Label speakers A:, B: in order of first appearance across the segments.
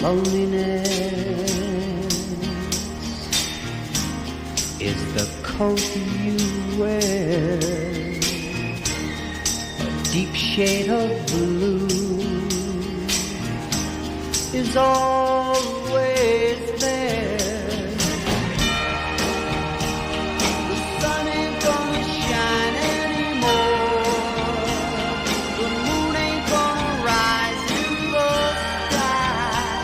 A: Loneliness is the coat you wear, a deep shade of blue is always there. The sun ain't gonna shine anymore, the moon ain't gonna rise in the sky,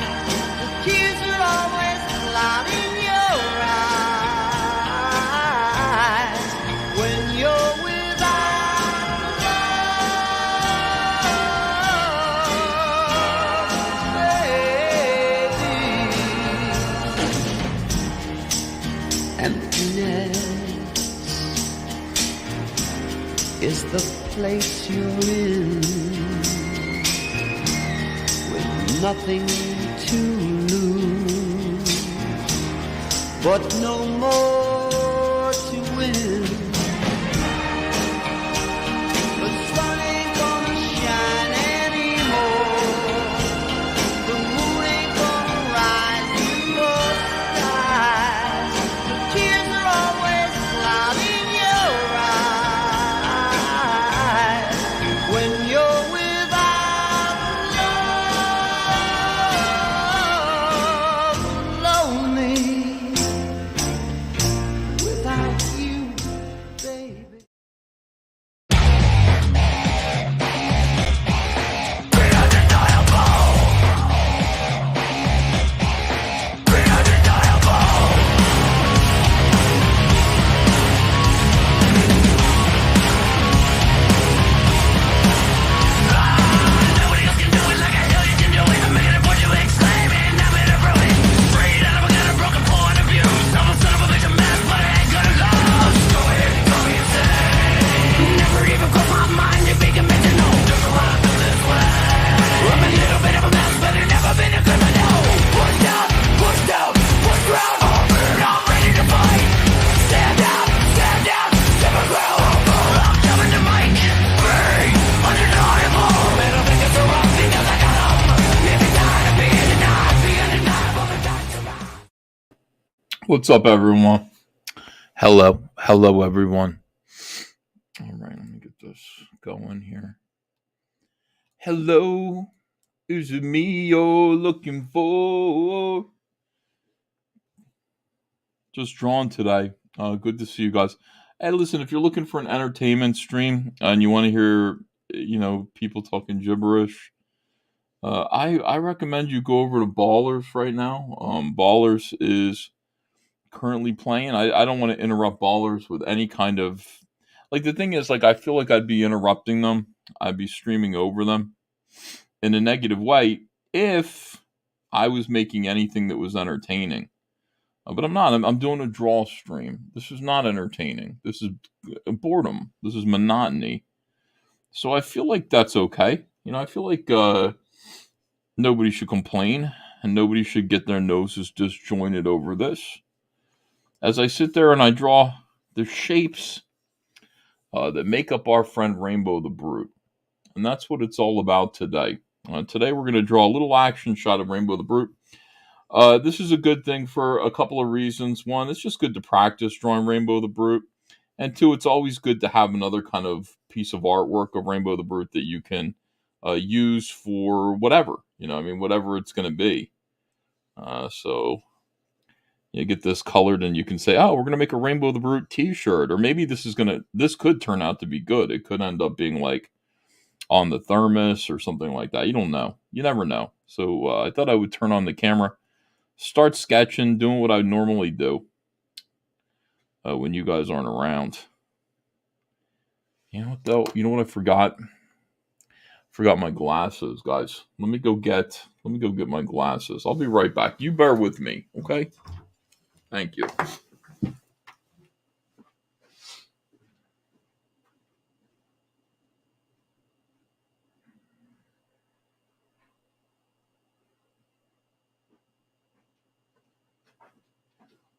A: the tears are always clouding your eyes when you're without love, baby. Emptiness is the place you're in, with nothing to lose, but no more to win. The sun ain't gonna shine anymore, the moon ain't gonna rise in the sky, the tears are always clouding your eyes when you're without love, lonely without you, baby.
B: What's up, everyone? Hello, everyone. All right, let me get this going here. Hello, is it me you're looking for? Just drawn today. Good to see you guys. Hey, listen, if you're looking for an entertainment stream and you want to hear, people talking gibberish, I recommend you go over to Ballers right now. Ballers is currently playing. I don't want to interrupt Ballers with any kind of, like, the thing is, like, I feel like I'd be interrupting them. I'd be streaming over them in a negative way if I was making anything that was entertaining. But I'm not. I'm doing a draw stream. This is not entertaining. This is boredom. This is monotony. So I feel like that's okay. I feel like nobody should complain and nobody should get their noses disjointed over this. As I sit there and I draw the shapes that make up our friend Rainbow the Brute. And that's what it's all about today. Today we're going to draw a little action shot of Rainbow the Brute. This is a good thing for a couple of reasons. One, it's just good to practice drawing Rainbow the Brute. And two, it's always good to have another kind of piece of artwork of Rainbow the Brute that you can use for whatever, whatever it's going to be. So you get this colored and you can say, oh, we're going to make a Rainbow the Brute t-shirt. Or maybe this could turn out to be good. It could end up being like on the thermos or something like that. You don't know. You never know. So I thought I would turn on the camera, start sketching, doing what I normally do when you guys aren't around. You know what, though? You know what I forgot? Forgot my glasses, guys. Let me go get my glasses. I'll be right back. You bear with me, okay? Thank you.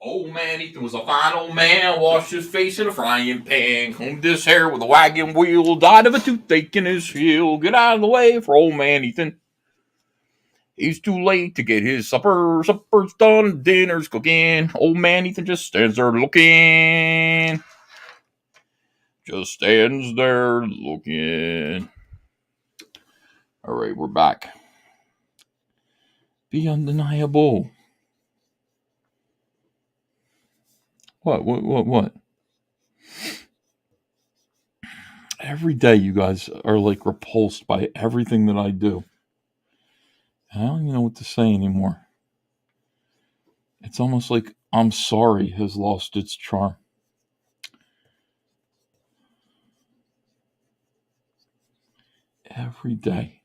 B: Old man Ethan was a fine old man, washed his face in a frying pan, combed his hair with a wagon wheel, died of a toothache in his heel. Get out of the way for old man Ethan. He's too late to get his supper. Supper's done, dinner's cooking. Old man Ethan just stands there looking. Just stands there looking. All right, we're back. Be undeniable. What? Every day you guys are like repulsed by everything that I do. And I don't even know what to say anymore. It's almost like I'm sorry has lost its charm. Every day.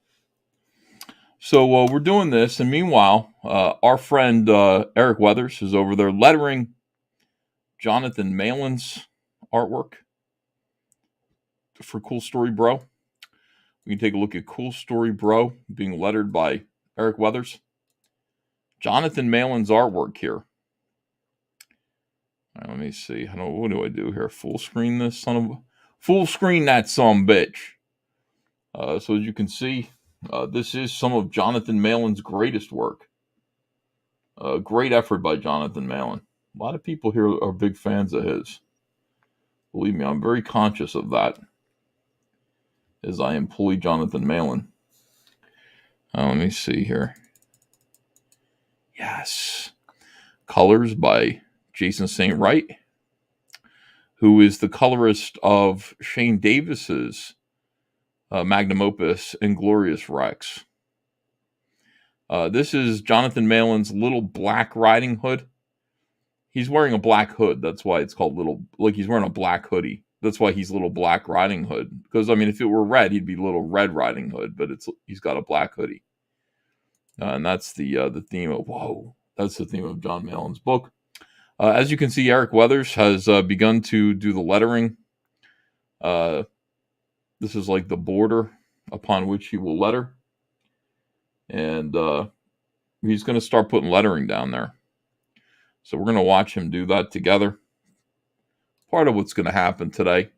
B: So we're doing this, and meanwhile, our friend Eric Weathers is over there lettering Jonathan Malin's artwork for Cool Story Bro. We can take a look at Cool Story Bro being lettered by Eric Weathers. Jonathan Malin's artwork here. All right, let me see. What do I do here? Full screen this full screen that son bitch. So as you can see, this is some of Jonathan Malin's greatest work. Great effort by Jonathan Malin. A lot of people here are big fans of his. Believe me, I'm very conscious of that, as I employ Jonathan Malin. Let me see here. Yes. Colors by Jason St. Wright, who is the colorist of Shane Davis's magnum opus, Inglorious Rex. This is Jonathan Malin's Little Black Riding Hood. He's wearing a black hood. That's why it's called Little, like he's wearing a black hoodie. That's why he's Little Black Riding Hood. Because, I mean, if it were red, he'd be Little Red Riding Hood, but he's got a black hoodie. And that's the theme of, that's the theme of Jon Malin's book. As you can see, Eric Weathers has begun to do the lettering. This is like the border upon which he will letter. And he's going to start putting lettering down there. So we're going to watch him do that together. Part of what's going to happen today.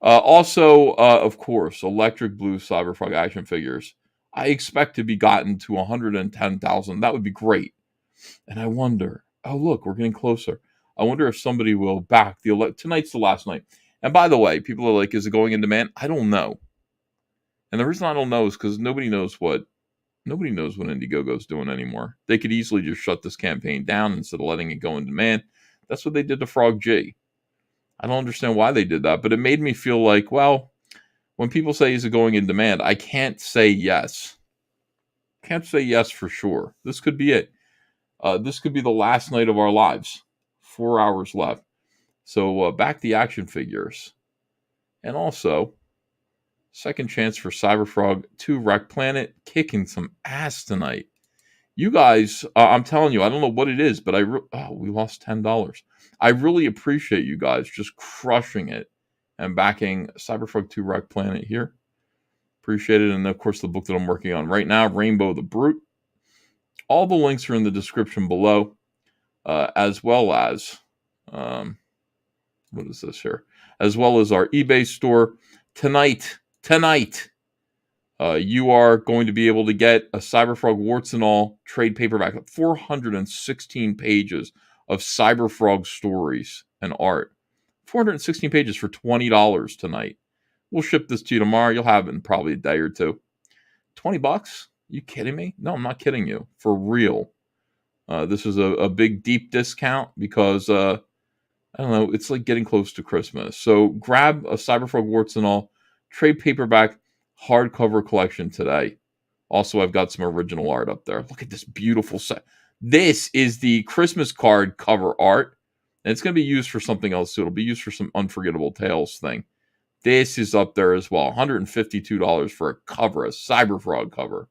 B: Also, of course, Electric Blue Cyberfrog action figures. I expect to be gotten to 110,000. That would be great. And I wonder, oh, look, we're getting closer. I wonder if somebody will back tonight's the last night. And by the way, people are like, is it going in demand? I don't know. And the reason I don't know is because nobody knows what Indiegogo's doing anymore. They could easily just shut this campaign down instead of letting it go in demand. That's what they did to Frog G. I don't understand why they did that, but it made me feel like, well, when people say, is it going in demand? I can't say yes. Can't say yes for sure. This could be it. This could be the last night of our lives. 4 hours left. So back the action figures. And also, second chance for Cyberfrog 2 Wreck Planet kicking some ass tonight. You guys, I'm telling you, I don't know what it is, but we lost $10. I really appreciate you guys just crushing it and backing Cyberfrog 2 Wreck Planet here. Appreciate it. And of course, the book that I'm working on right now, Rainbow the Brute. All the links are in the description below, as well as, what is this here? As well as our eBay store. Tonight, you are going to be able to get a Cyberfrog Warts and All trade paperback. 416 pages of Cyberfrog stories and art. 416 pages for $20 tonight. We'll ship this to you tomorrow. You'll have it in probably a day or two. $20? You kidding me? No, I'm not kidding you. For real. This is a big, deep discount because, I don't know, it's like getting close to Christmas. So grab a Cyberfrog Warts and All trade paperback hardcover collection today. Also, I've got some original art up there. Look at this beautiful set. This is the Christmas card cover art. And it's going to be used for something else too. It'll be used for some Unforgettable Tales thing. This is up there as well. $152 for a cover, a Cyberfrog cover.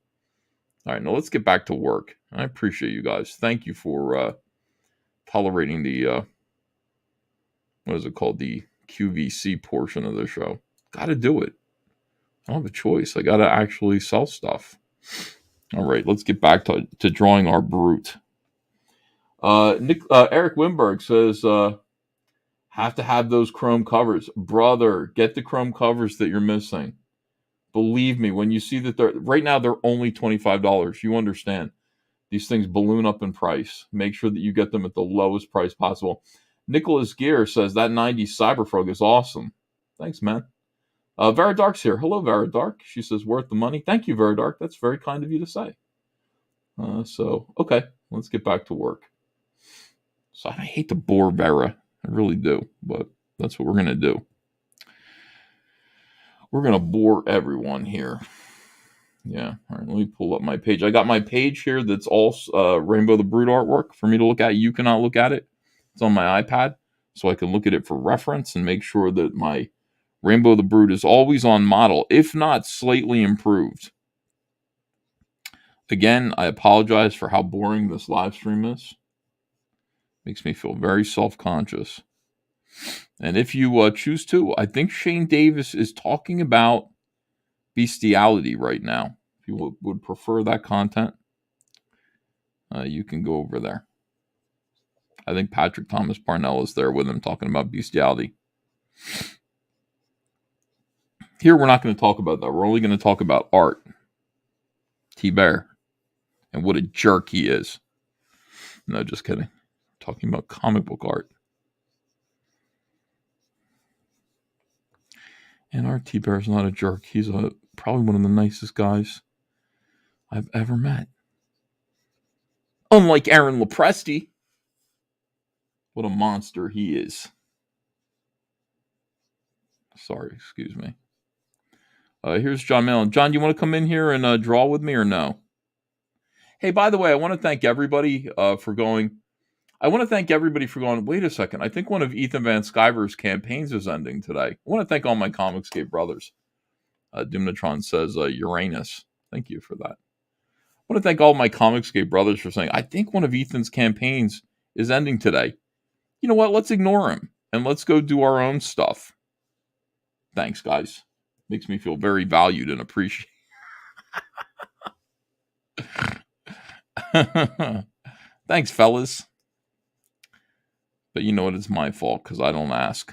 B: All right, now let's get back to work. I appreciate you guys. Thank you for tolerating the, what is it called? The QVC portion of the show. Got to do it. I don't have a choice. I got to actually sell stuff. All right, let's get back to drawing our brute. Eric Wimberg says, have to have those chrome covers. Brother, get the chrome covers that you're missing. Believe me, when you see that right now they're only $25, you understand. These things balloon up in price. Make sure that you get them at the lowest price possible. Nicholas Gear says that 90s Cyberfrog is awesome. Thanks, man. Veridark's here. Hello, Veridark. She says, worth the money. Thank you, Veridark. That's very kind of you to say. Okay, let's get back to work. So I hate to bore Vera. I really do, but that's what we're going to do. We're going to bore everyone here. Yeah, all right, let me pull up my page. I got my page here that's all Rainbow the Brood artwork for me to look at. You cannot look at it. It's on my iPad, so I can look at it for reference and make sure that my Rainbow the Brood is always on model, if not slightly improved. Again, I apologize for how boring this live stream is. Makes me feel very self-conscious. And if you choose to, I think Shane Davis is talking about bestiality right now. If you would prefer that content, you can go over there. I think Patrick Thomas Parnell is there with him talking about bestiality. Here, we're not going to talk about that. We're only going to talk about art. T-Bear. And what a jerk he is. No, just kidding. We're talking about comic book art. And our T-Bear is not a jerk. He's probably one of the nicest guys I've ever met. Unlike Aaron Lopresti. What a monster he is. Sorry, excuse me. Here's Jon Malin. John, you want to come in here and draw with me or no? Hey, by the way, I want to thank everybody for going. Wait a second. I think one of Ethan Van Sciver's campaigns is ending today. I want to thank all my Comicscape brothers. Dimnatron says Uranus. Thank you for that. I want to thank all my Comicscape brothers for saying, I think one of Ethan's campaigns is ending today. You know what? Let's ignore him and let's go do our own stuff. Thanks, guys. Makes me feel very valued and appreciated. Thanks, fellas. But you know what? It's my fault because I don't ask.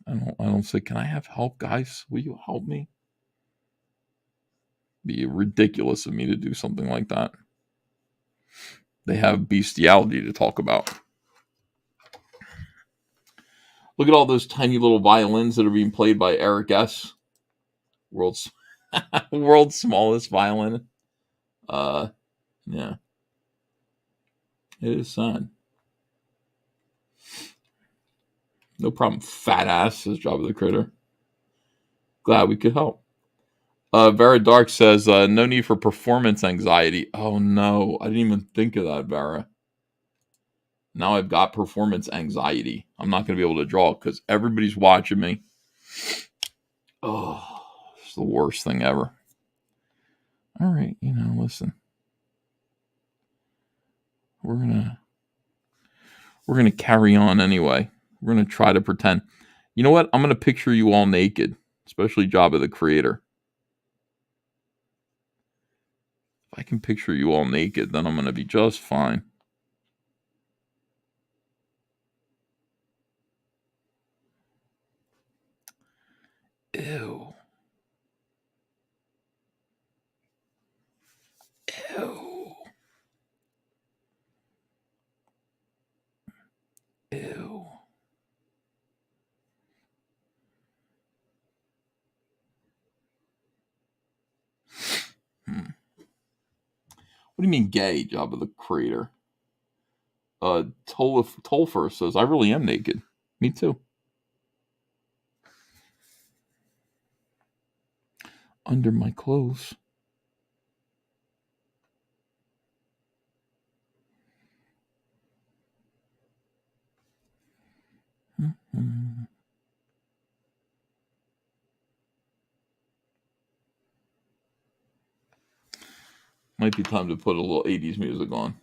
B: I don't say, can I have help, guys? Will you help me? Be ridiculous of me to do something like that. They have bestiality to talk about. Look at all those tiny little violins that are being played by Eric S. World's smallest violin. Yeah. It is sad. No problem, fat ass, says Job of the Critter. Glad we could help. Vera Dark says, no need for performance anxiety. Oh no, I didn't even think of that, Vera. Now I've got performance anxiety. I'm not going to be able to draw because everybody's watching me. Oh, it's the worst thing ever. All right, listen. We're gonna carry on anyway. We're gonna try to pretend. You know what? I'm gonna picture you all naked, especially Job of the Creator. If I can picture you all naked, then I'm gonna be just fine. Ew. Ew. Ew. What do you mean gay, Job of the Creator? Tolfer says, I really am naked. Me too. Under my clothes. Mm-hmm. Might be time to put a little 80s music on.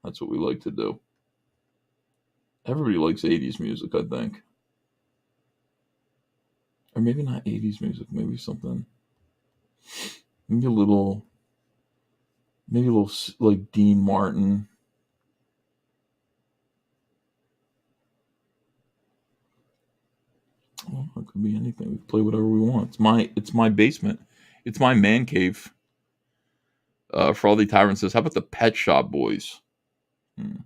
B: That's what we like to do. Everybody likes 80s music, I think. Or maybe not 80s music, maybe something. Maybe a little like Dean Martin. Well, it could be anything. We can play whatever we want. It's my basement. It's my man cave. Frothy Tyrant says, "How about the Pet Shop Boys?" Hmm.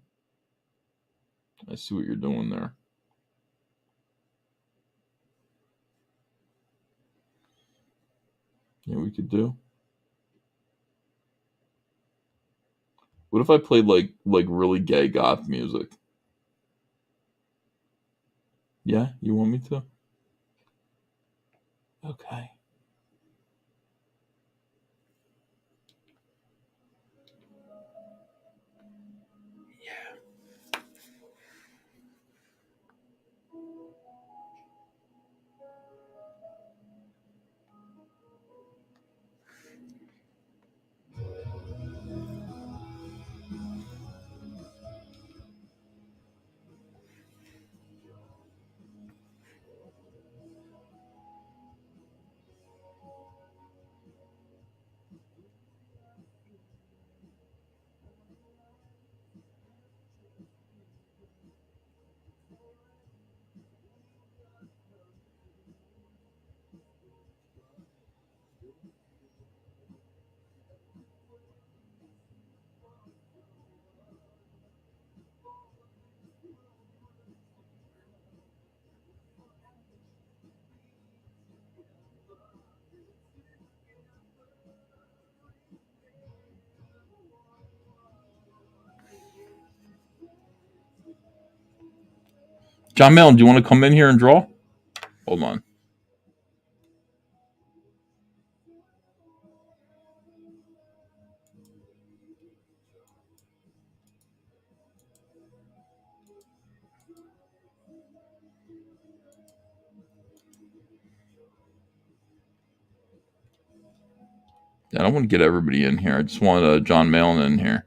B: I see what you're doing there. Yeah, we could do. What if I played like really gay goth music? Yeah, you want me to? Okay. Jon Malin, do you want to come in here and draw? Hold on. I don't want to get everybody in here. I just want Jon Malin in here.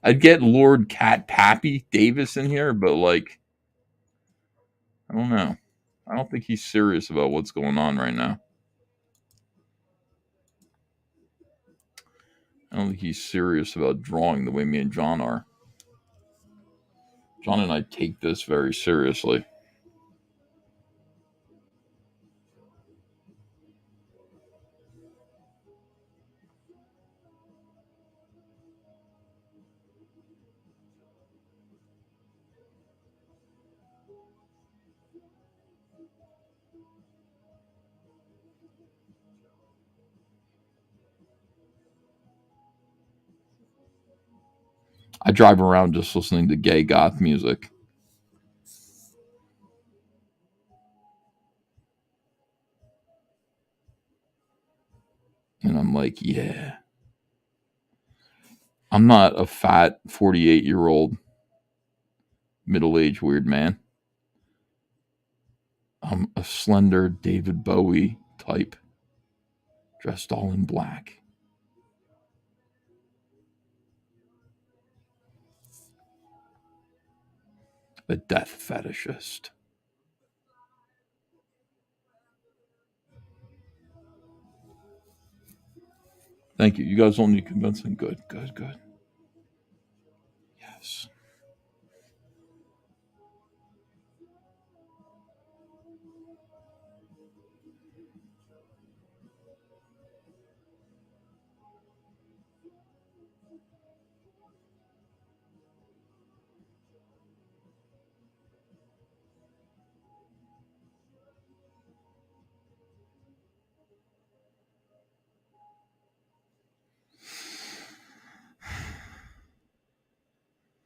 B: I'd get Lord Cat Pappy Davis in here, but like, I don't know. I don't think he's serious about what's going on right now. I don't think he's serious about drawing the way me and John are. John and I take this very seriously. I drive around just listening to gay goth music. And I'm like, yeah. I'm not a fat 48-year-old middle-aged weird man. I'm a slender David Bowie type, dressed all in black. A death fetishist. Thank you. You guys don't need convincing. Good, good, good. Yes.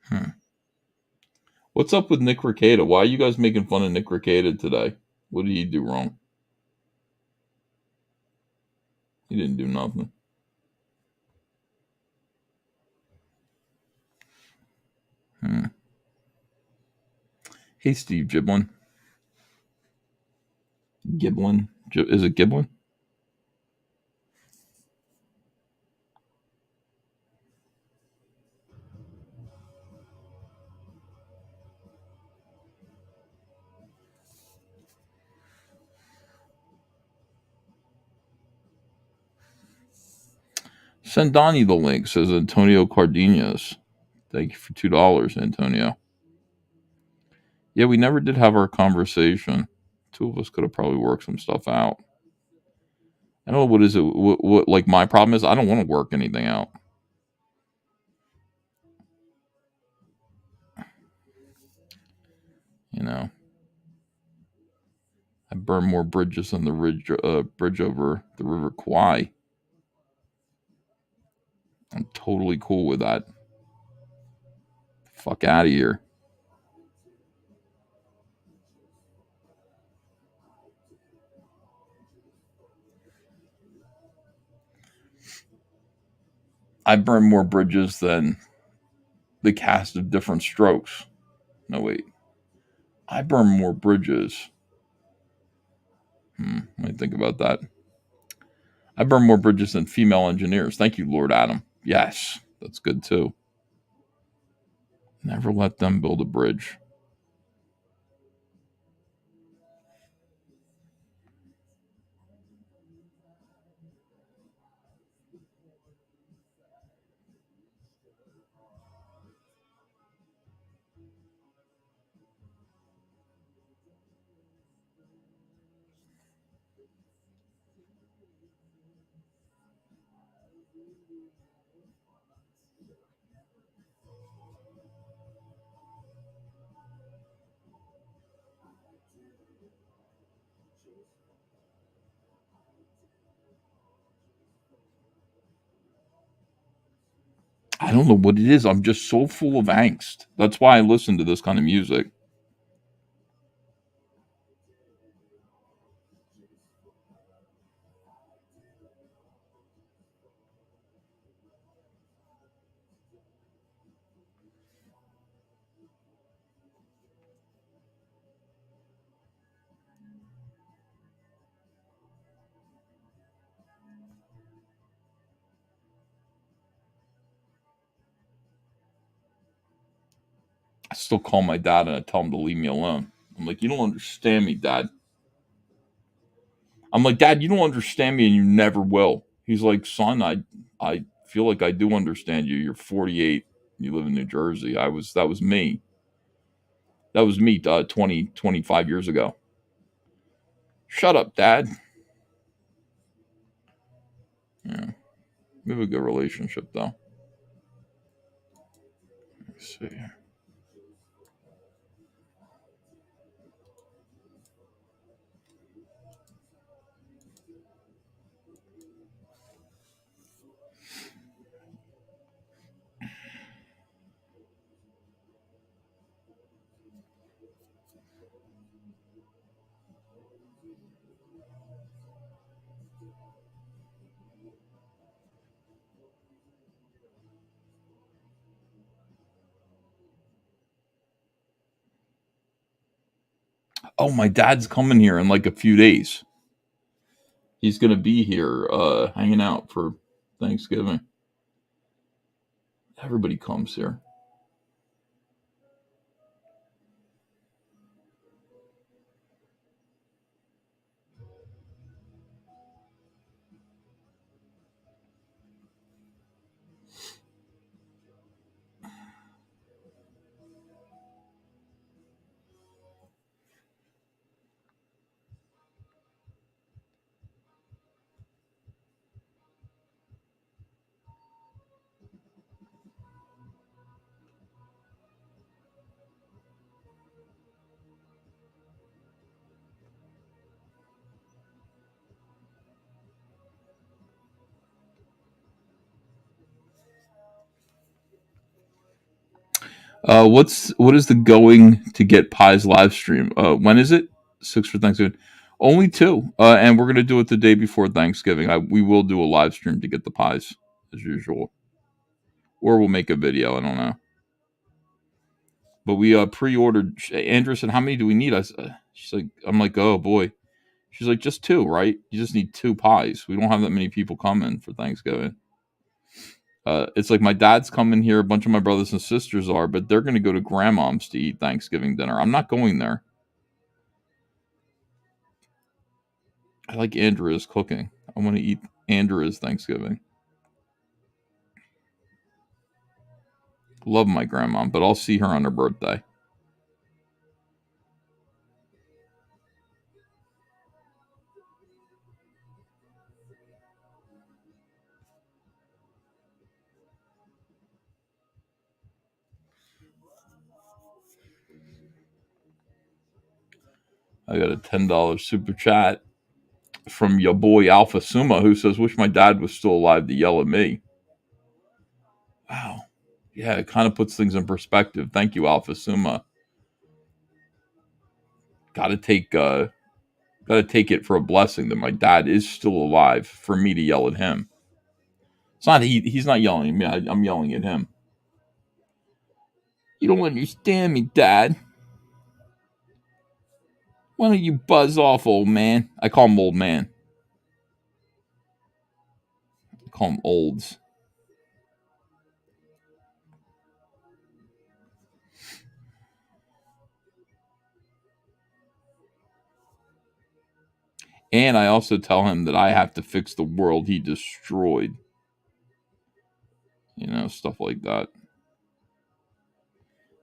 B: Hmm. What's up with Nick Rekieta? Why are you guys making fun of Nick Rekieta today? What did he do wrong? He didn't do nothing. Hmm. Hey, Steve Giblin. Giblin? Is it Giblin? Send Donnie the link, says Antonio Cardenas. Thank you for $2, Antonio. Yeah, we never did have our conversation. Two of us could have probably worked some stuff out. I don't know what is it. What like my problem is? I don't want to work anything out. You know, I burn more bridges than the bridge over the River Kwai. I'm totally cool with that. Fuck out of here. I burn more bridges than the cast of Different Strokes. No, wait. I burn more bridges. Let me think about that. I burn more bridges than female engineers. Thank you, Lord Adam. Yes, that's good too. Never let them build a bridge. I don't know what it is. I'm just so full of angst. That's why I listen to this kind of music. I still call my dad and I tell him to leave me alone. I'm like, you don't understand me, Dad. I'm like, Dad, you don't understand me and you never will. He's like, son, I feel like I do understand you. You're 48. You live in New Jersey. That was me. That was me 25 years ago. Shut up, Dad. Yeah. We have a good relationship though. Let's see. Oh, my dad's coming here in like a few days. He's gonna be here hanging out for Thanksgiving. Everybody comes here. What is the going to get pies live stream? When is it? Six for Thanksgiving. Only two, and we're gonna do it the day before Thanksgiving. We will do a live stream to get the pies as usual, or we'll make a video. I don't know. But we pre-ordered. Andrew said, "How many do we need?" She's like, "I'm like, oh boy." She's like, "Just two, right? You just need two pies. We don't have that many people coming for Thanksgiving." It's like my dad's coming here. A bunch of my brothers and sisters are, but they're going to go to grandmom's to eat Thanksgiving dinner. I'm not going there. I like Andrea's cooking. I want to eat Andrea's Thanksgiving. Love my grandma, but I'll see her on her birthday. I got a $10 super chat from your boy Alpha Suma, who says, "Wish my dad was still alive to yell at me." Wow. Yeah, it kind of puts things in perspective. Thank you, Alpha Suma. Gotta take it for a blessing that my dad is still alive for me to yell at him. It's not he's not yelling at me. I'm yelling at him. You don't understand me, Dad. Why don't you buzz off, old man? I call him old man. I call him olds. And I also tell him that I have to fix the world he destroyed. Stuff like that.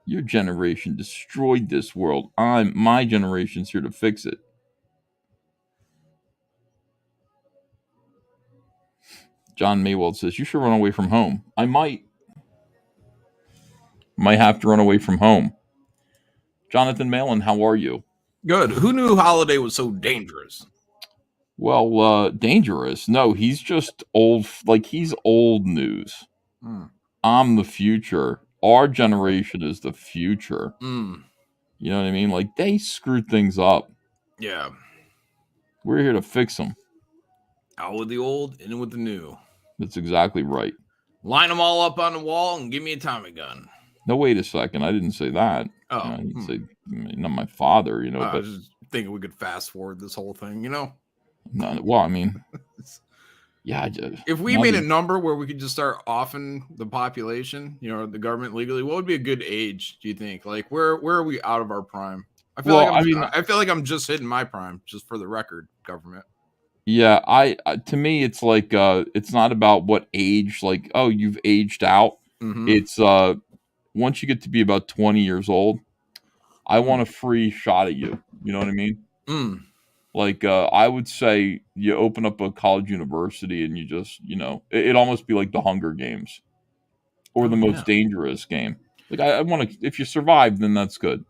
B: Your generation destroyed this world. My generation's here to fix it. John Maywald says, "You should run away from home." I might have to run away from home. Jonathan Malin, how are you?
C: Good. Who knew Holiday was so dangerous?
B: Well, dangerous. No, he's just old. Like, he's old news. I'm the future. Our generation is the future. You know what I mean? Like, they screwed things up.
C: Yeah.
B: We're here to fix them.
C: Out with the old, in with the new.
B: That's exactly right.
C: Line them all up on the wall and give me a Tommy gun.
B: No, wait a second. I didn't say that.
C: Oh.
B: I didn't say, not my father,
C: I
B: but...
C: was just thinking we could fast forward this whole thing,
B: No, well, I mean... Yeah,
C: if we made a number where we could just start offing the population, the government legally, what would be a good age, do you think? Like, where are we out of our prime? I feel like I'm just hitting my prime, just for the record, government.
B: Yeah, to me, it's like it's not about what age. Like, oh, you've aged out. It's once you get to be about 20 years old, I want a free shot at you. You know what I mean? Like, I would say you open up a college university and you just, it'd almost be like the Hunger Games or the most dangerous game. Like, I want to, if you survive, then that's good.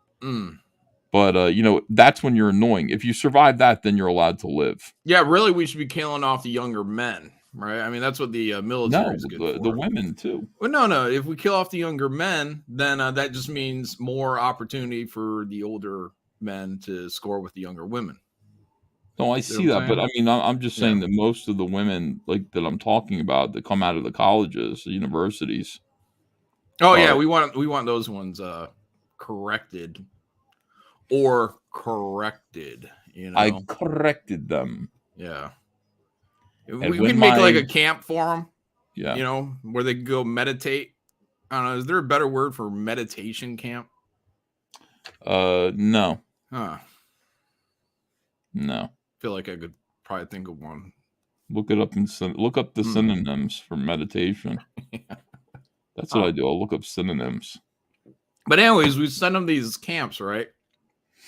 B: But, that's when you're annoying. If you survive that, then you're allowed to live.
C: Yeah, really, we should be killing off the younger men, right? I mean, that's what the military is good for.
B: The women, too.
C: Well, no. If we kill off the younger men, then that just means more opportunity for the older men to score with the younger women.
B: No, I see that, but I mean, I'm just saying that most of the women like that I'm talking about that come out of the colleges, the universities.
C: Oh yeah, we want those ones corrected. I
B: corrected them.
C: Yeah. We can make like a camp for them.
B: Yeah.
C: Where they can go meditate. I don't know. Is there a better word for meditation camp?
B: No.
C: Huh.
B: No.
C: I feel like I could probably think of one.
B: Look it up and look up the synonyms for meditation. That's what I do. I'll look up synonyms.
C: But anyways, we send them these camps, right?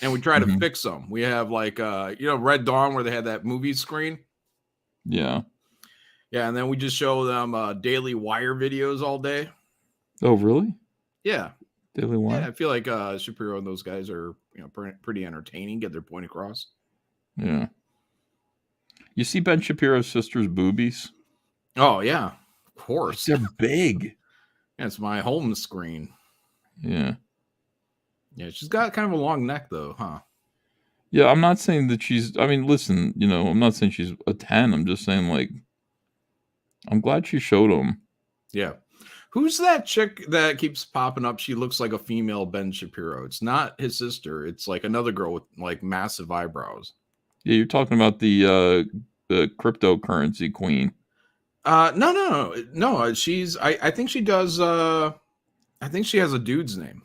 C: And we try to fix them. We have like Red Dawn where they had that movie screen.
B: Yeah.
C: Yeah, and then we just show them Daily Wire videos all day.
B: Oh, really?
C: Yeah.
B: Daily Wire.
C: Yeah, I feel like Shapiro and those guys are pretty entertaining, get their point across.
B: Yeah. You see Ben Shapiro's sister's boobies?
C: Oh yeah, of course.
B: They're big.
C: Yeah, it's my home screen.
B: Yeah.
C: Yeah, she's got kind of a long neck though, huh?
B: Yeah, I'm not saying that she's. I mean, listen, I'm not saying she's a 10. I'm just saying, like, I'm glad she showed him.
C: Yeah. Who's that chick that keeps popping up? She looks like a female Ben Shapiro. It's not his sister. It's like another girl with like massive eyebrows.
B: Yeah, you're talking about the cryptocurrency queen.
C: No. She's. I think she does. I think she has a dude's name.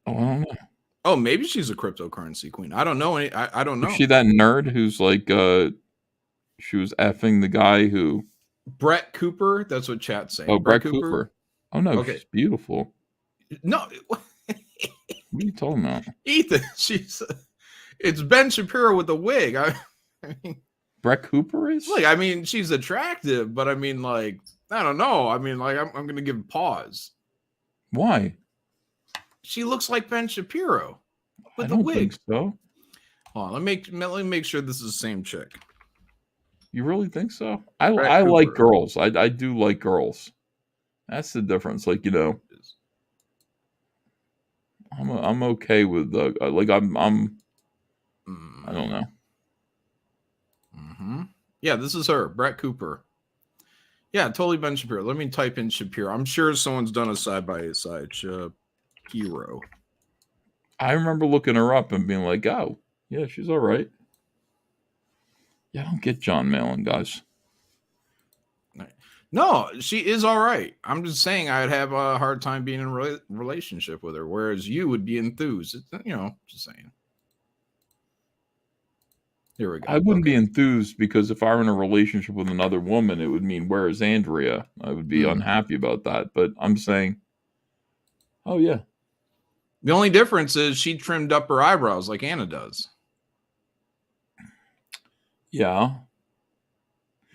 B: Oh, I don't know.
C: Oh, maybe she's a cryptocurrency queen. I don't know. I don't know.
B: Is she that nerd who's like, she was effing the guy who.
C: Brett Cooper. That's what chat's saying.
B: Oh, Brett Cooper. Oh no, okay. She's beautiful.
C: No.
B: What are you talking about?
C: Ethan, it's Ben Shapiro with the wig. I mean,
B: Brett Cooper is?
C: Like, I mean, she's attractive, but I mean, like, I don't know. I mean, like, I'm going to give a pause.
B: Why?
C: She looks like Ben Shapiro with
B: I
C: the
B: don't
C: wig.
B: think so.
C: Hold on, let me make sure this is the same chick.
B: You really think so? I like girls. I do like girls. That's the difference. Like, you know, I'm okay with like I don't know.
C: Mm-hmm. Yeah, this is her, Brett Cooper. Yeah, totally Ben Shapiro. Let me type in Shapiro. I'm sure someone's done a side by side. Shapiro.
B: I remember looking her up and being like, oh, yeah, she's all right. Yeah, I don't get Jon Malin, guys.
C: No, she is all right. I'm just saying I'd have a hard time being in a relationship with her, whereas you would be enthused. You know, just saying. Here we go.
B: I wouldn't be enthused because if I were in a relationship with another woman, it would mean, where is Andrea? I would be unhappy about that. But I'm saying, oh, yeah.
C: The only difference is she trimmed up her eyebrows like Anna does.
B: Yeah.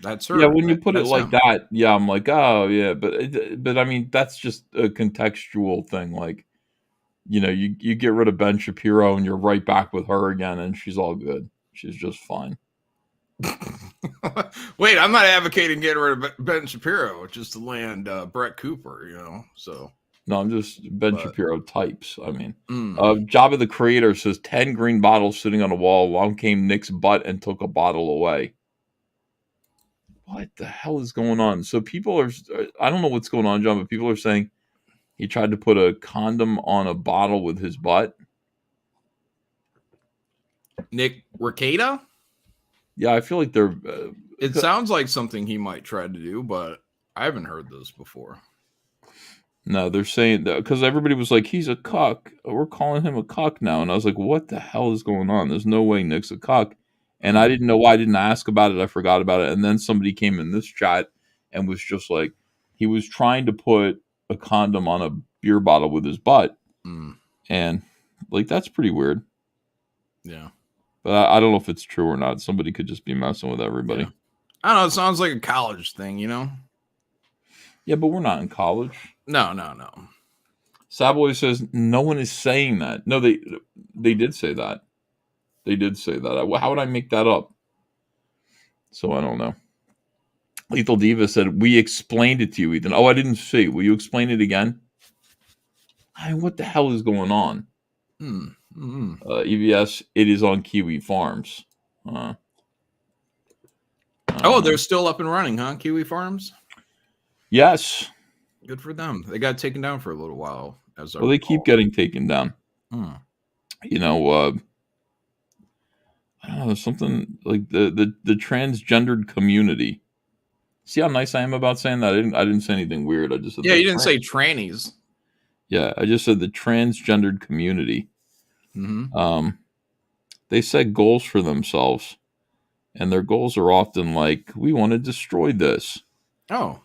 C: That's her.
B: Yeah, when you put it like
C: him.
B: that, yeah, I'm like, oh, yeah. But I mean, that's just a contextual thing. Like, you know, you get rid of Ben Shapiro and you're right back with her again, and she's all good. She's just fine.
C: Wait, I'm not advocating getting rid of Ben Shapiro just to land Brett Cooper, you know, so.
B: No, I'm just Ben Shapiro types. I mean, Jabba the Creator says 10 green bottles sitting on a wall. Along came Nick's butt and took a bottle away. What the hell is going on? So people are, I don't know what's going on, John, but people are saying he tried to put a condom on a bottle with his butt.
C: Nick Rekieta?
B: Yeah, I feel like they're.
C: It sounds like something he might try to do, but I haven't heard this before.
B: No, they're saying that because everybody was like, he's a cuck. We're calling him a cuck now. And I was like, what the hell is going on? There's no way Nick's a cuck. And I didn't know why I didn't ask about it. I forgot about it. And then somebody came in this chat and was just like, he was trying to put a condom on a beer bottle with his butt. And like, that's pretty weird.
C: Yeah.
B: But I don't know if it's true or not. Somebody could just be messing with everybody.
C: Yeah. I don't know. It sounds like a college thing, you know?
B: Yeah, but we're not in college.
C: No.
B: Savoy says no one is saying that. No, they did say that. They did say that. How would I make that up? So I don't know. Lethal Diva said, we explained it to you, Ethan. Oh, I didn't see. Will you explain it again? What the hell is going on? EVS, it is on Kiwi Farms.
C: They're still up and running, huh? Kiwi Farms?
B: Yes.
C: Good for them. They got taken down for a little while.
B: Well, they keep getting taken down. You know, I don't know, something like the transgendered community. See how nice I am about saying that? I didn't say anything weird. I just said
C: you didn't say trannies.
B: Yeah, I just said the transgendered community. They set goals for themselves, and their goals are often like, we want to destroy this.
C: Oh.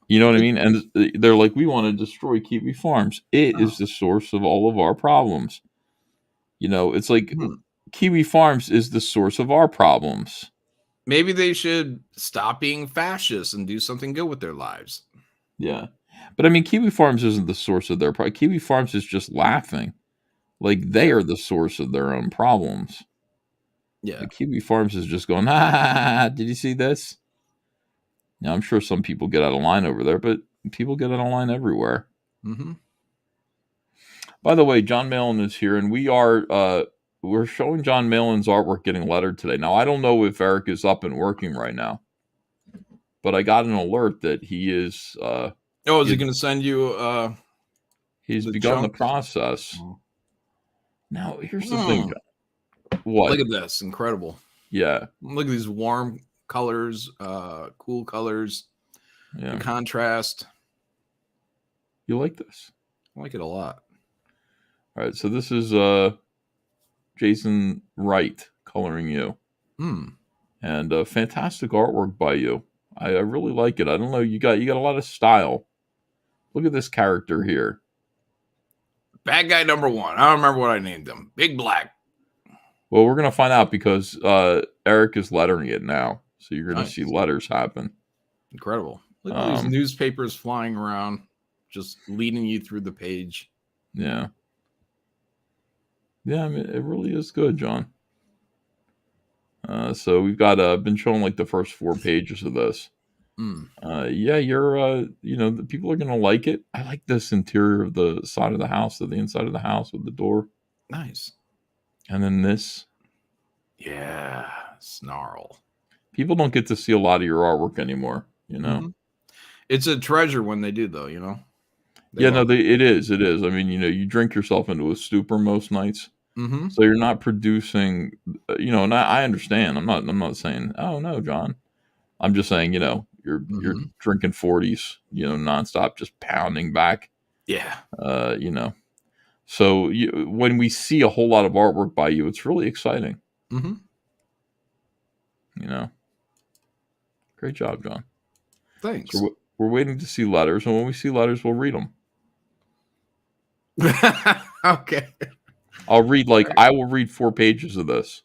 B: You know what I mean? And they're like, we want to destroy Kiwi Farms. It is the source of all of our problems. You know, it's like Kiwi Farms is the source of our problems.
C: Maybe they should stop being fascist and do something good with their lives.
B: Yeah. But I mean, Kiwi Farms isn't the source of their problem. Kiwi Farms is just laughing. Like, they are the source of their own problems.
C: Yeah.
B: Like, Kiwi Farms is just going, did you see this? Now, I'm sure some people get out of line over there, but people get out of line everywhere. By the way, Jon Malin is here, and we're showing Jon Malin's artwork getting lettered today. Now, I don't know if Eric is up and working right now, but I got an alert that he is.
C: Is he going to send you?
B: He's begun the process. Now, here's the thing, John. What?
C: Look at this, incredible.
B: Yeah.
C: Look at these warm colors, cool colors.
B: Yeah.
C: The contrast.
B: You like this?
C: I like it a lot.
B: All right, so this is Jason Wright coloring you. And fantastic artwork by you. I really like it. I don't know, you got a lot of style. Look at this character here.
C: Bad guy number 1. I don't remember what I named him. Big Black.
B: Well, we're gonna find out because Eric is lettering it now, so you're gonna see letters happen.
C: Incredible. Look at all these newspapers flying around, just leading you through the page.
B: Yeah. Yeah, I mean, it really is good, John. So we've got been showing like the first 4 pages of this. Yeah, you're the people are gonna like it. I like this interior of the side of the house, of the inside of the house with the door.
C: Nice.
B: And then this.
C: Yeah, snarl.
B: People don't get to see a lot of your artwork anymore,
C: It's a treasure when they do, though,
B: it is. I mean, you drink yourself into a stupor most nights. So you're not producing, and I understand. I'm not saying, oh no, John. I'm just saying, you're drinking 40s, nonstop, just pounding back.
C: Yeah.
B: So when we see a whole lot of artwork by you, it's really exciting. Great job, John.
C: Thanks.
B: So we're waiting to see letters, and when we see letters, we'll read them.
C: Okay.
B: I will read 4 pages of this.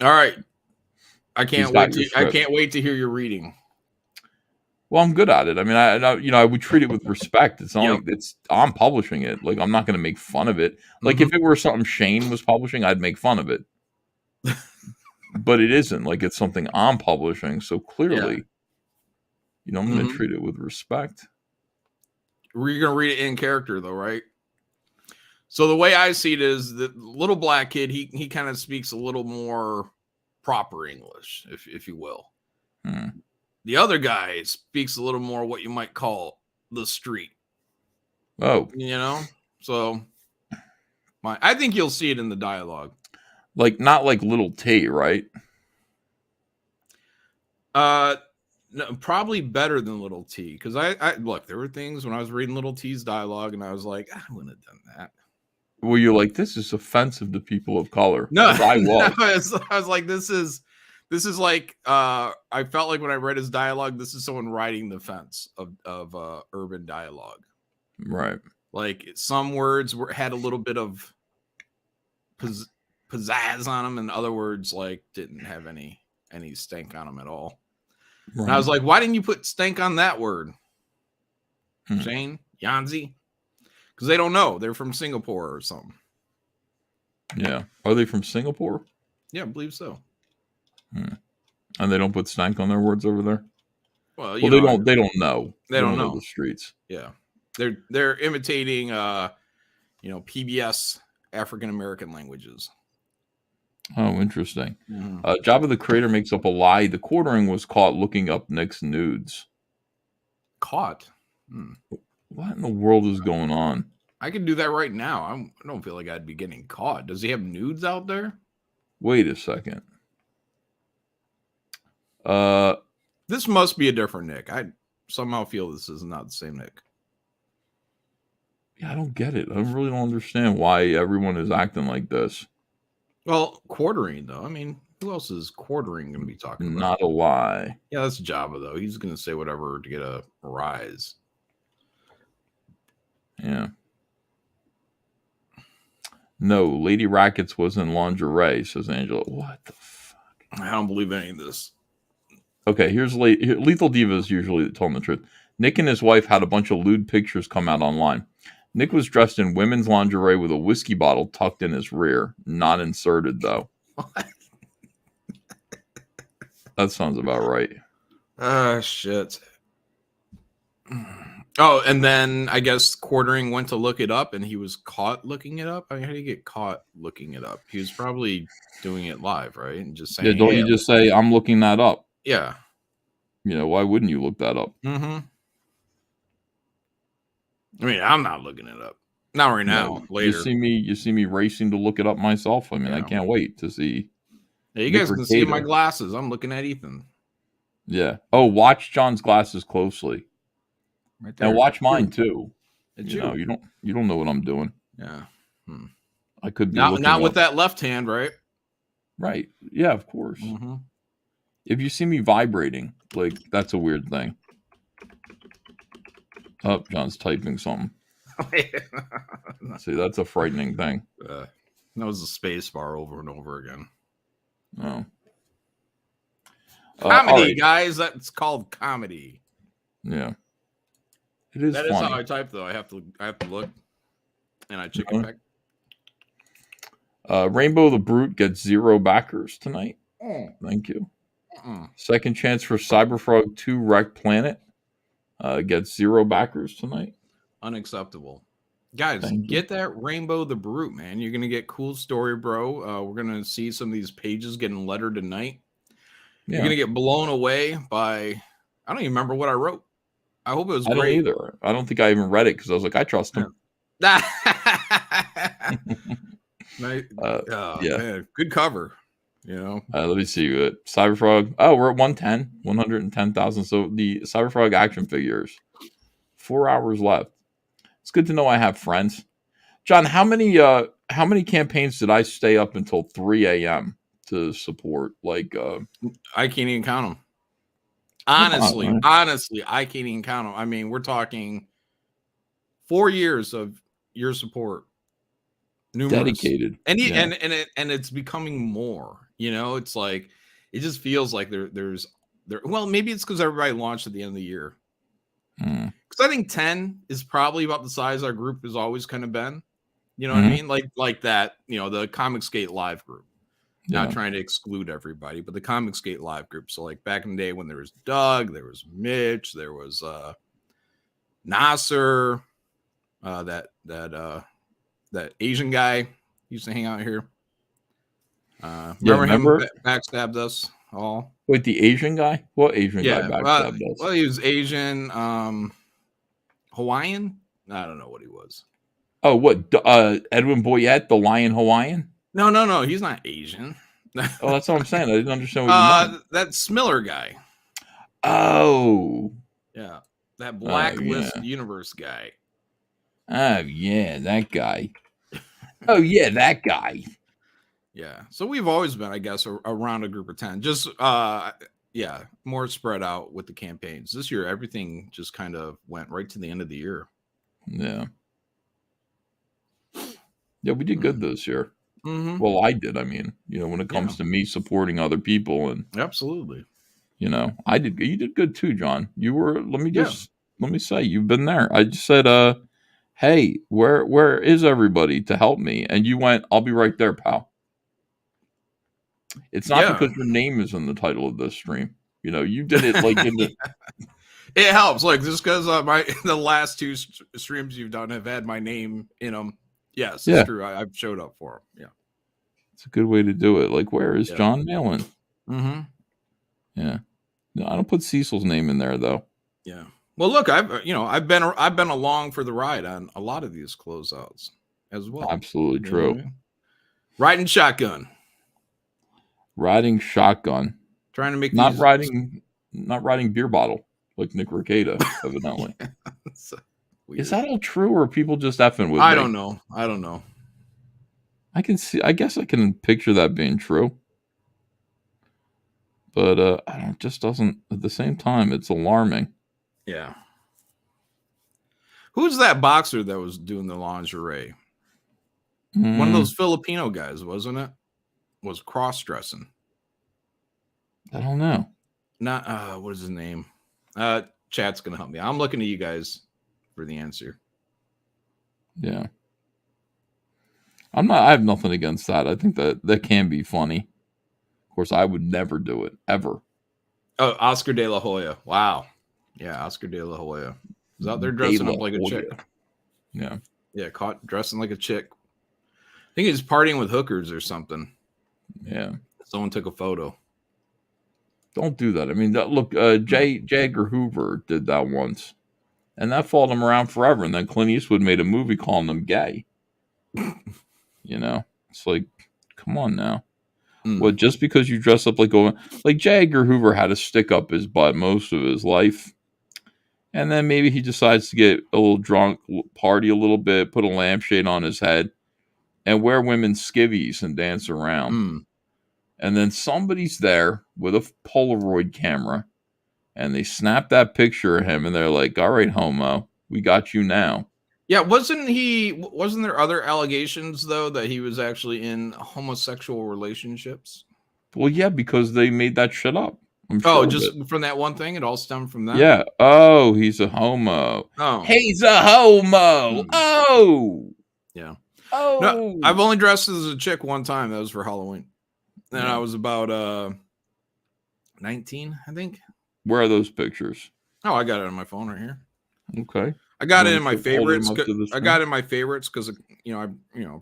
C: All right. I can't wait to hear your reading.
B: Well, I'm good at it. I mean, I would treat it with respect. It's not like I'm publishing it. Like, I'm not going to make fun of it. Like, if it were something Shane was publishing, I'd make fun of it. But it isn't. Like, it's something I'm publishing. So clearly, I'm going to treat it with respect.
C: You're going to read it in character, though, right? So the way I see it is the little black kid, he kind of speaks a little more proper English, if you will. The other guy speaks a little more what you might call the street.
B: Oh.
C: So I think you'll see it in the dialogue.
B: Like, not like Little T, right?
C: No, probably better than Little T. Because I look, there were things when I was reading Little T's dialogue and I was like, I wouldn't have done that.
B: Well, you're like, this is offensive to people of color.
C: No,
B: I was.
C: I was like, this is like I felt like when I read his dialogue, this is someone riding the fence of urban dialogue.
B: Right.
C: Like some words had a little bit of pizzazz on them, and other words like didn't have any stank on them at all. Right. And I was like, why didn't you put stank on that word? Shane, Yanzi? Because they don't know. They're from Singapore or something.
B: Yeah. Are they from Singapore?
C: Yeah, I believe so.
B: And they don't put stank on their words over there? Well, they don't know.
C: They don't know
B: the streets.
C: Yeah. They're imitating PBS African American languages.
B: Oh, interesting. Jabba the Creator makes up a lie. The quartering was caught looking up Nick's nudes.
C: Caught?
B: What in the world is going on?
C: I could do that right now. I don't feel like I'd be getting caught. Does he have nudes out there?
B: Wait a second.
C: This must be a different Nick. I somehow feel this is not the same Nick.
B: Yeah, I don't get it. I really don't understand why everyone is acting like this.
C: Well, quartering, though. I mean, who else is quartering going to be talking about?
B: Not a lie.
C: Yeah, that's Jabba, though. He's going to say whatever to get a rise.
B: Yeah. No, Lady Rackets was in lingerie, says Angela. What the fuck?
C: I don't believe any of this.
B: Okay, here's Lethal Diva is usually telling the truth. Nick and his wife had a bunch of lewd pictures come out online. Nick was dressed in women's lingerie with a whiskey bottle tucked in his rear. Not inserted, though.
C: What?
B: That sounds about right.
C: Shit. Oh, and then I guess quartering went to look it up, and he was caught looking it up. I mean, how do you get caught looking it up? He was probably doing it live, right? And just saying,
B: yeah, don't you just say, I'm looking that up?
C: Yeah.
B: Why wouldn't you look that up?
C: I mean, I'm not looking it up. Not right now. Later.
B: You see me racing to look it up myself. I mean, I can't wait to see.
C: Yeah, you guys can see my glasses. I'm looking at Ethan.
B: Yeah. Oh, watch John's glasses closely.
C: Right there.
B: And watch mine too.
C: It's
B: you don't know what I'm doing.
C: Yeah.
B: I could be
C: not with that left hand, right?
B: Right. Yeah, of course. If you see me vibrating, like, that's a weird thing. Oh, John's typing something. See, that's a frightening thing.
C: That was a space bar over and over again.
B: Oh.
C: Comedy,
B: right.
C: guys. That's called comedy.
B: Yeah. It is.
C: That
B: funny.
C: is how I type, though. I have to look, and I check it back.
B: Rainbow the Brute gets 0 backers tonight. Thank you.
C: Mm.
B: Second chance for Cyberfrog 2 Wreck Planet. Gets 0 backers tonight.
C: Unacceptable. Guys,
B: Thank you.
C: get that Rainbow the Brute, man. You're going to get cool story, bro. We're going to see some of these pages getting lettered tonight.
B: Yeah.
C: You're going to get blown away by, I don't even remember what I wrote. I hope it was
B: I
C: great.
B: don't either. I don't think I even read it because I was like, I trust him.
C: Yeah.
B: Yeah.
C: Man, good cover. You know,
B: let me see. Cyberfrog. Oh, we're at 110,000. So the Cyberfrog action figures. 4 hours left. It's good to know I have friends. John, how many campaigns did I stay up until 3 a.m. to support? Like,
C: I can't even count them. Honestly, I can't even count them. I mean, we're talking 4 years of your support. Numerous.
B: Dedicated.
C: And it's becoming more. You know, it's like it just feels like there's well, maybe it's because everybody launched at the end of the year. Because I think 10 is probably about the size our group has always kind of been. You know what I mean? Like that, you know, the Comicsgate Live group. Not trying to exclude everybody, but the Comicsgate Live group. So like back in the day when there was Doug, there was Mitch, there was Nasser, that Asian guy used to hang out here. Remember him backstabbed us all?
B: Wait, the Asian guy? What Asian guy backstabbed us?
C: Well, he was Asian, Hawaiian. I don't know what he was.
B: Oh, what? Edwin Boyette, the Lion Hawaiian?
C: No, he's not Asian.
B: Oh, that's what I'm saying. I didn't understand what you meant.
C: That Smiller guy.
B: Oh.
C: Yeah. That Blacklist Universe guy.
B: Oh, yeah, that guy. Oh, yeah, that guy.
C: Yeah. So we've always been, I guess, around a group of 10. Just, more spread out with the campaigns. This year, everything just kind of went right to the end of the year.
B: Yeah. Yeah, we did good this year.
C: Mm-hmm.
B: Well, I did. I mean, you know, when it comes to me supporting other people, and
C: absolutely,
B: you know, I did. You did good too, John. You were. Let me say, you've been there. I just said, hey, where is everybody to help me? And you went, I'll be right there, pal. It's not because your name is in the title of this stream. You know, you did it like in the.
C: It helps, like just because the last 2 streams you've done have had my name in them. Yes, it's true. I've showed up for him. Yeah,
B: it's a good way to do it. Like, where is Jon Malin?
C: Mm-hmm.
B: Yeah, no, I don't put Cecil's name in there though.
C: Yeah. Well, look, I've been along for the ride on a lot of these closeouts as well.
B: Absolutely true.
C: Riding shotgun.
B: Trying to make not riding beer bottle like Nick Ricada, evidently. Is that all true, or are people just effing with me?
C: I don't know.
B: I guess I can picture that being true. But it just doesn't, at the same time, it's alarming.
C: Yeah. Who's that boxer that was doing the lingerie? One of those Filipino guys, wasn't it? Was cross-dressing.
B: I don't know.
C: Not, what is his name? Chat's going to help me. I'm looking at you guys for the answer.
B: Yeah. I have nothing against that. I think that can be funny. Of course, I would never do it, ever.
C: Oh, Oscar De La Hoya. Wow. Yeah, Oscar De La Hoya. He's out there dressing up like a chick.
B: Yeah.
C: Yeah, caught dressing like a chick. I think he's partying with hookers or something.
B: Yeah.
C: Someone took a photo.
B: Don't do that. I mean, look, J. Edgar Hoover did that once. And that followed him around forever. And then Clint Eastwood made a movie calling him gay. You know? It's like, come on now. Well, just because you dress up like J. Edgar Hoover had to stick up his butt most of his life. And then maybe he decides to get a little drunk, party a little bit, put a lampshade on his head, and wear women's skivvies and dance around. And then somebody's there with a Polaroid camera, and they snap that picture of him, and they're like, all right, homo, we got you now.
C: Yeah, wasn't there other allegations, though, that he was actually in homosexual relationships?
B: Well, yeah, because they made that shit up.
C: Just from that one thing? It all stemmed from that?
B: Yeah. Oh, he's a homo.
C: Oh.
B: He's a homo. Oh.
C: Yeah.
B: Oh.
C: No, I've only dressed as a chick one time. That was for Halloween. And I was about 19, I think.
B: Where are those pictures?
C: Oh, I got it on my phone right here.
B: Okay.
C: I got it in my favorites.
B: I
C: got it in my favorites because I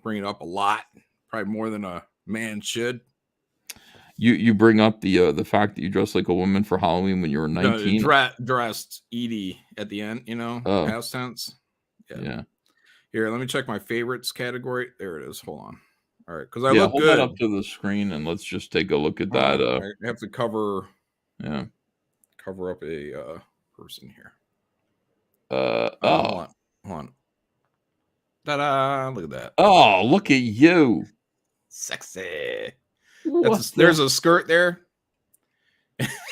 C: bring it up a lot, probably more than a man should.
B: You bring up the fact that you dressed like a woman for Halloween when you were 19.
C: Dressed Edie at the end, past tense.
B: Yeah.
C: Here, let me check my favorites category. There it is. Hold on. All right, because I look
B: hold
C: good.
B: that up to the screen and let's just take a look at that.
C: I have to cover up a person here. Hold on. Ta-da! Look at that.
B: Oh, look at you.
C: Sexy. There's a skirt there.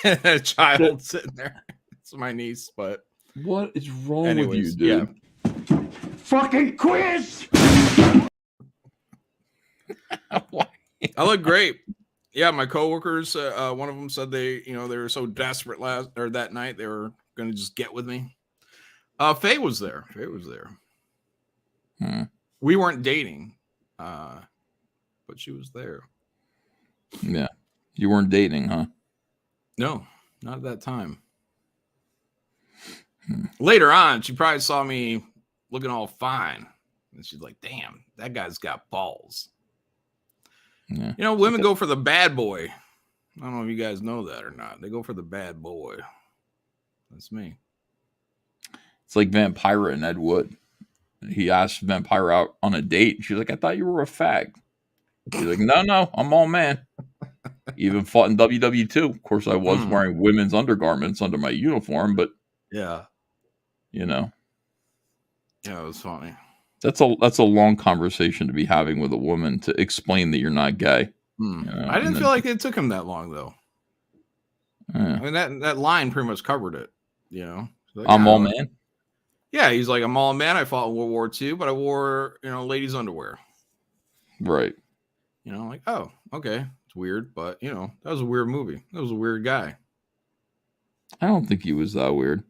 C: A child sitting there. It's my niece, but
B: what is wrong with you, dude?
C: Yeah.
D: Fucking quiz.
C: I look great. Yeah, my coworkers, one of them said they were so desperate that night they were going to just get with me. Faye was there. We weren't dating, but she was there.
B: Yeah, you weren't dating, huh?
C: No, not at that time. Later on, she probably saw me looking all fine, and she's like, "Damn, that guy's got balls."
B: Yeah.
C: Women go for the bad boy. I don't know if you guys know that or not. They go for the bad boy. That's me.
B: It's like Vampira and Ed Wood. He asked Vampira out on a date. She's like, "I thought you were a fag." He's like, No, I'm all man. Even fought in WW2. Of course, I was wearing women's undergarments under my uniform, but
C: yeah,
B: yeah,
C: it was funny.
B: That's a long conversation to be having with a woman to explain that you're not gay.
C: I didn't feel like it took him that long though. I mean that line pretty much covered it. Like,
B: I'm all man.
C: Yeah, he's like, I'm all man. I fought in World War II, but I wore ladies' underwear.
B: Right.
C: Like, oh, okay, it's weird, but that was a weird movie. That was a weird guy.
B: I don't think he was that weird.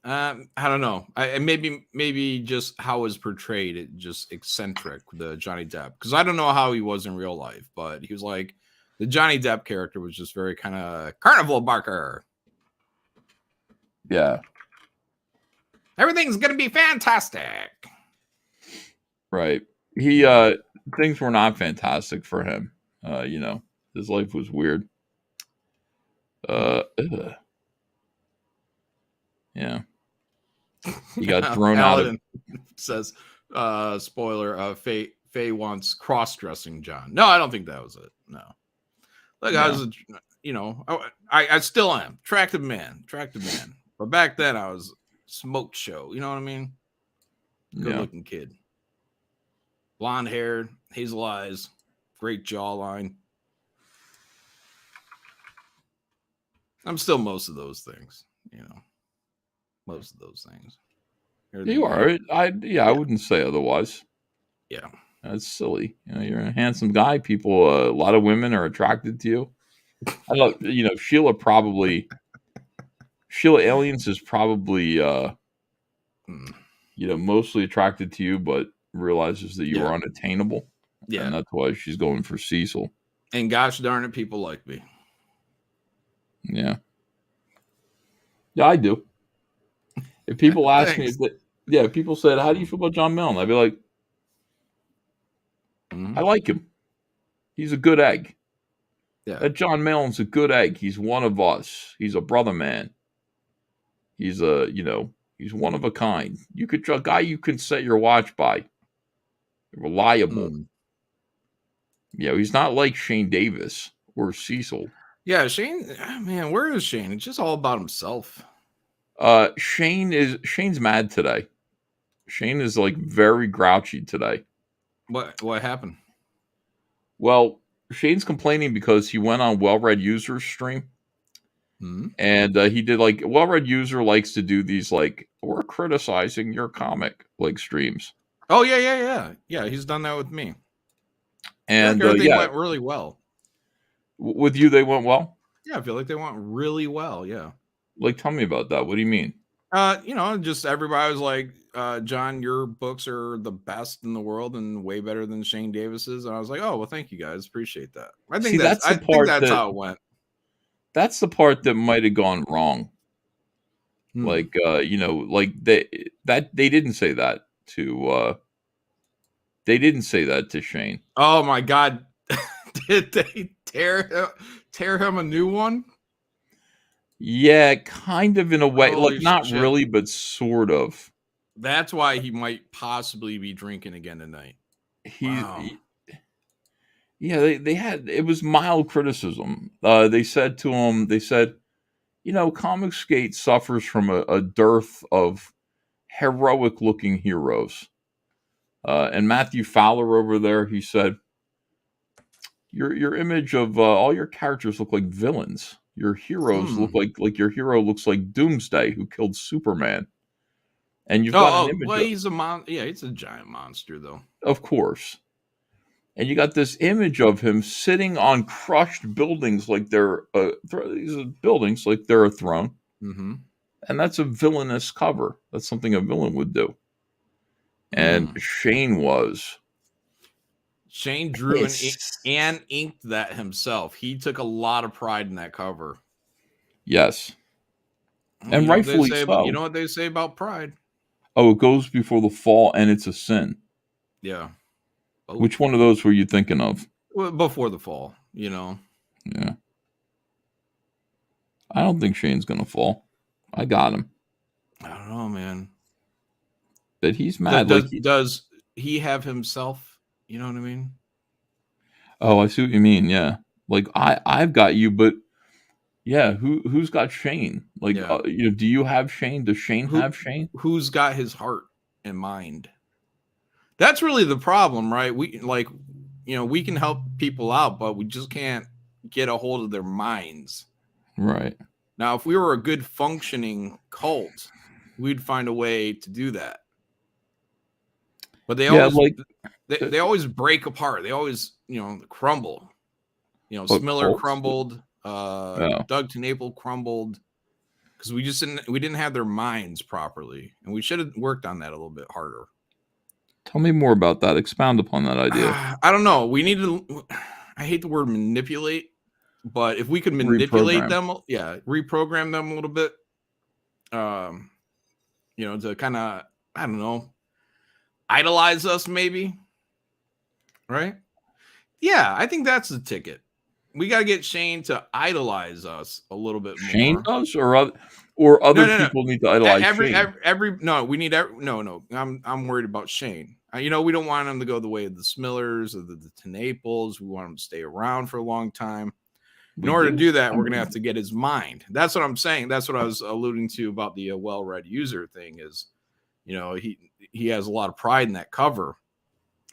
C: I don't know. I maybe just how it was portrayed, it just eccentric, the Johnny Depp. Because I don't know how he was in real life, but he was like the Johnny Depp character was just very kind of carnival barker.
B: Yeah.
C: Everything's gonna be fantastic.
B: Right. He things were not fantastic for him. His life was weird. Yeah. He got thrown out of.
C: Says, spoiler, Faye wants cross-dressing John. No, I don't think that was it. No. Look, I was, I still am. Attractive man. But back then I was smoke show. You know what I mean? Good-looking kid. Blonde hair, hazel eyes, great jawline. I'm still most of those things, Most of those things.
B: You are. I wouldn't say otherwise.
C: Yeah.
B: That's silly. You're a handsome guy. People, a lot of women are attracted to you. I don't. Sheila Aliens is probably, mostly attracted to you, but realizes that you are unattainable.
C: Yeah,
B: and that's why she's going for Cecil.
C: And gosh darn it, people like me.
B: Yeah. Yeah, I do. If people ask me, if people said, "How do you feel about Jon Malin?" I'd be like, "I like him. He's a good egg.
C: Yeah,
B: that Jon Malin's a good egg. He's one of us. He's a brother man. He's he's one of a kind. A guy you can set your watch by. Reliable. He's not like Shane Davis or Cecil.
C: Yeah, Shane. Man, where is Shane? It's just all about himself.
B: Shane's mad today. Shane is like very grouchy today.
C: What happened?
B: Well, Shane's complaining because he went on Well-Read User's stream. And he did Well-Read User likes to do these we're criticizing your comic streams.
C: Oh yeah. He's done that with me.
B: And
C: everything went really well.
B: With you, they went well.
C: Yeah, I feel like they went really well. Yeah.
B: Tell me about that. What do you mean?
C: Just everybody was like, John, your books are the best in the world and way better than Shane Davis's. And I was like, oh, well, thank you guys. Appreciate that. I think that's how it went.
B: That's the part that might have gone wrong. Like, like they didn't say that to Shane.
C: Oh my God. Did they tear him a new one?
B: Yeah, kind of in a way.
C: Holy
B: Like, not
C: shit.
B: really, but sort of.
C: That's why he might possibly be drinking again tonight.
B: Yeah, it was mild criticism. They said to him, Comicsgate suffers from a dearth of heroic looking heroes. And Matthew Fowler over there, he said, your image of all your characters look like villains. Your heroes look like your hero looks like Doomsday, who killed Superman. And you've got an image.
C: Well, he's a he's a giant monster, though.
B: Of course. And you got this image of him sitting on crushed buildings like they're these are buildings like they're a throne.
C: Mm-hmm.
B: And that's a villainous cover. That's something a villain would do. And Shane
C: drew and inked that himself. He took a lot of pride in that cover.
B: Yes. And rightfully so.
C: You know what they say about pride?
B: Oh, it goes before the fall and it's a sin.
C: Yeah. Oh.
B: Which one of those were you thinking of?
C: Well, before the fall,
B: Yeah. I don't think Shane's going to fall. I got him.
C: I don't know, man.
B: But he's mad.
C: Does he have himself? You know what I mean?
B: Oh, I see what you mean. Yeah. Like I've got you, but yeah, who's got Shane? Like, do you have Shane? Does Shane have Shane?
C: Who's got his heart and mind? That's really the problem, right? We can help people out, but we just can't get a hold of their minds.
B: Right.
C: Now, if we were a good functioning cult, we'd find a way to do that. But they always break apart. They always, crumble. Smiller crumbled. Doug TeNapel crumbled because we didn't have their minds properly, and we should have worked on that a little bit harder.
B: Tell me more about that. Expound upon that idea.
C: I don't know. We need to. I hate the word manipulate, but if we could manipulate them, reprogram them a little bit, to kind of, I don't know, idolize us maybe, right? Yeah, I think that's the ticket. We got to get Shane to idolize us a little bit more.
B: Shane does, or other people need to idolize Shane?
C: No. I'm worried about Shane. We don't want him to go the way of the Smillers or the TeNapels. We want him to stay around for a long time. In order to do that, we're going to have to get his mind. That's what I'm saying. That's what I was alluding to about the well-read user thing is, he has a lot of pride in that cover.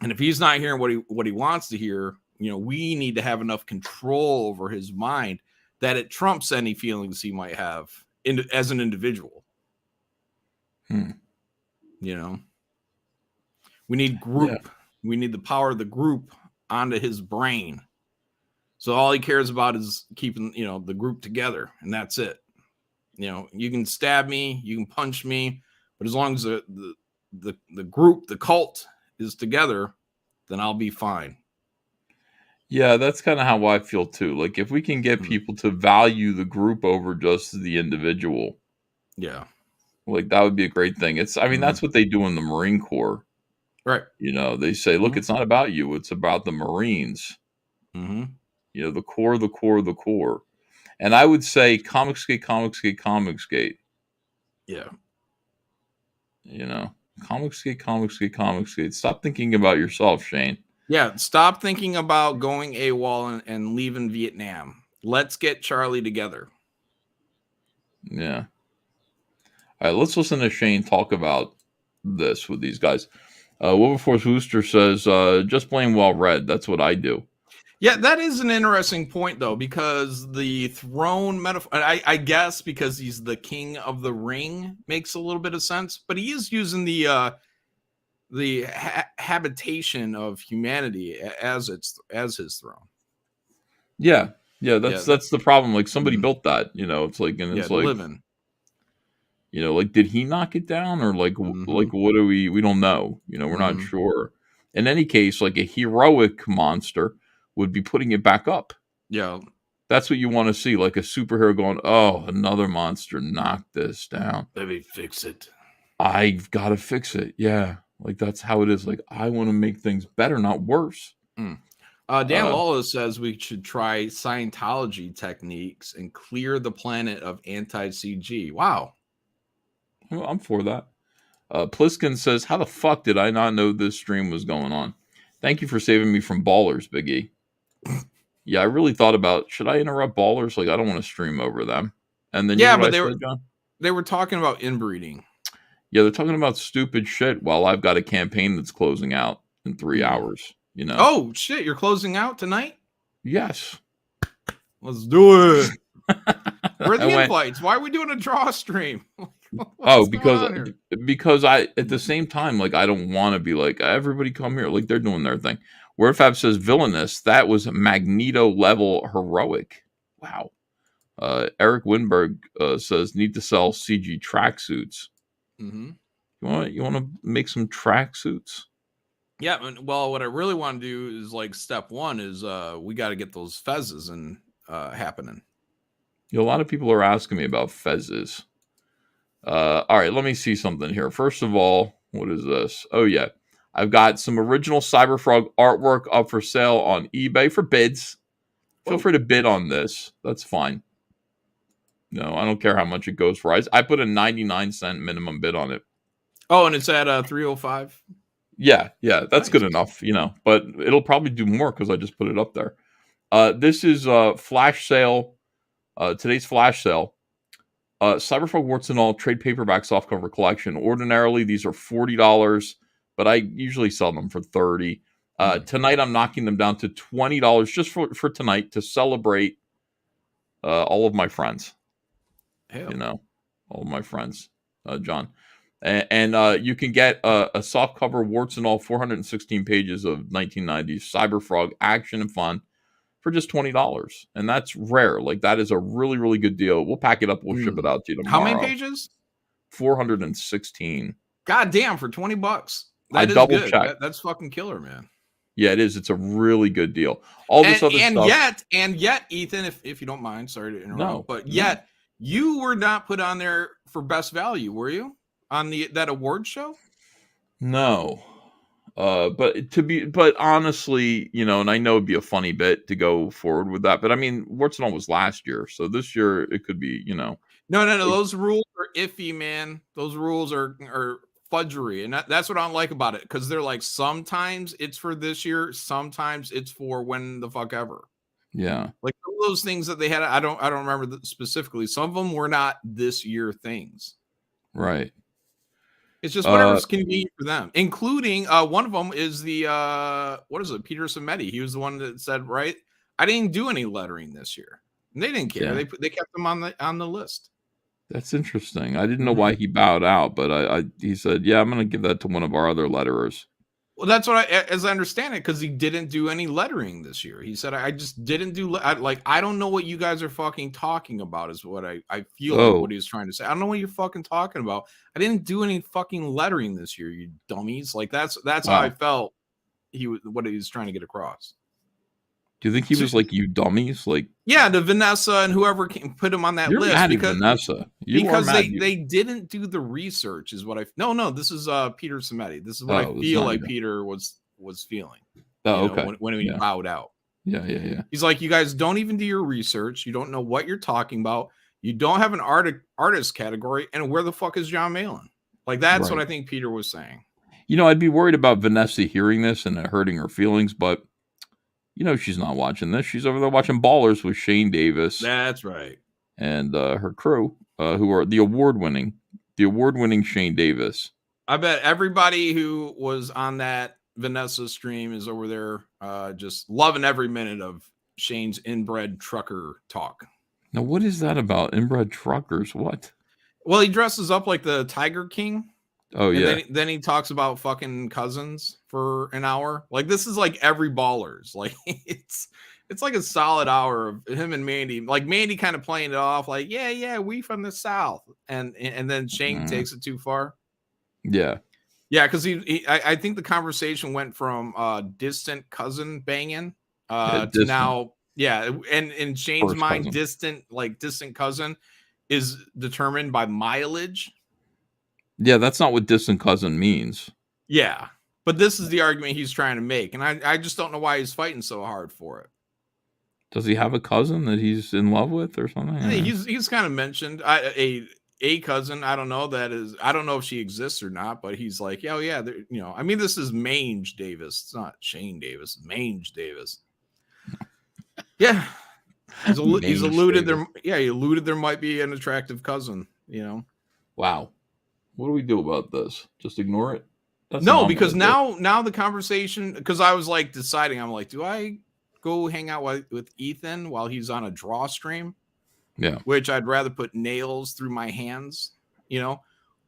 C: And if he's not hearing what he wants to hear, we need to have enough control over his mind that it trumps any feelings he might have as an individual. We need group. Yeah. We need the power of the group onto his brain. So all he cares about is keeping, the group together, and that's it. You can stab me, you can punch me, but as long as the group, the cult is together, then I'll be fine.
B: Yeah, that's kind of how I feel too. Like if we can get people to value the group over just the individual.
C: Yeah.
B: Like that would be a great thing. That's what they do in the Marine Corps.
C: Right.
B: They say, look, it's not about you. It's about the Marines.
C: Mm-hmm.
B: The core. And I would say Comicsgate.
C: Yeah.
B: Comicsgate. Stop thinking about yourself, Shane.
C: Yeah, stop thinking about going AWOL and leaving Vietnam. Let's get Charlie together.
B: Yeah. All right, let's listen to Shane talk about this with these guys. Wilberforce Wooster says, just plain well read. That's what I do.
C: Yeah, that is an interesting point, though, because the throne metaphor, I guess because he's the king of the ring makes a little bit of sense, but he is using the habitation of humanity as his throne.
B: That's the problem. Like somebody built that, it's like, and it's like
C: living.
B: You know, like, did he knock it down, or like, like, what do we don't know. You know, we're not sure. In any case, like a heroic monster would be putting it back up.
C: Yeah.
B: That's what you want to see, like a superhero going, "Oh, another monster knocked this down.
C: Let me fix it.
B: I've got to fix it." Yeah, like that's how it is. Like, I want to make things better, not worse.
C: Dan Lawless says we should try Scientology techniques and clear the planet of anti-CG. Wow.
B: Well, I'm for that. Pliskin says, "How the fuck did I not know this stream was going on? Thank you for saving me from Ballers, Big E." Yeah, I really thought about, should I interrupt Ballers? Like, I don't want to stream over them. And then,
C: yeah,
B: you know
C: but
B: said, John?
C: They were talking about inbreeding.
B: Yeah, they're talking about stupid shit while I've got a campaign that's closing out in 3 hours. You know?
C: Oh shit! You're closing out tonight?
B: Yes.
C: Let's do it. Where are the invites? Why are we doing a draw stream?
B: Because I, at the same time, like, I don't want to be like, everybody come here, like they're doing their thing. Where Fab says villainous, that was Magneto level heroic. Wow. Eric Winberg says need to sell CG tracksuits. You want to make some tracksuits?
C: Yeah, well, what I really want to do is, like, step one is we got to get those fezzes and happening.
B: You know, a lot of people are asking me about fezzes. All right, let me see something here. First of all, what is this? Oh yeah, I've got some original Cyberfrog artwork up for sale on eBay for bids. Feel free to bid on this. That's fine. No, I don't care how much it goes for. I put a 99-cent minimum bid on it.
C: Oh, and it's at 305.
B: Yeah, that's good enough, you know. But it'll probably do more because I just put it up there. This is flash sale. Today's flash sale. Cyberfrog Warts and All trade paperback softcover collection. Ordinarily, these are $40, but I usually sell them for $30. Tonight, I'm knocking them down to $20 just for tonight to celebrate all of my friends.
C: Hell.
B: You know, all of my friends, John. And you can get a softcover Warts and All 416 pages of 1990s Cyberfrog action and fun for just $20. And that's rare. Like, that is a really, really good deal. We'll pack it up. We'll ship it out to you tomorrow.
C: How many pages?
B: 416.
C: God damn, for $20.
B: I double checked.
C: That's fucking killer, man.
B: Yeah, it is. It's a really good deal. All this other stuff.
C: And yet, Ethan, if you don't mind, sorry to interrupt, but yet you were not put on there for best value, were you? On that award show?
B: No. But honestly, you know, and I know it'd be a funny bit to go forward with that, but I mean, Warts and All was last year, so this year it could be, you know.
C: No. Those rules are iffy, man. Those rules are fudgery, and that's what I don't like about it, because they're like, sometimes it's for this year, sometimes it's for when the fuck ever.
B: Yeah,
C: like those things that they had. I don't remember specifically. Some of them were not this year things.
B: Right.
C: It's just whatever's convenient for them, including one of them is the what is it, Peter Samedi. He was the one that said, right, I didn't do any lettering this year, and they didn't care. Yeah. They kept them on the list.
B: That's interesting. I didn't know why he bowed out, but he said, yeah, I'm going to give that to one of our other letterers.
C: Well, that's what as I understand it, because he didn't do any lettering this year. He said, I just didn't do, I don't know what you guys are fucking talking about, is what I feel like what he was trying to say. I don't know what you're fucking talking about. I didn't do any fucking lettering this year, you dummies. Like, that's how I felt what he was trying to get across.
B: Do you think he was like, you dummies? Like,
C: yeah, to Vanessa and whoever put him on that list.
B: Mad because Vanessa.
C: Because they didn't do the research, is what No, this is Peter Samedi. This is what I feel like Peter was feeling.
B: Oh, okay.
C: When he bowed out.
B: Yeah.
C: He's like, you guys don't even do your research. You don't know what you're talking about. You don't have an artist category. And where the fuck is Jon Malin? Like, that's what I think Peter was saying.
B: You know, I'd be worried about Vanessa hearing this and hurting her feelings, but you know, she's not watching this. She's over there watching Ballers with Shane Davis.
C: That's right.
B: And her crew, who are the award-winning Shane Davis.
C: I bet everybody who was on that Vanessa stream is over there just loving every minute of Shane's inbred trucker talk.
B: Now, what is that about? Inbred truckers? What?
C: Well, he dresses up like the Tiger King.
B: Oh, yeah.
C: Then he talks about fucking cousins for an hour. Like, this is like every Ballers. Like, It's like a solid hour of him and Mandy. Like Mandy kind of playing it off, like, yeah, we from the South, and then Shane takes it too far.
B: Yeah.
C: Yeah, because I think the conversation went from distant cousin banging to now, and in Shane's mind, distant cousin is determined by mileage.
B: Yeah, that's not what distant cousin means.
C: Yeah, but this is the argument he's trying to make, and I just don't know why he's fighting so hard for it.
B: Does he have a cousin that he's in love with or something?
C: He's kind of mentioned a cousin. I don't know if she exists or not, but he's like, oh yeah, I mean, this is Mange Davis. It's not Shane Davis. Mange Davis. Yeah, he's alluded there. Yeah, he alluded there might be an attractive cousin.
B: Wow. What do we do about this? Just ignore it?
C: No, because now the conversation. Because I was like deciding. I'm like, do I go hang out with Ethan while he's on a draw stream?
B: Yeah.
C: Which I'd rather put nails through my hands,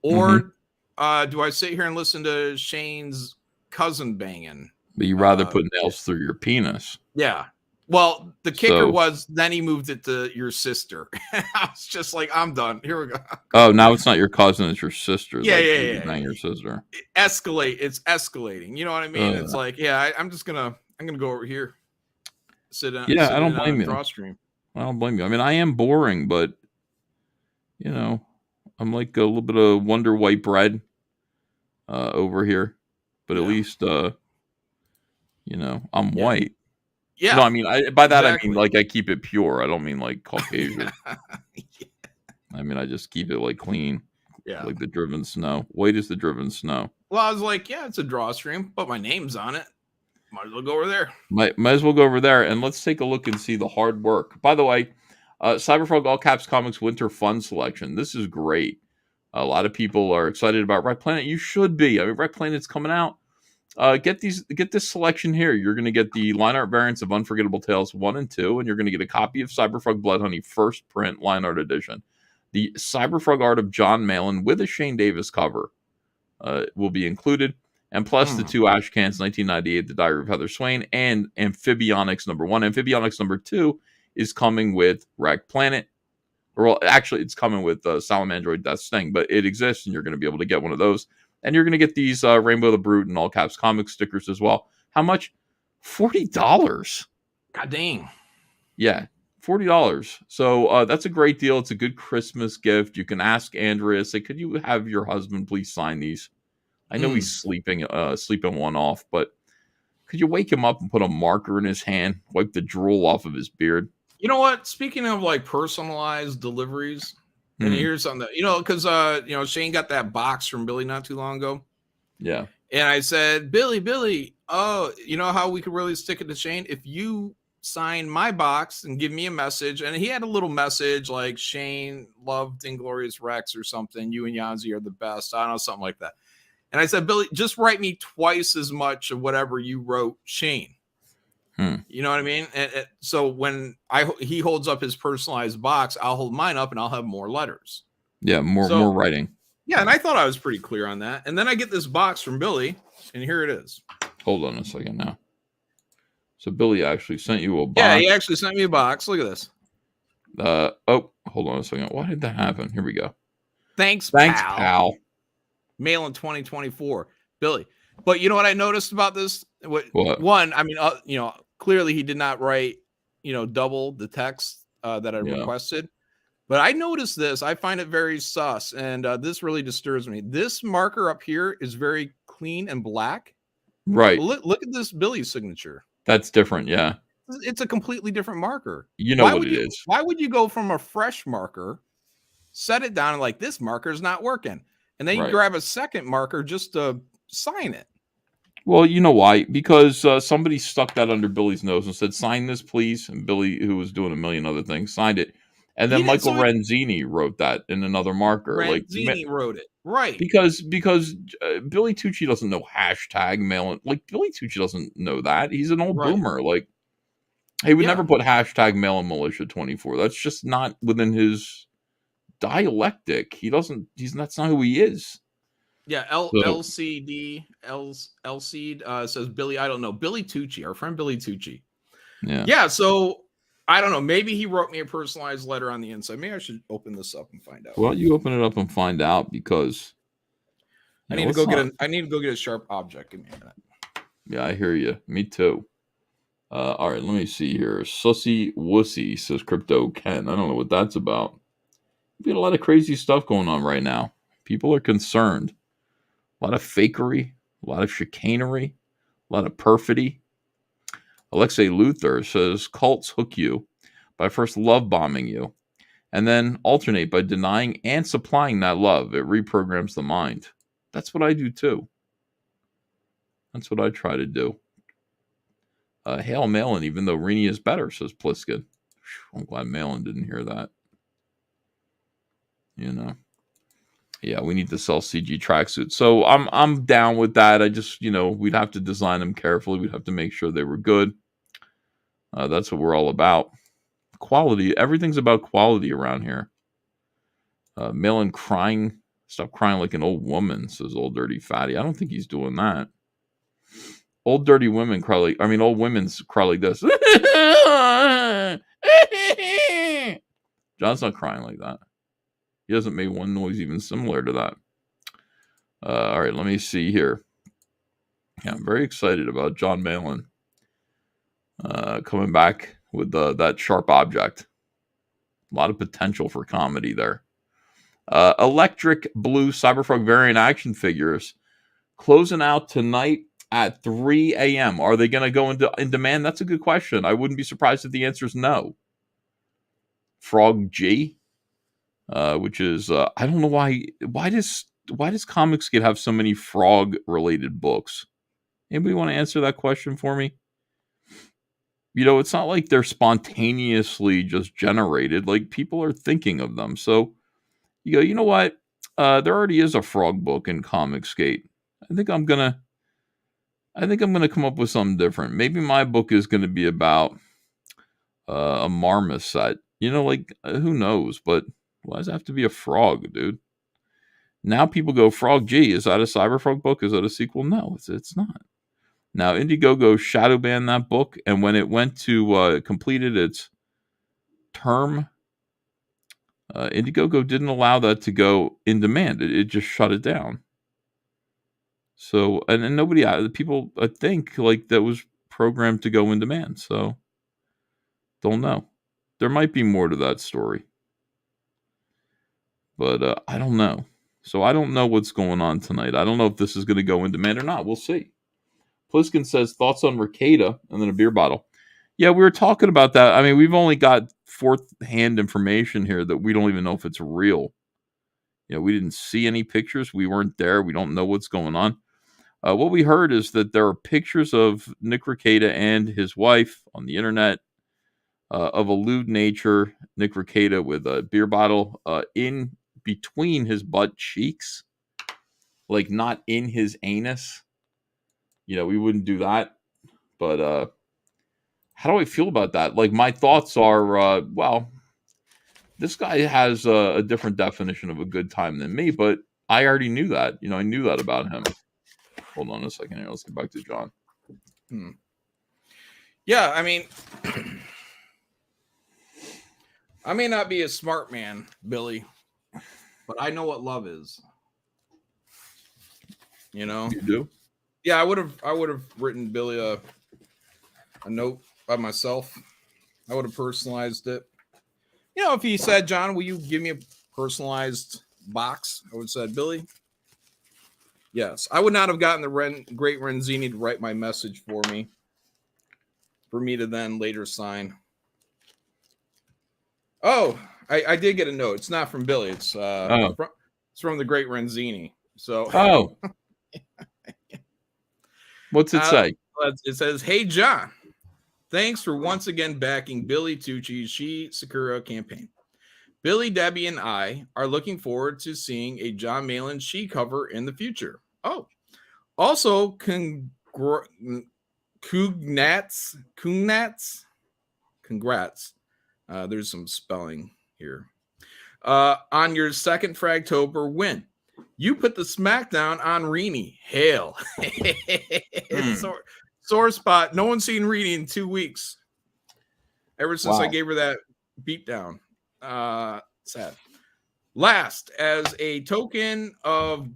C: or do I sit here and listen to Shane's cousin banging?
B: But you rather put nails through your penis.
C: Yeah. Well, the kicker was then he moved it to your sister. I was just like, I'm done. Here we go.
B: Oh, now it's not your cousin, it's your sister.
C: Yeah.
B: Bang your sister.
C: It's escalating. You know what I mean? It's like, I'm gonna go over here. Sit down.
B: Yeah, I don't blame you.
C: Draw stream.
B: I don't blame you. I mean, I am boring, but I'm like a little bit of Wonder White bread over here. But at least I'm white.
C: Yeah.
B: No, I mean, by that I mean like I keep it pure. I don't mean like Caucasian. I mean, I just keep it like clean.
C: Yeah.
B: Like the driven snow. White is the driven snow.
C: Well, I was like, yeah, it's a draw stream, but my name's on it. Might as well go over there.
B: Might as well go over there, and let's take a look and see the hard work. By the way, Cyberfrog All Caps Comics Winter Fun Selection. This is great. A lot of people are excited about Red Planet. You should be. I mean, Red Planet's coming out. Get this selection here. You're going to get the line art variants of Unforgettable Tales 1 and 2, and you're going to get a copy of Cyberfrog Blood Honey first print line art edition. The Cyberfrog art of Jon Malin with a Shane Davis cover will be included. And plus the two Ash Cans, 1998, The Diary of Heather Swain, and Amphibionics #1. Amphibionics #2 is coming with Wrecked Planet. Well, actually, it's coming with Salamandroid Death Sting, but it exists, and you're going to be able to get one of those. And you're going to get these Rainbow the Brute and All Caps Comics stickers as well. How much? $40.
C: God dang.
B: Yeah, $40. So that's a great deal. It's a good Christmas gift. You can ask Andrea, say, could you have your husband please sign these? I know he's sleeping one off, but could you wake him up and put a marker in his hand, wipe the drool off of his beard?
C: You know what? Speaking of like personalized deliveries, and here's something that, because Shane got that box from Billy not too long ago.
B: Yeah.
C: And I said, Billy, oh, you know how we could really stick it to Shane? If you sign my box and give me a message. And he had a little message like, Shane loved Inglorious Rex or something. You and Yanzi are the best. I don't know, something like that. And I said, Billy, just write me twice as much of whatever you wrote Shane. You know what I mean? And so when he holds up his personalized box, I'll hold mine up and I'll have more letters.
B: Yeah, more writing.
C: Yeah, and I thought I was pretty clear on that. And then I get this box from Billy, and here it is.
B: Hold on a second now. So Billy actually sent you a box.
C: Yeah, he actually sent me a box. Look at this.
B: Hold on a second. Why did that happen? Here we go.
C: Thanks,
B: pal.
C: Mail in 2024, Billy. But you know what I noticed about this? What? One, I mean, clearly he did not write, double the text that I requested. But I noticed this. I find it very sus, and this really disturbs me. This marker up here is very clean and black.
B: Right.
C: Look at this Billy signature.
B: That's different, yeah.
C: It's a completely different marker.
B: You know what it is.
C: Why would you go from a fresh marker, set it down, and like, this marker is not working? And then you grab a second marker just to sign it.
B: Well, you know why? Because somebody stuck that under Billy's nose and said, sign this, please. And Billy, who was doing a million other things, signed it. And then Michael Renzini wrote that in another marker.
C: Renzini wrote it. Right.
B: Because Billy Tucci doesn't know hashtag mail. Like, Billy Tucci doesn't know that. He's an old boomer. Like, he would never put hashtag mail in militia 24. That's just not within his dialectic. That's not who he is.
C: Yeah, LCD says Billy. I don't know. Billy Tucci, our friend Billy Tucci. Yeah. So I don't know. Maybe he wrote me a personalized letter on the inside. Maybe I should open this up and find out.
B: Well, you open it up and find out because
C: I need to go get a sharp object. Give me a minute.
B: Yeah, I hear you. Me too. All right, let me see here. Sussy Wussy says Crypto Ken. I don't know what that's about. We've got a lot of crazy stuff going on right now. People are concerned. A lot of fakery, a lot of chicanery, a lot of perfidy. Alexei Luthor says cults hook you by first love bombing you and then alternate by denying and supplying that love. It reprograms the mind. That's what I do too. That's what I try to do. Hail Malin, even though Rini is better, says Pliskin. I'm glad Malin didn't hear that. You know. Yeah, we need to sell CG tracksuits. So I'm down with that. I just, we'd have to design them carefully. We'd have to make sure they were good. That's what we're all about. Quality. Everything's about quality around here. Malin crying. Stop crying like an old woman, says Old Dirty Fatty. I don't think he's doing that. Old dirty women cry like, old women's cry like this. John's not crying like that. He hasn't made one noise even similar to that. All right, let me see here. Yeah, I'm very excited about Jon Malin coming back with that sharp object. A lot of potential for comedy there. Electric Blue Cyberfrog variant action figures closing out tonight at 3 a.m. Are they going to go in demand? That's a good question. I wouldn't be surprised if the answer is no. Frog G, which is I don't know why does Comicsgate have so many frog related books? Anybody want to answer that question for me? It's not like they're spontaneously just generated. Like people are thinking of them. So you go, you know what? There already is a frog book in Comicsgate. I think I'm gonna come up with something different. Maybe my book is going to be about a marmoset. Who knows? But why does it have to be a frog, dude? Now people go, Frog G, is that a Cyberfrog book? Is that a sequel? No, it's not. Now, Indiegogo shadow banned that book, and when it went to completed its term, Indiegogo didn't allow that to go in demand. It just shut it down. So, and nobody, people, I think, that was programmed to go in demand. So, don't know. There might be more to that story. But I don't know. So, I don't know what's going on tonight. I don't know if this is going to go in demand or not. We'll see. Pliskin says, thoughts on Mercada, and then a beer bottle. Yeah, we were talking about that. We've only got fourth-hand information here that we don't even know if it's real. We didn't see any pictures. We weren't there. We don't know what's going on. What we heard is that there are pictures of Nick Rekieta and his wife on the internet of a lewd nature. Nick Rekieta with a beer bottle in between his butt cheeks, like not in his anus. We wouldn't do that. But how do I feel about that? My thoughts are, this guy has a different definition of a good time than me, but I already knew that. I knew that about him. Hold on a second here. Let's get back to John.
C: Yeah, I may not be a smart man, Billy, but I know what love is. You
B: do?
C: Yeah, I would have written Billy a note by myself. I would have personalized it. If he said, John, will you give me a personalized box? I would have said, Billy. Yes, I would not have gotten the great Renzini to write my message for me to then later sign. Oh, I did get a note. It's not from Billy. It's from the great Renzini. So
B: what's it say?
C: It says, "Hey John, thanks for once again backing Billy Tucci's She Sakura campaign. Billy, Debbie, and I are looking forward to seeing a Jon Malin She cover in the future. Oh, also, congrats. There's some spelling here. On your second Fragtober win. You put the smackdown on Rini. Hail. Sore spot. No one's seen Rini in 2 weeks. ever since I gave her that beatdown. Sad. Last, as a token of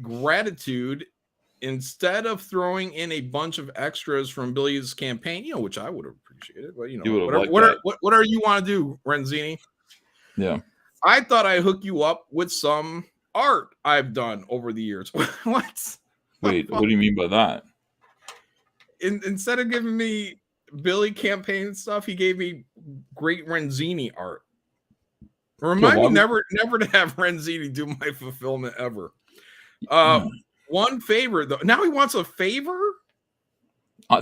C: gratitude, instead of throwing in a bunch of extras from Billy's campaign, which I would have appreciated, but whatever you want to do, Renzini.
B: Yeah.
C: I thought I'd hook you up with some art I've done over the years. What?
B: Wait, what do you mean by that?
C: Instead of giving me Billy campaign stuff, he gave me great Renzini art. Remind me never to have Renzini do my fulfillment ever. One favor though. Now he wants a favor.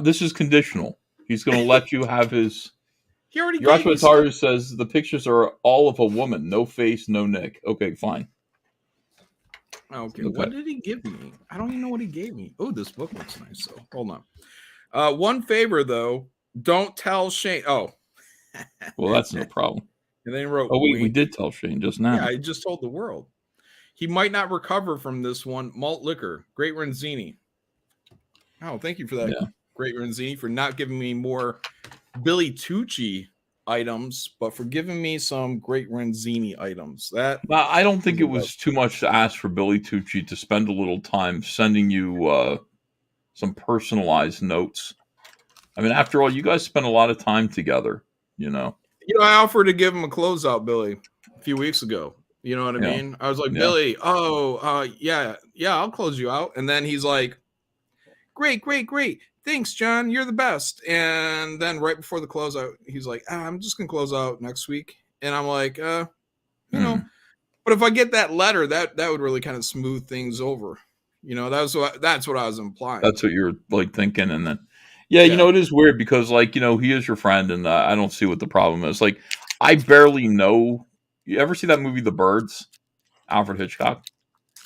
B: This is conditional. He's going to let you have his.
C: He already.
B: Joshua Taru says the pictures are all of a woman, no face, no neck. Okay, fine.
C: Okay. What did he give me? I don't even know what he gave me. Oh, this book looks nice. So hold on. One favor though. Don't tell Shane. Oh.
B: Well, that's no problem.
C: And then he wrote.
B: Oh wait, we did tell Shane just now.
C: Yeah, I just told the world. He might not recover from this one. Malt liquor. Great Renzini. Oh, thank you for that. Yeah. Great Renzini, for not giving me more Billy Tucci items, but for giving me some great Renzini items.
B: I don't think it was too much to ask for Billy Tucci to spend a little time sending you some personalized notes. I mean, after all, you guys spent a lot of time together, I
C: offered to give him a closeout, Billy, a few weeks ago. You know what I mean? I was like, Billy, yeah, I'll close you out. And then he's like, great. Thanks, John. You're the best. And then right before the closeout, he's like, I'm just going to close out next week. And I'm like, but if I get that letter, that would really kind of smooth things over. That's what I was implying.
B: That's what you're like thinking. And then, it is weird because he is your friend and I don't see what the problem is. Like, I barely know. You ever see that movie, The Birds? Alfred Hitchcock?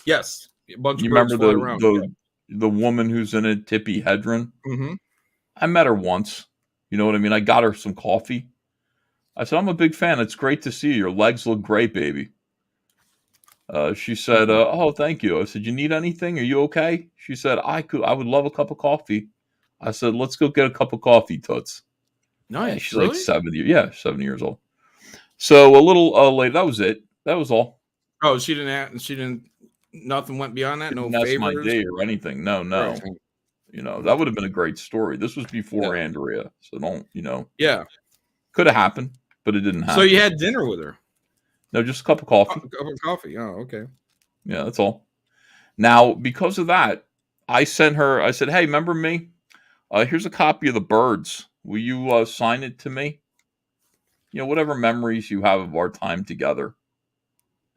C: Yes. A bunch
B: you
C: of birds
B: remember
C: around.
B: The woman who's in it, Tippi Hedren?
C: Mm-hmm.
B: I met her once. You know what I mean? I got her some coffee. I said, I'm a big fan. It's great to see you. Your legs look great, baby. She said, oh, thank you. I said, you need anything? Are you okay? She said, I would love a cup of coffee. I said, let's go get a cup of coffee, Toots.
C: Nice.
B: Yeah, she's really? Like 70 years old. So a little later, that was it. That was all.
C: Oh, she didn't. Nothing went beyond that. No favors.
B: That's my day or anything. No. Right. That would have been a great story. This was before Andrea, so don't.
C: Yeah,
B: could have happened, but it didn't happen.
C: So you had dinner with her?
B: No, just a cup of coffee.
C: A cup of coffee. Oh, okay.
B: Yeah, that's all. Now, because of that, I sent her. I said, "Hey, remember me? Here's a copy of The Birds. Will you sign it to me? Whatever memories you have of our time together.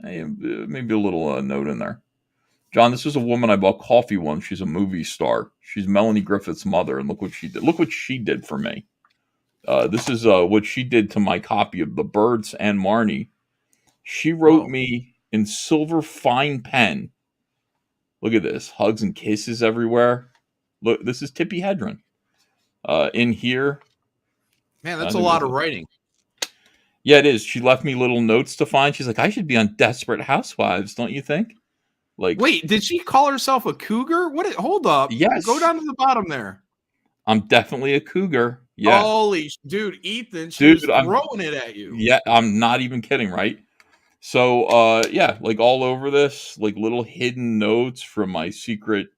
B: Maybe a little note in there. John, this is a woman I bought coffee once. She's a movie star. She's Melanie Griffith's mother, and look what she did. Look what she did for me. This is what she did to my copy of The Birds and Marnie. She wrote me in silver fine pen. Look at this. Hugs and kisses everywhere. Look, this is Tippi Hedren. In here.
C: Man, that's a lot of writing.
B: Yeah, it is. She left me little notes to find. She's like, I should be on Desperate Housewives, don't you think? Like,
C: wait, did she call herself a cougar? Hold up.
B: Yes.
C: Go down to the bottom there.
B: I'm definitely a cougar. Yeah.
C: Holy dude, Ethan, she's throwing it at you.
B: Yeah, I'm not even kidding, right? So like all over this, like little hidden notes from my secret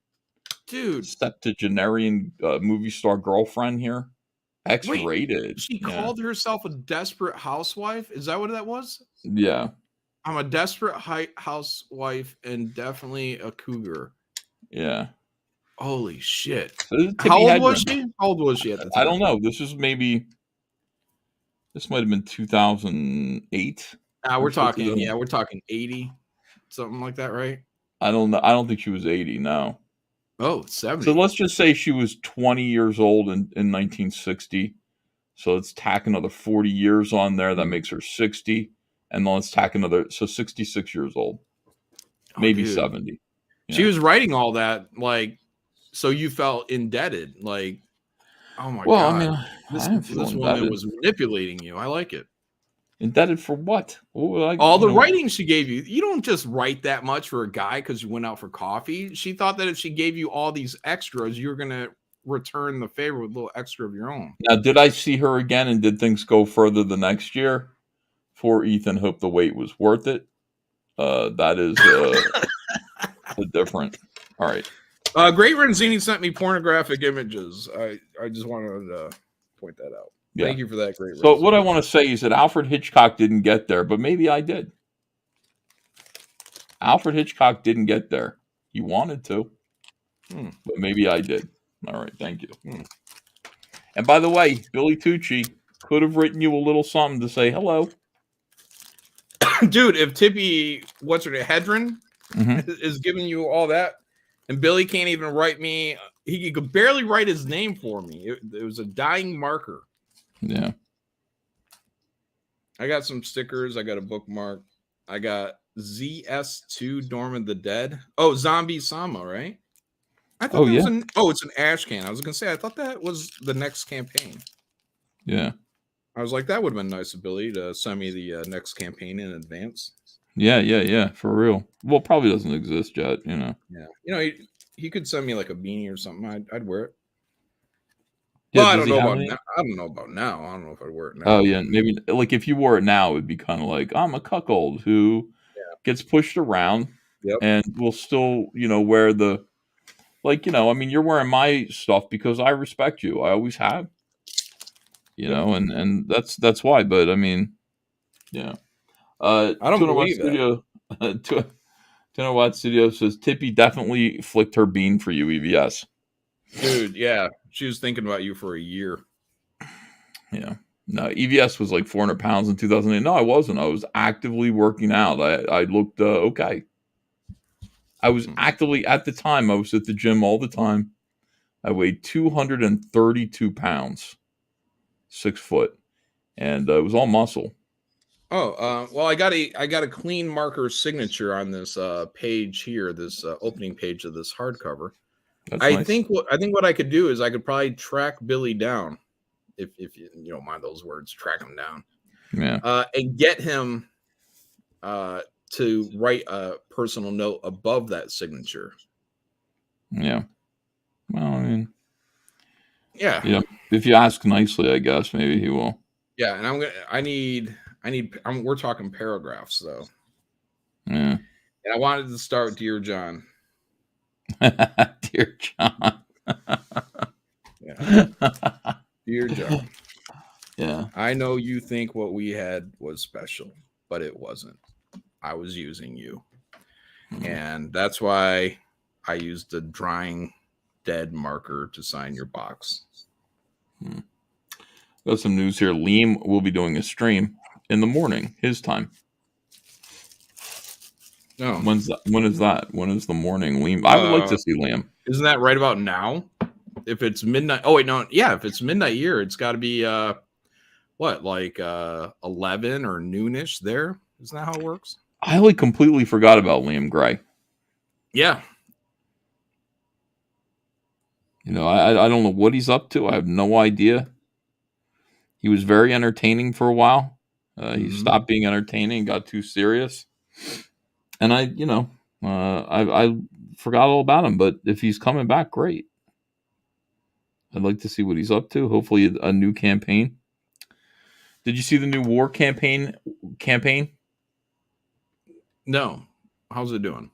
B: septuagenarian movie star girlfriend here. X-rated.
C: Wait, she called herself a desperate housewife? Is that what that was?
B: Yeah.
C: I'm a desperate housewife and definitely a cougar.
B: Yeah.
C: Holy shit.
B: So
C: How old was she? How old was she at the time?
B: I don't know. This might have been 2008.
C: We're talking 80, something like that, right?
B: I don't know. I don't think she was 80, no.
C: Oh, 70.
B: So let's just say she was 20 years old in 1960. So let's tack another 40 years on there. That makes her 60. And then let's tack another. So 66 years old. Maybe 70.
C: She was writing all that, like, so you felt indebted. Like, oh my God.
B: I mean,
C: this woman was manipulating you. I like it.
B: Indebted for what?
C: All the writing she gave you. You don't just write that much for a guy because you went out for coffee. She thought that if she gave you all these extras, you were going to return the favor with a little extra of your own.
B: Now, did I see her again, and did things go further the next year? For Ethan, hope the wait was worth it. That is different. All right.
C: Great Renzini sent me pornographic images. I just wanted to point that out.
B: Yeah.
C: Thank you for that, Great
B: So
C: Renzini.
B: what I want to say is that Alfred Hitchcock didn't get there, but maybe I did. Alfred Hitchcock didn't get there. He wanted to, but maybe I did. All right, thank you. And by the way, Billy Tucci could have written you a little something to say hello.
C: Dude, if Tippy, what's her name, Hedren, is giving you all that, and Billy can't even write me, he could barely write his name for me. It was a dying marker.
B: Yeah.
C: I got some stickers. I got a bookmark. I got ZS2 Dorm of the Dead. Oh, Zombie Sama, right? I thought was it's an ash can. I was gonna say I thought that was the next campaign.
B: Yeah.
C: I was like, that would have been nice of Billy to send me the next campaign in advance.
B: Yeah, for real. Well, probably doesn't exist yet, you know.
C: Yeah, he could send me like a beanie or something. I'd wear it.
B: Yeah,
C: well, I don't know about now. I don't know about now. I don't know if I'd wear it now.
B: Oh yeah, maybe like if you wore it now, it'd be kind of like I'm a cuckold who gets pushed around and will still, wear the I mean, you're wearing my stuff because I respect you. I always have. And that's why. But I mean, yeah.
C: I don't believe
B: that. Tenor Watt Studio says Tippy definitely flicked her bean for you, EVS.
C: Dude, yeah, she was thinking about you for a year.
B: Yeah, no, EVS was like 400 pounds in 2008. No, I wasn't. I was actively working out. I looked okay. I was actively at the time. I was at the gym all the time. I weighed 232 pounds, 6 foot, and it was all muscle.
C: Oh, well, I got a clean marker signature on this page here, this opening page of this hardcover.
B: That's
C: I
B: nice.
C: think what I could do is I could probably track Billy down, if you don't mind those words, track him down.
B: Yeah.
C: And get him to write a personal note above that signature.
B: Yeah. Well, I mean,
C: yeah.
B: If you ask nicely, I guess maybe he will.
C: Yeah, and we're talking paragraphs though.
B: Yeah.
C: And I wanted to start, Dear John.
B: Dear John.
C: Yeah. Dear John.
B: Yeah.
C: I know you think what we had was special, but it wasn't. I was using you. And that's why I used the drying dead marker to sign your box.
B: Got some news here. Liam will be doing a stream in the morning, his time.
C: No.
B: When is that? When is the morning, Liam? I would like to see Liam.
C: Isn't that right about now? If it's midnight. Oh, wait, no. Yeah, if it's midnight here, it's got to be, 11 or noonish there? Isn't that how it works?
B: I completely forgot about Liam Gray.
C: Yeah.
B: I don't know what he's up to. I have no idea. He was very entertaining for a while. He stopped being entertaining, got too serious. And I forgot all about him, but if he's coming back, great. I'd like to see what he's up to. Hopefully a new campaign. Did you see the new war campaign?
C: No. How's it doing?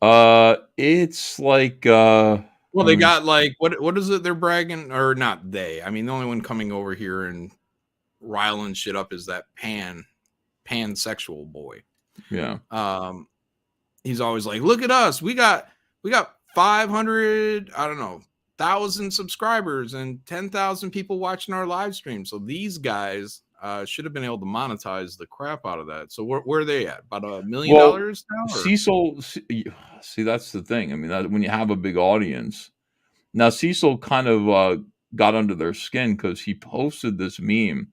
B: It's like
C: well, they got like what is it they're bragging, or not they? I mean, the only one coming over here and riling shit up is that pansexual boy.
B: Yeah.
C: He's always like, look at us. We got 500, I don't know, 1,000 subscribers and 10,000 people watching our live stream. So these guys should have been able to monetize the crap out of that. So where are they at? About $1 million now? Or?
B: Cecil, see, that's the thing. I mean, when you have a big audience. Now, Cecil kind of got under their skin because he posted this meme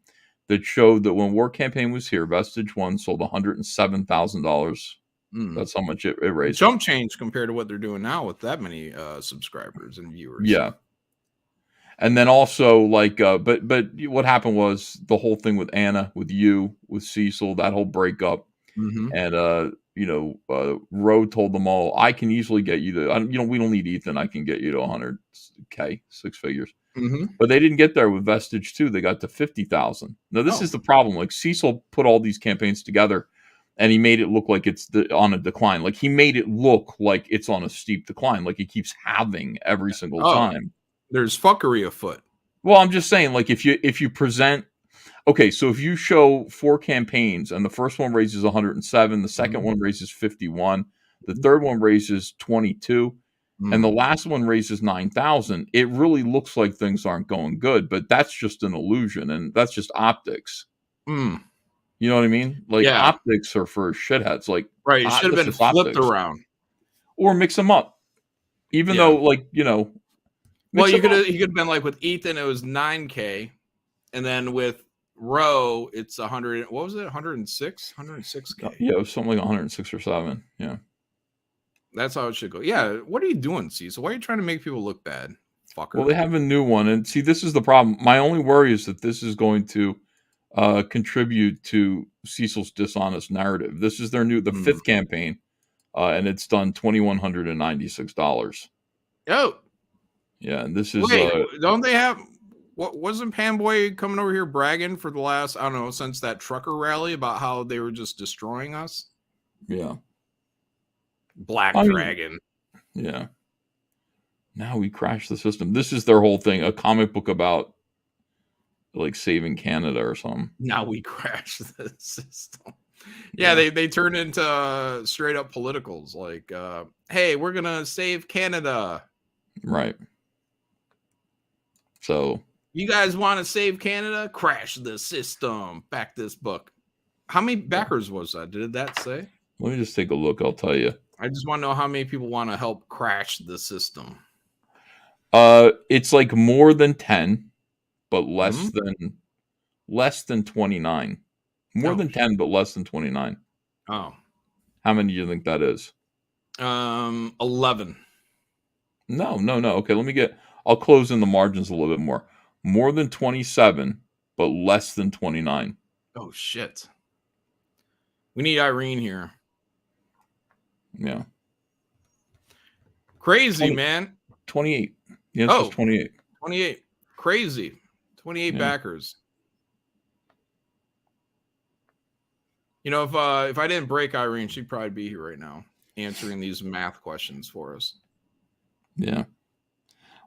B: that showed that when War Campaign was here, Vestige 1 sold $107,000. That's how much it raised.
C: Jump change compared to what they're doing now with that many subscribers and viewers.
B: Yeah. And then also but what happened was the whole thing with Anna, with you, with Cecil, that whole breakup.
C: Mm-hmm.
B: And Roe told them all, I can easily get you to, we don't need Ethan. I can get you to 100K, 6 figures.
C: Mm-hmm.
B: But they didn't get there with Vestige 2. They got to 50,000. Now, this is the problem. Like, Cecil put all these campaigns together, and he made it look like it's on a decline. Like, he made it look like it's on a steep decline. Like, he keeps halving every single time.
C: There's fuckery afoot.
B: Well, I'm just saying, like, if you present, okay, so if you show 4 campaigns and the first one raises 107, the second one raises 51, the third one raises 22, and the last one raises 9,000, it really looks like things aren't going good, but that's just an illusion, and that's just optics. You know what I mean? Like, optics are for shitheads. Like,
C: right, it should have been flipped around.
B: Or mix them up. Even though, like,
C: well, you could have been like with Ethan, it was 9K, and then with Roe, it's 100. What was it? 106? 106K.
B: Yeah, it was something like 106 or 7. Yeah.
C: That's how it should go. Yeah. What are you doing, Cecil? Why are you trying to make people look bad? Fucker.
B: Well, they have a new one. And see, this is the problem. My only worry is that this is going to contribute to Cecil's dishonest narrative. This is the 5th campaign, and it's done $2,196.
C: Oh.
B: Yeah, and this is...
C: Wait, don't they have... Wasn't Panboy coming over here bragging for the last, I don't know, since that trucker rally about how they were just destroying us?
B: Yeah.
C: Black Dragon.
B: Yeah. Now we crash the system. This is their whole thing. A comic book about like saving Canada or something.
C: Now we crash the system. Yeah, they turn into straight up politicals. Like, hey, we're going to save Canada.
B: Right. So...
C: You guys want to save Canada? Crash the system. Back this book. How many backers was that? Did that say?
B: Let me just take a look. I'll tell you.
C: I just want to know how many people want to help crash the system.
B: It's like more than 10, but less than 29. More than 10, but less than 29.
C: Oh.
B: How many do you think that is?
C: 11.
B: No. Okay, I'll close in the margins a little bit more. More than 27, but less than 29.
C: Oh, shit. We need Irene here.
B: Yeah.
C: Crazy, man.
B: 28. The answer's 28.
C: 28. Crazy. 28 backers. You know, if I didn't break Irene, she'd probably be here right now answering these math questions for us.
B: Yeah.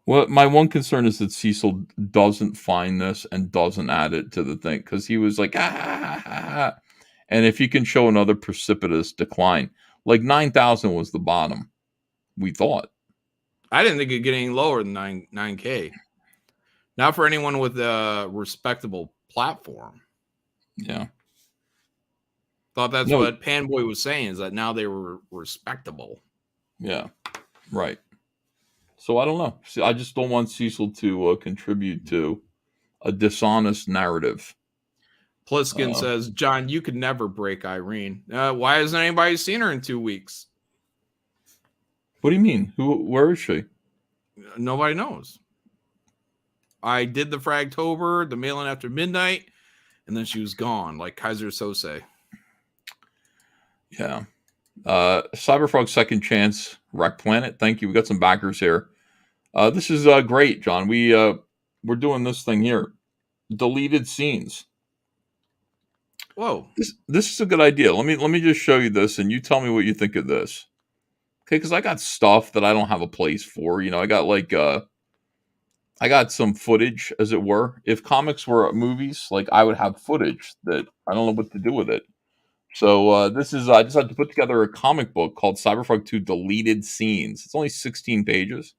B: Well, my one concern is that Cecil doesn't find this and doesn't add it to the thing because he was like, And if he can show another precipitous decline, like 9,000 was the bottom, we thought.
C: I didn't think it'd get any lower than 9K. Not for anyone with a respectable platform.
B: Yeah.
C: Thought that's what Panboy was saying, is that now they were respectable.
B: Yeah. Right. So I don't know. See, I just don't want Cecil to contribute to a dishonest narrative.
C: Pliskin says, John, you could never break Irene. Why hasn't anybody seen her in 2 weeks?
B: What do you mean? Where is she?
C: Nobody knows. I did the Fragtober, the Mail-In After Midnight, and then she was gone, like Kaiser Sose.
B: Yeah. Cyberfrog Second Chance, Wreck Planet. Thank you. We got some backers here. This is great, John. We're doing this thing here. Deleted scenes.
C: Whoa.
B: This is a good idea. Let me just show you this, and you tell me what you think of this. Okay, because I got stuff that I don't have a place for. You know, I got some footage, as it were. If comics were movies, like I would have footage that I don't know what to do with it. So this is I just had to put together a comic book called Cyberfrog 2 Deleted Scenes. It's only 16 pages.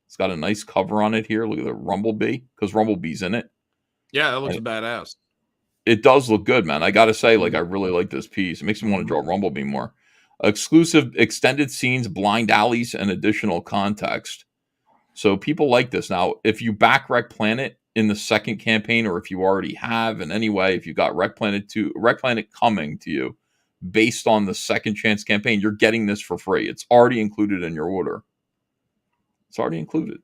B: It's got a nice cover on it here. Look at the Rumblebee, because Rumblebee's in it.
C: Yeah, that looks badass.
B: It does look good, man. I got to say, like, I really like this piece. It makes me want to draw Rumblebee more. Exclusive extended scenes, blind alleys, and additional context. So people like this. Now, if you back Wreck Planet in the second campaign, or if you already have in any way, if you got Wreck Planet coming to you based on the Second Chance campaign, you're getting this for free. It's already included in your order. It's already included.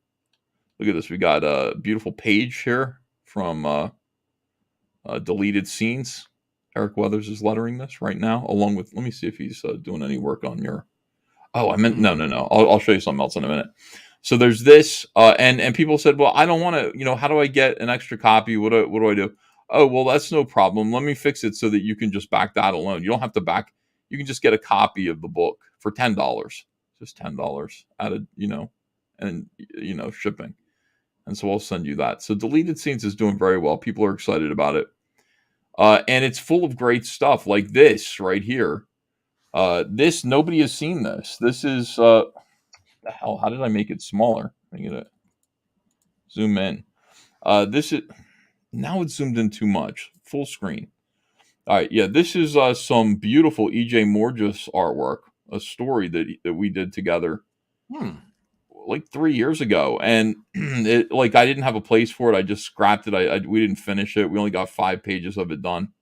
B: Look at this. We got a beautiful page here from Deleted Scenes. Eric Weathers is lettering this right now, along with. Let me see if he's doing any work on your. Oh, I meant no. I'll show you something else in a minute. So there's this, and people said, well, I don't want to. How do I get an extra copy? What do I do? Oh, well, that's no problem. Let me fix it so that you can just back that alone. You don't have to back. You can just get a copy of the book for $10, just $10 added, and shipping. And so I'll send you that. So Deleted Scenes is doing very well. People are excited about it. And it's full of great stuff like this right here. This, nobody has seen this. This is, the hell, how did I make it smaller? I'm going to zoom in. This is, now it's zoomed in too much. Full screen. All right, yeah, this is some beautiful E.J. Morges artwork, a story that we did together. Like 3 years ago, and I didn't have a place for it. I just scrapped it. We didn't finish it. We only got 5 pages of it done,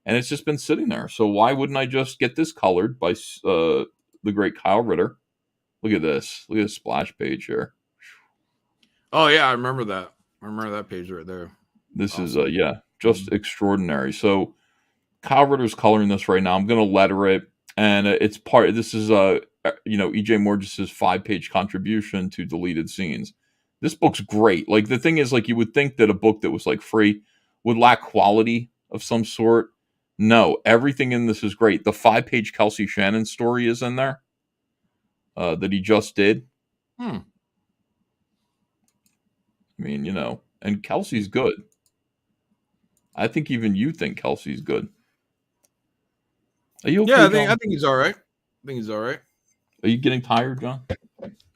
B: and it's just been sitting there. So why wouldn't I just get this colored by the great Kyle Ritter? Look at this. Look at this splash page here.
C: Oh yeah, I remember that. I remember that page right there.
B: This awesome. Is just extraordinary. So Kyle Ritter's coloring this right now. I'm gonna letter it, and it's part. This is E.J. Morges' 5-page contribution to Deleted Scenes. This book's great. Like, the thing is, like, you would think that a book that was like free would lack quality of some sort. No, everything in this is great. The 5-page Kelsey Shannon story is in there that he just did. I mean, and Kelsey's good. I think even you think Kelsey's good. Are you okay?
C: Yeah, I think he's all right.
B: Are you getting tired, John?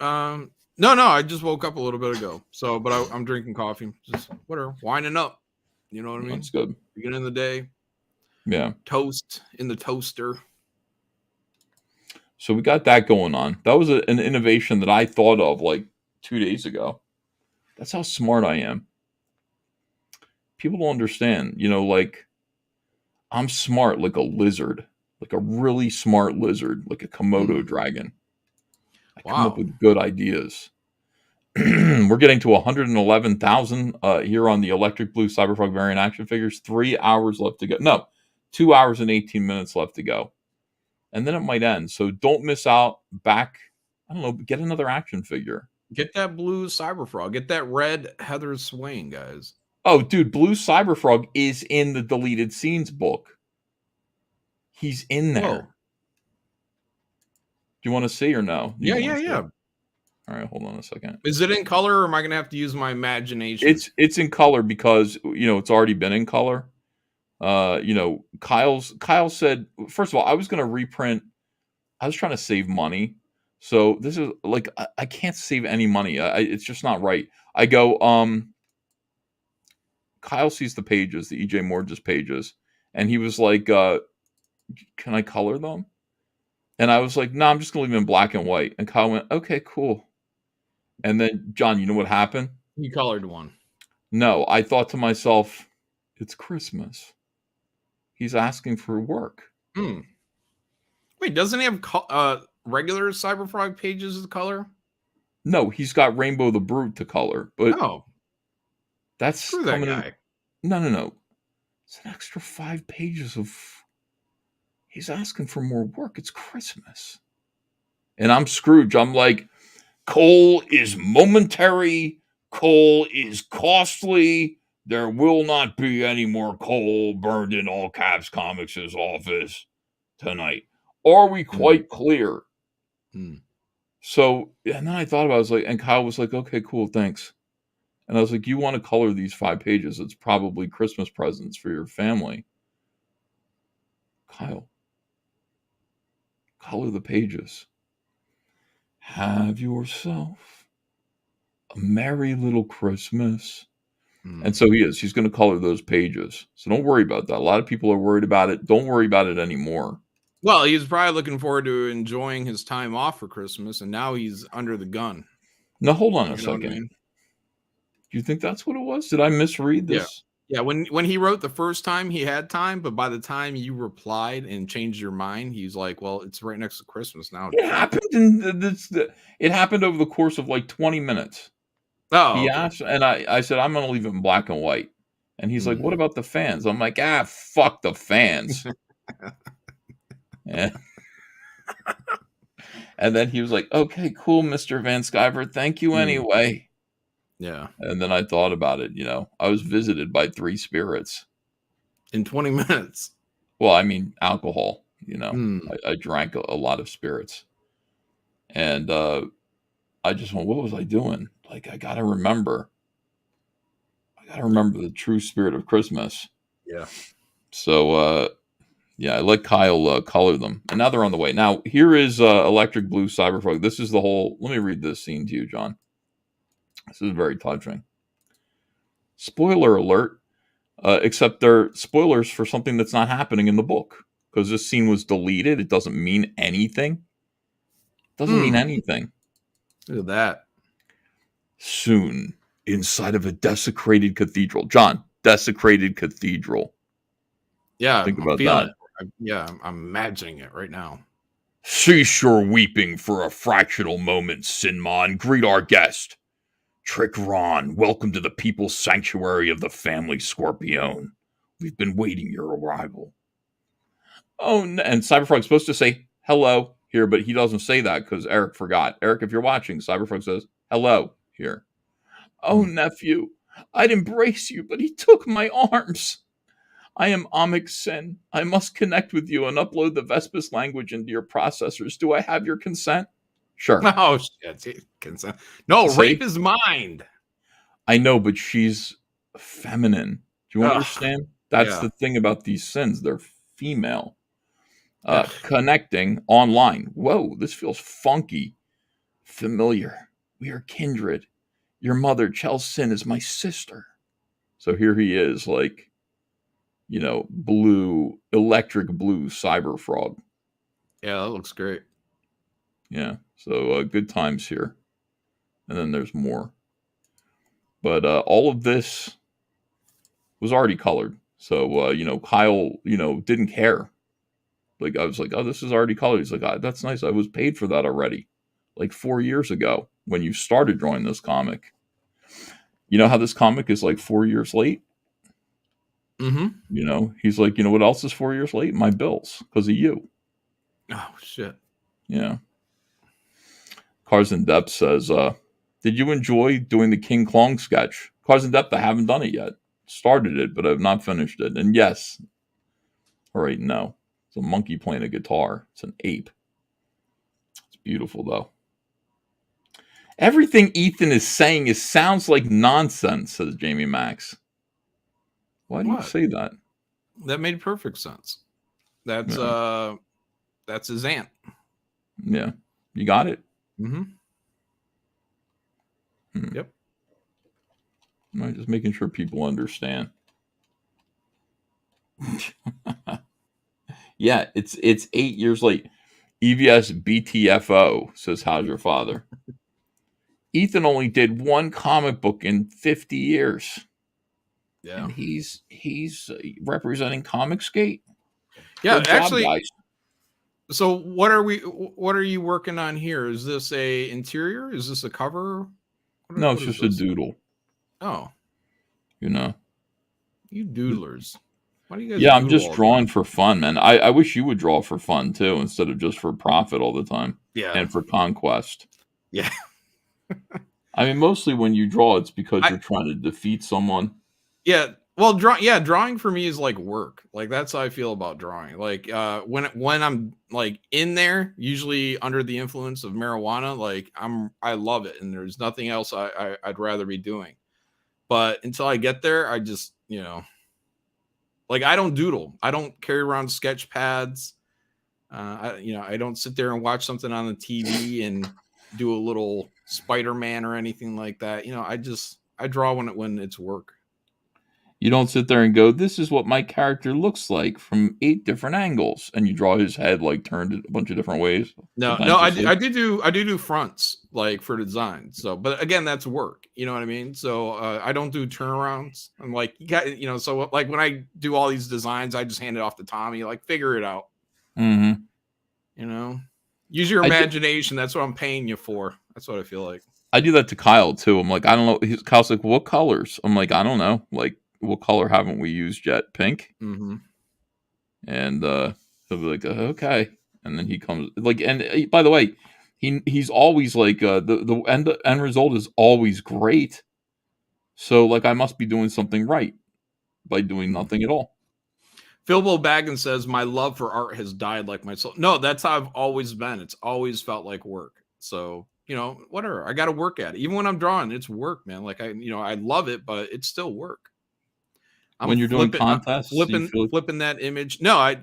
C: No. I just woke up a little bit ago. So, but I'm drinking coffee. Just whatever, winding up. You know what I mean?
B: That's good.
C: Beginning of the day.
B: Yeah.
C: Toast in the toaster.
B: So we got that going on. That was an innovation that I thought of like 2 days ago. That's how smart I am. People don't understand. Like, I'm smart like a lizard. Like a really smart lizard, like a Komodo dragon. I come up with good ideas. We're getting to 111,000 here on the Electric Blue Cyberfrog variant action figures. 3 hours left to go. No, 2 hours and 18 minutes left to go. And then it might end. So don't miss out. Back, I don't know, get another action figure.
C: Get that blue Cyberfrog. Get that red Heather Swain, guys.
B: Oh, dude, Blue Cyberfrog is in the Deleted Scenes book. He's in there. Whoa. Do you want to see or no?
C: Yeah.
B: All right, hold on a second.
C: Is it in color, or am I going to have to use my imagination?
B: It's in color because it's already been in color. Kyle said, first of all, I was going to reprint. I was trying to save money, so this is like I can't save any money. It's just not right. I go. Kyle sees the pages, the E.J. Morges pages, and he was like, can I color them? And I was like, no, I'm just going to leave them in black and white. And Kyle went, okay, cool. And then, John, you know what happened?
C: He colored one.
B: No, I thought to myself, it's Christmas. He's asking for work.
C: Wait, doesn't he have regular Cyberfrog pages of color?
B: No, he's got Rainbow the Brute to color. But that's
C: screw that guy.
B: No. It's an extra 5 pages of... He's asking for more work. It's Christmas. And I'm Scrooge. I'm like, coal is momentary. Coal is costly. There will not be any more coal burned in All Caps Comics' office tonight. Are we quite clear? So, and then I thought about it. I was like, and Kyle was like, okay, cool, thanks. And I was like, you want to color these 5 pages? It's probably Christmas presents for your family. Kyle, color the pages. Have yourself a merry little Christmas. And so he is. He's going to color those pages. So don't worry about that. A lot of people are worried about it. Don't worry about it anymore.
C: Well, he's probably looking forward to enjoying his time off for Christmas, and now he's under the gun.
B: Now, hold on a second. Do you think that's what it was? Did I misread this?
C: Yeah, when he wrote the first time, he had time, but by the time you replied and changed your mind, he's like, well, it's right next to Christmas now.
B: It happened over the course of like 20 minutes.
C: Oh,
B: he asked, and I said, I'm going to leave it in black and white. And he's like, what about the fans? I'm like, fuck the fans. And, and then he was like, okay, cool, Mr. Van Sciver. Thank you anyway.
C: Yeah.
B: And then I thought about it, I was visited by 3 spirits.
C: In 20 minutes.
B: Well, I mean, alcohol, I drank a lot of spirits. And I just went, what was I doing? Like, I got to remember the true spirit of Christmas.
C: Yeah.
B: So, I let Kyle color them. And now they're on the way. Now, here is Electric Blue Cyberfrog. This is the whole... Let me read this scene to you, John. This is very touching. Spoiler alert. Except they're spoilers for something that's not happening in the book. Because this scene was deleted. It doesn't mean anything. Doesn't mean anything.
C: Look at that.
B: Soon, inside of a desecrated cathedral. John, desecrated cathedral.
C: Yeah,
B: think about that.
C: I'm imagining it right now.
B: Cease your weeping for a fractional moment, Sinma, and greet our guest. Trick Ron, welcome to the people's sanctuary of the family Scorpion. We've been waiting your arrival. Oh, and Cyberfrog's supposed to say hello here, but he doesn't say that because Eric forgot. Eric, if you're watching, Cyberfrog says hello here. Oh, nephew, I'd embrace you, but he took my arms. I am Amik Sin. I must connect with you and upload the Vespis language into your processors. Do I have your consent? Sure.
C: Oh, shit. Consent. No,
B: See?
C: rape is mind.
B: I know, but she's feminine. Do you understand? That's the thing about these sins. They're female. Connecting online. Whoa, this feels funky. Familiar. We are kindred. Your mother, Chel Sin, is my sister. So here he is, like, blue, electric blue cyber frog.
C: Yeah, that looks great.
B: Yeah, so good times here. And then there's more. But all of this was already colored. So, Kyle, didn't care. Like, I was like, oh, this is already colored. He's like, that's nice. I was paid for that already. Like 4 years ago when you started drawing this comic. You know how this comic is like 4 years late?
C: Mm-hmm.
B: He's like, what else is 4 years late? My bills, because of you.
C: Oh, shit.
B: Yeah. Cars in Depth says, did you enjoy doing the King Klong sketch? Cars in Depth, I haven't done it yet. Started it, but I've not finished it. And yes. All right, no. It's a monkey playing a guitar. It's an ape. It's beautiful, though. Everything Ethan is saying sounds like nonsense, says Jamie Max. Why do you say that?
C: That made perfect sense. That's his aunt.
B: Yeah. You got it?
C: Mm-hmm. Yep.
B: I'm just making sure people understand. Yeah, it's 8 years late. EVS BTFO says, how's your father? Ethan only did one comic book in 50 years.
C: Yeah.
B: And he's representing Comicsgate.
C: Yeah,
B: Good job,
C: actually.
B: guys.
C: So what are you working on here? Is this a interior? Is this a cover?
B: No, it's just a doodle.
C: Oh.
B: You
C: doodlers. Why do you guys
B: Yeah, I'm just drawing for fun, man. I wish you would draw for fun too, instead of just for profit all the time.
C: Yeah.
B: And for conquest.
C: Yeah.
B: I mean, mostly when you draw, it's because you're trying to defeat someone.
C: Yeah. Well, drawing for me is like work. Like that's how I feel about drawing. Like when I'm like in there, usually under the influence of marijuana, like I love it, and there's nothing else I'd rather be doing. But until I get there, I just like I don't doodle. I don't carry around sketch pads. I don't sit there and watch something on the TV and do a little Spider-Man or anything like that. I draw when it's work.
B: You don't sit there and go, this is what my character looks like from 8 different angles, and you draw his head like turned a bunch of different ways.
C: No, I do fronts like for design. So, but again, that's work. You know what I mean? So I don't do turnarounds. I'm like, so like when I do all these designs, I just hand it off to Tommy, like figure it out.
B: Mm-hmm.
C: Use your imagination. That's what I'm paying you for. That's what I feel like.
B: I do that to Kyle too. I'm like, I don't know. Kyle's like, what colors? I'm like, I don't know. Like, what color haven't we used yet? Pink.
C: Mm-hmm.
B: And he'll be like, okay. And then he comes like, and by the way, he's always like, the end result is always great. So like, I must be doing something right by doing nothing at all.
C: Philbo Baggins says, my love for art has died like my soul. No, that's how I've always been. It's always felt like work. So, whatever. I got to work at it. Even when I'm drawing, it's work, man. Like I love it, but it's still work.
B: When you're doing contests,
C: flipping that image. No, I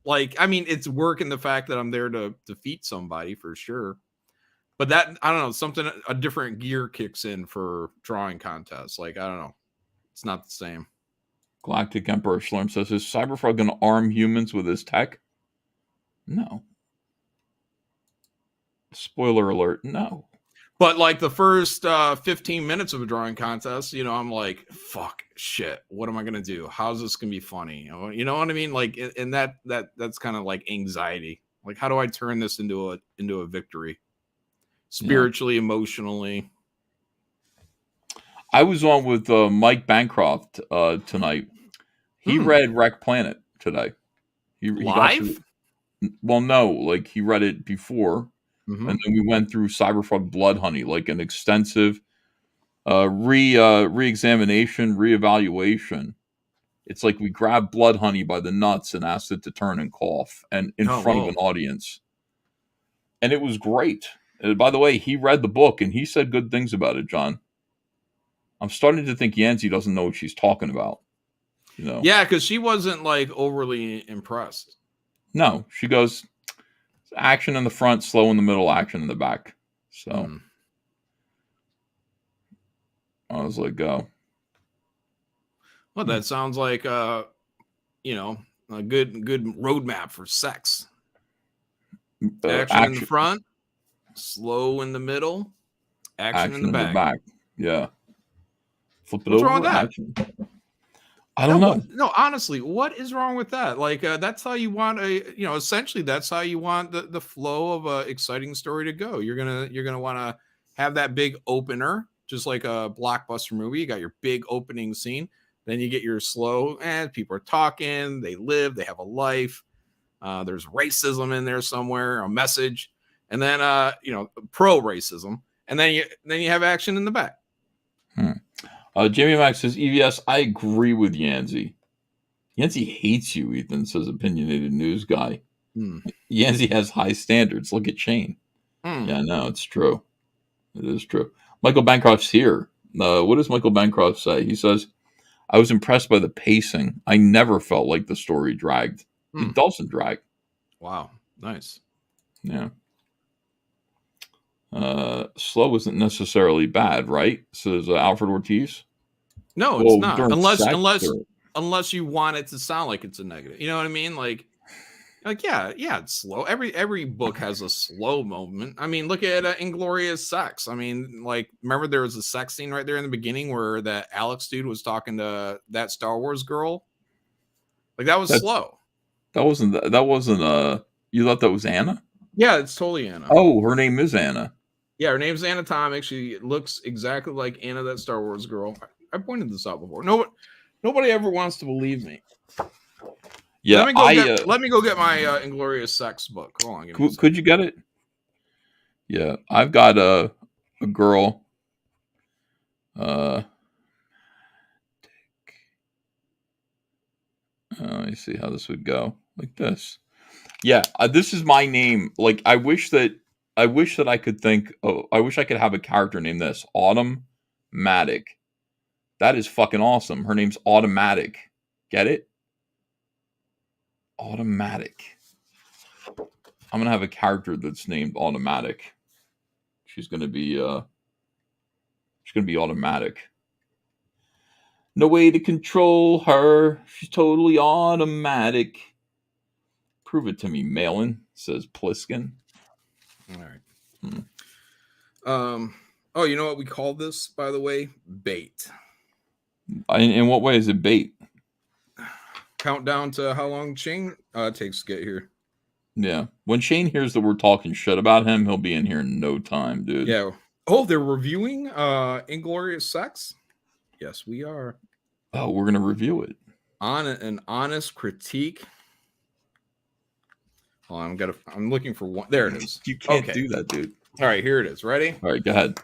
C: I mean, it's work in the fact that I'm there to defeat somebody for sure. But that, I don't know, a different gear kicks in for drawing contests. Like, I don't know. It's not the same.
B: Galactic Emperor Slurm says, is Cyberfrog going to arm humans with his tech? No. Spoiler alert, no.
C: But like the first 15 minutes of a drawing contest, I'm like, fuck, shit, what am I going to do? How's this going to be funny? You know what I mean? Like, and that's kind of like anxiety. Like, how do I turn this into a victory? Spiritually, emotionally.
B: I was on with Mike Bancroft tonight. He read Wreck Planet today. He
C: Live?
B: Well, no, like he read it before, and then we went through Cyberfrog Blood Honey, like an extensive re-examination, re-evaluation. It's like we grabbed Blood Honey by the nuts and asked it to turn and cough, and in front of an audience, and it was great. By the way, he read the book and he said good things about it, John. I'm starting to think Yancy doesn't know what she's talking about.
C: Yeah, because she wasn't like overly impressed.
B: No, she goes action in the front, slow in the middle, action in the back. So I was like, go.
C: Well, that sounds like a good roadmap for sex. Action in the front, slow in the middle, action in the back.
B: Yeah. Flip it
C: What's
B: over.
C: Wrong with that?
B: Action. I don't know.
C: No, honestly, what is wrong with that? Like, that's how you want essentially that's how you want the flow of a exciting story to go. You're gonna want to have that big opener, just like a blockbuster movie. You got your big opening scene, then you get your slow, and people are talking, they live, they have a life. There's racism in there somewhere, a message, and then pro racism, and then you have action in the back.
B: Jamie Max says, EVS, I agree with Yancy. Yancy hates you, Ethan, says opinionated news guy. Yancy has high standards. Look at Shane. Yeah, no, it's true. It is true. Michael Bancroft's here. What does Michael Bancroft say? He says, I was impressed by the pacing. I never felt like the story dragged. It doesn't drag.
C: Wow. Nice.
B: Yeah. Slow isn't necessarily bad, right? Says Alfred Ortiz.
C: No, it's not. Unless you want it to sound like it's a negative. You know what I mean? Like yeah, it's slow. Every book has a slow moment. I mean, look at Inglorious Sex. I mean, like, remember there was a sex scene right there in the beginning where that Alex dude was talking to that Star Wars girl. Like, that was slow.
B: That wasn't. You thought that was Anna?
C: Yeah, it's totally Anna.
B: Oh, her name is Anna.
C: Yeah, her name's Anatomic. She looks exactly like Anna, that Star Wars girl. I pointed this out before. Nobody ever wants to believe me.
B: Yeah,
C: let me go get my Inglorious Sex book. Hold on,
B: could you get it? Yeah, I've got a girl. Let me see how this would go. Like this. Yeah, this is my name. Like, I wish that I could think. Oh, I wish I could have a character named this Automatic. That is fucking awesome. Her name's Automatic. Get it? Automatic. I'm gonna have a character that's named Automatic. She's gonna be automatic. No way to control her. She's totally automatic. Prove it to me, Malin, says Pliskin.
C: All right. Oh, you know what we call this, by the way? Bait.
B: In what way is it bait?
C: Countdown to how long Shane takes to get here.
B: Yeah. When Shane hears that we're talking shit about him, he'll be in here in no time, dude.
C: Yeah. Oh, they're reviewing Inglorious Sex? Yes, we are.
B: Oh, we're gonna review it.
C: On an honest critique. Oh, I'm looking for one. There it is.
B: You can't do that, dude.
C: All right, here it is. Ready?
B: All right, go ahead.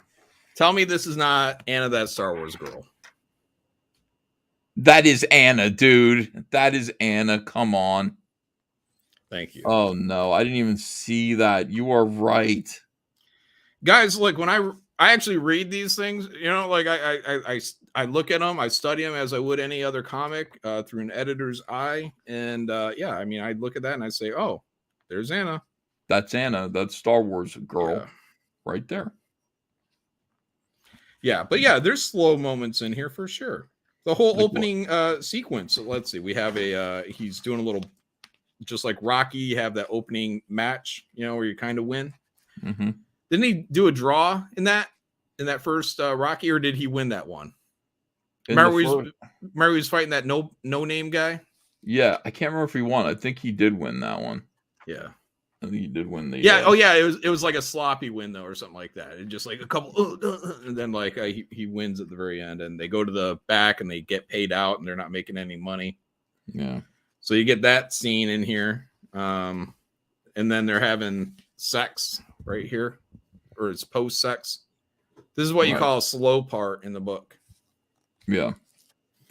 C: Tell me this is not Anna, that Star Wars girl.
B: That is Anna, dude. That is Anna. Come on.
C: Thank you.
B: Oh no, I didn't even see that. You are right,
C: guys. Look, when I actually read these things, you know, like I look at them, I study them as I would any other comic through an editor's eye, and yeah, I mean, I look at that and I say, oh, there's Anna.
B: That's Anna. That's Star Wars girl,
C: yeah.
B: right there.
C: Yeah, but yeah, there's slow moments in here for sure. The whole opening sequence. Let's see, we have he's doing a little, just like Rocky. You have that opening match, you know, where you kind of win.
B: Mm-hmm.
C: Didn't he do a draw in that first Rocky, or did he win that one? Remember he was fighting that no name guy?
B: Yeah, I can't remember if he won. I think he did win that one.
C: Yeah.
B: I think he did win the.
C: Yeah. Oh, yeah. It was like a sloppy win though, or something like that. It just like a couple, and then like he wins at the very end, and they go to the back and they get paid out, and they're not making any money.
B: Yeah.
C: So you get that scene in here, and then they're having sex right here, or it's post sex. This is what you call a slow part in the book.
B: Yeah.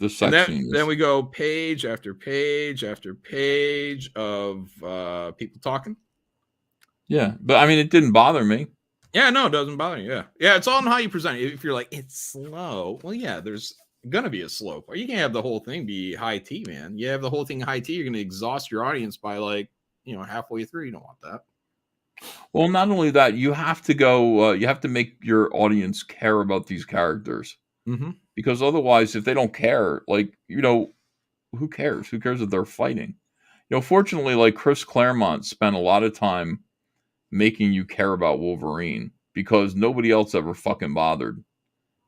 B: The sex scene.
C: Then we go page after page after page of people talking.
B: Yeah, but I mean, it didn't bother me.
C: Yeah, no, it doesn't bother you. Yeah, it's all in how you present it. If you're like, it's slow, well, yeah, there's gonna be a slope. Or you can't have the whole thing be high tea, man. You have the whole thing high tea, you're gonna exhaust your audience by like, you know, halfway through. You don't want that.
B: Well, not only that, you have to go. You have to make your audience care about these characters, because otherwise, if they don't care, like, you know, who cares? Who cares if they're fighting? You know, fortunately, like Chris Claremont spent a lot of time making you care about Wolverine, because nobody else ever fucking bothered.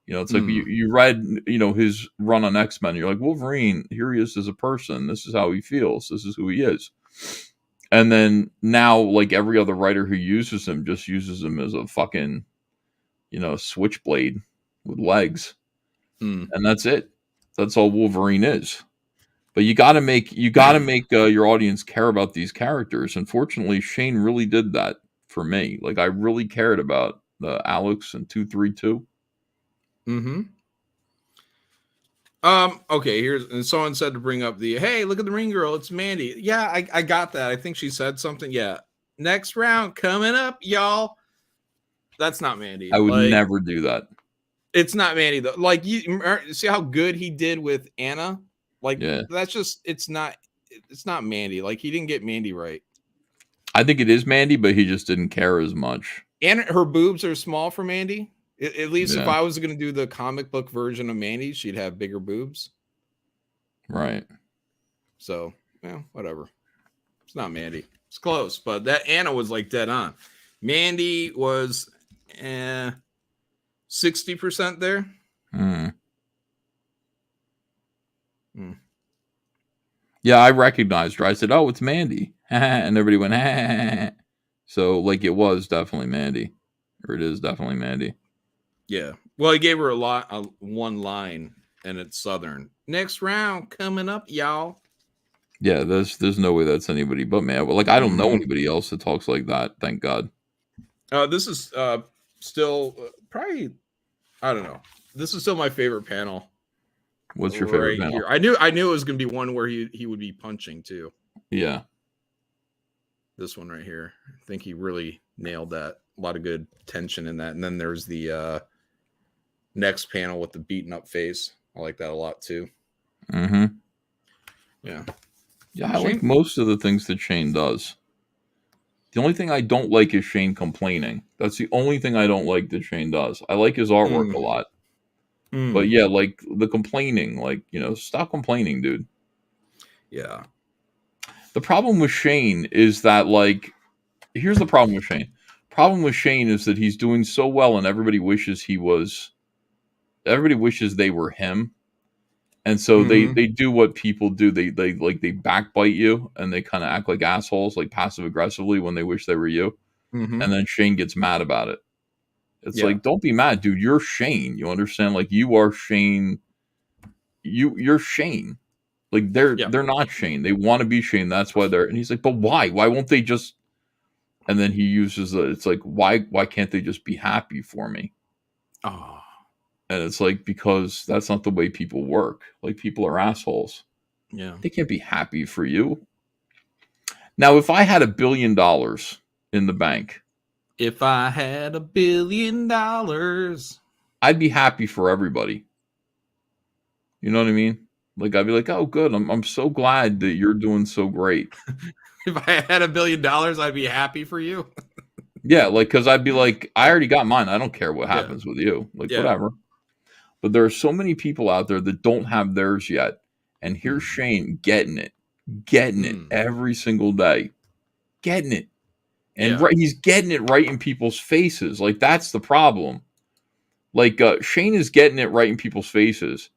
B: You know, it's like you read, you know, his run on X-Men. You're like, Wolverine, here he is as a person. This is how he feels. This is who he is. And then now, like every other writer who uses him just uses him as a fucking, you know, switchblade with legs. And that's it. That's all Wolverine is. But you got to make your audience care about these characters. And fortunately, Shane really did that for me. Like, I really cared about Alex and 232.
C: Okay, and someone said to bring up hey, look at the ring girl, it's Mandy. Yeah, I got that. I think she said something. Yeah. Next round coming up, y'all. That's not Mandy.
B: I would never do that.
C: It's not Mandy though. Like, you see how good he did with Anna? Like, that's just it's not Mandy. Like, he didn't get Mandy right.
B: I think it is Mandy, but he just didn't care as much.
C: And her boobs are small for Mandy. At least if I was going to do the comic book version of Mandy, she'd have bigger boobs.
B: Right.
C: So, yeah, whatever. It's not Mandy. It's close, but that Anna was like dead on. Mandy was 60% there.
B: Yeah, I recognized her. I said, "Oh, it's Mandy," and everybody went, So, like, it was definitely Mandy, or it is definitely Mandy.
C: Yeah. Well, he gave her one line, and it's Southern. Next round coming up, y'all.
B: Yeah, there's no way that's anybody but me. Like, I don't know anybody else that talks like that. Thank God.
C: This is still probably, I don't know. This is still my favorite panel.
B: What's your favorite panel?
C: Here. I knew it was going to be one where he would be punching too.
B: Yeah.
C: This one right here. I think he really nailed that. A lot of good tension in that. And then there's the next panel with the beaten up face. I like that a lot too. Yeah.
B: Yeah, I like most of the things that Shane does. The only thing I don't like is Shane complaining. That's the only thing I don't like that Shane does. I like his artwork a lot. But yeah, like the complaining, like, you know, stop complaining, dude.
C: Yeah.
B: The problem with Shane is that, like, here's the problem with Shane. Problem with Shane is that he's doing so well and everybody wishes they were him. And so they do what people do. They backbite you and they kind of act like assholes, like passive aggressively when they wish they were you. And then Shane gets mad about it. It's like, don't be mad, dude. You're Shane. You understand? Like, you are Shane. you're Shane. Like they're not Shane. They want to be Shane. That's why they're. And he's like, but why? Why won't they just? And then he uses it's like, why can't they just be happy for me?
C: Oh.
B: And it's like, because that's not the way people work. Like, people are assholes.
C: Yeah.
B: They can't be happy for you. Now, if I had $1 billion in the bank.
C: If I had $1 billion.
B: I'd be happy for everybody. You know what I mean? Like, I'd be like, oh, good. I'm so glad that you're doing so great.
C: If I had $1 billion, I'd be happy for you.
B: Yeah, like, because I'd be like, I already got mine. I don't care what happens with you. Like, whatever. But there are so many people out there that don't have theirs yet. And here's Shane getting it every single day. Getting it. And he's getting it right in people's faces. Like, that's the problem. Like, Shane is getting it right in people's faces.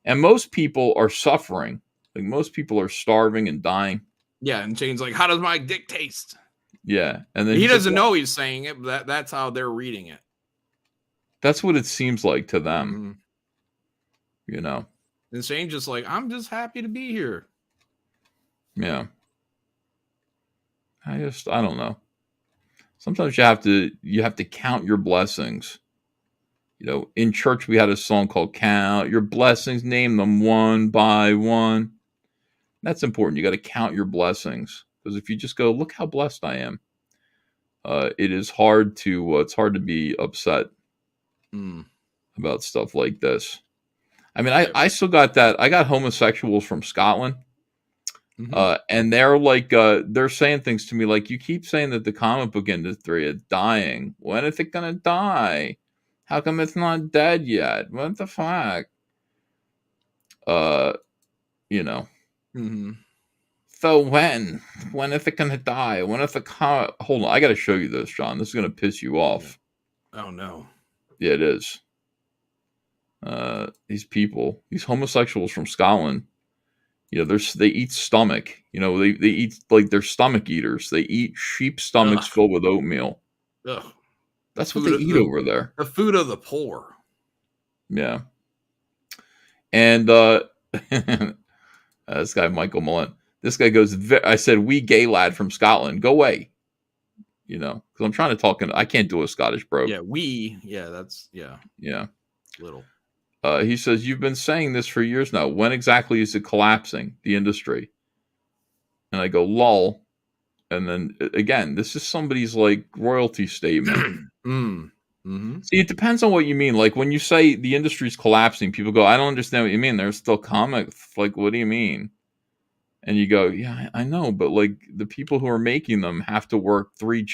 B: And most people are suffering. Like, most people are starving and dying.
C: Yeah, and Shane's like, how does my dick taste?
B: Yeah. And then
C: he doesn't know he's saying it, but that's how they're reading it.
B: That's what it seems like to them. You know.
C: And Shane's just like, I'm just happy to be here.
B: Yeah. I don't know. Sometimes you have to count your blessings. You know, in church we had a song called Count Your Blessings, name them one by one. That's important. You got to count your blessings, because if you just go, look how blessed I am, it is hard to be upset about stuff like this. I mean, I still got that. I got homosexuals from Scotland. And they're like, they're saying things to me like, you keep saying that the comic book industry is dying. When is it going to die? How come it's not dead yet? What the fuck? You know. So when is it going to die? When is the comic? Hold on. I got to show you this, John. This is going to piss you off.
C: Oh, no.
B: Yeah, it is. These people, these homosexuals from Scotland, you know, they eat stomach. You know, they eat, like, they're stomach eaters. They eat sheep stomachs filled with oatmeal.
C: Ugh.
B: That's what they eat over there.
C: The food of the poor.
B: Yeah. And this guy, Michael Malin, this guy goes, I said, we gay lad from Scotland, go away. You know, because I'm trying to talk, I can't do a Scottish bro.
C: Yeah, Yeah. Little.
B: He says, you've been saying this for years now. When exactly is it collapsing, the industry? And I go, lol. And then again, this is somebody's like royalty statement. See, it depends on what you mean. Like, when you say the industry's collapsing, people go, I don't understand what you mean. There's still comics. Like, what do you mean? And you go, yeah, I know. But like, the people who are making them have to work 3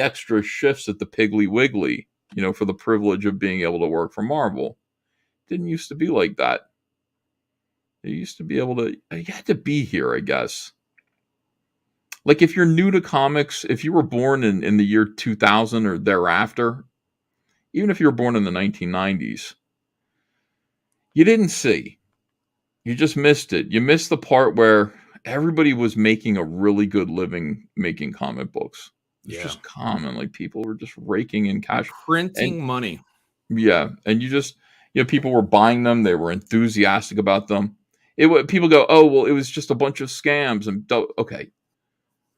B: extra shifts at the Piggly Wiggly, you know, for the privilege of being able to work for Marvel. Didn't used to be like that. You used to be able to, you had to be here, I guess. Like, if you're new to comics, if you were born in the year 2000 or thereafter, even if you were born in the 1990s, you didn't see. You just missed it. You missed the part where everybody was making a really good living making comic books. It's just common. Like, people were just raking in cash.
C: Printing money.
B: Yeah. And you know, people were buying them. They were enthusiastic about them. People go, oh, well, it was just a bunch of scams. And okay.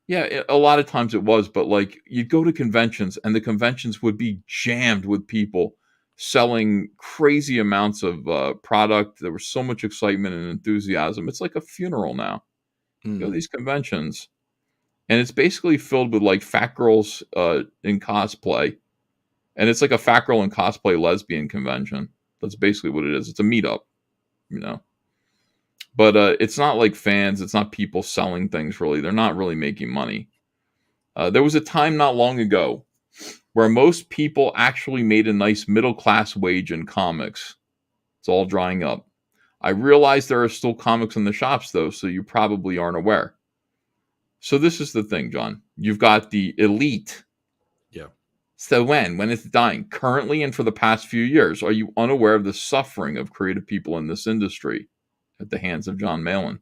B: Yeah, a lot of times it was, but like, you'd go to conventions and the conventions would be jammed with people selling crazy amounts of product. There was so much excitement and enthusiasm. It's like a funeral now. You go to these conventions and it's basically filled with like fat girls in cosplay. And it's like a fat girl in cosplay lesbian convention. That's basically what it is. It's a meetup, you know. But it's not like fans. It's not people selling things, really. They're not really making money. There was a time not long ago where most people actually made a nice middle-class wage in comics. It's all drying up. I realize there are still comics in the shops, though, so you probably aren't aware. So this is the thing, John. You've got the elite.
C: Yeah.
B: So when it's dying? Currently and for the past few years, are you unaware of the suffering of creative people in this industry at the hands of Jon Malin?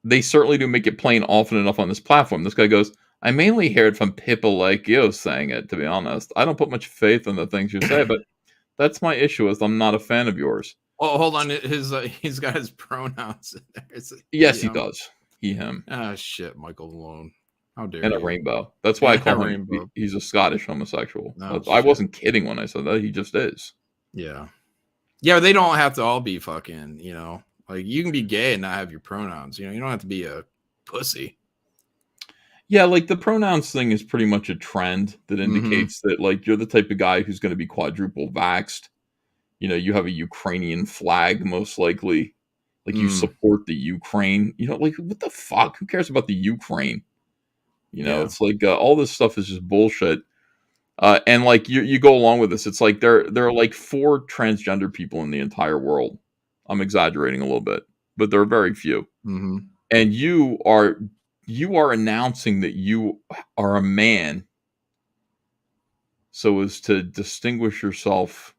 B: They certainly do make it plain often enough on this platform. This guy goes, I mainly hear it from people like you saying it, to be honest. I don't put much faith in the things you say, but That's my issue. Is I'm not a fan of yours.
C: Oh, hold on. He's got his pronouns in there.
B: Yes, he does. He, him.
C: Ah, shit, Michael Malone. How dare
B: And
C: you?
B: a rainbow. That's why I call him.
C: Rainbow.
B: He's a Scottish homosexual.
C: Oh,
B: I wasn't kidding when I said that. He just is.
C: Yeah. Yeah, they don't have to all be fucking, like you can be gay and not have your pronouns. You don't have to be a pussy.
B: Yeah, like the pronouns thing is pretty much a trend that indicates that like you're the type of guy who's going to be quadruple vaxxed. You have a Ukrainian flag most likely. Like you support the Ukraine. Like what the fuck? Who cares about the Ukraine? It's like all this stuff is just bullshit. And like you go along with this, it's like there are like 4 transgender people in the entire world. I'm exaggerating a little bit, but there are very few.
C: Mm-hmm.
B: And you are announcing that you are a man, so as to distinguish yourself,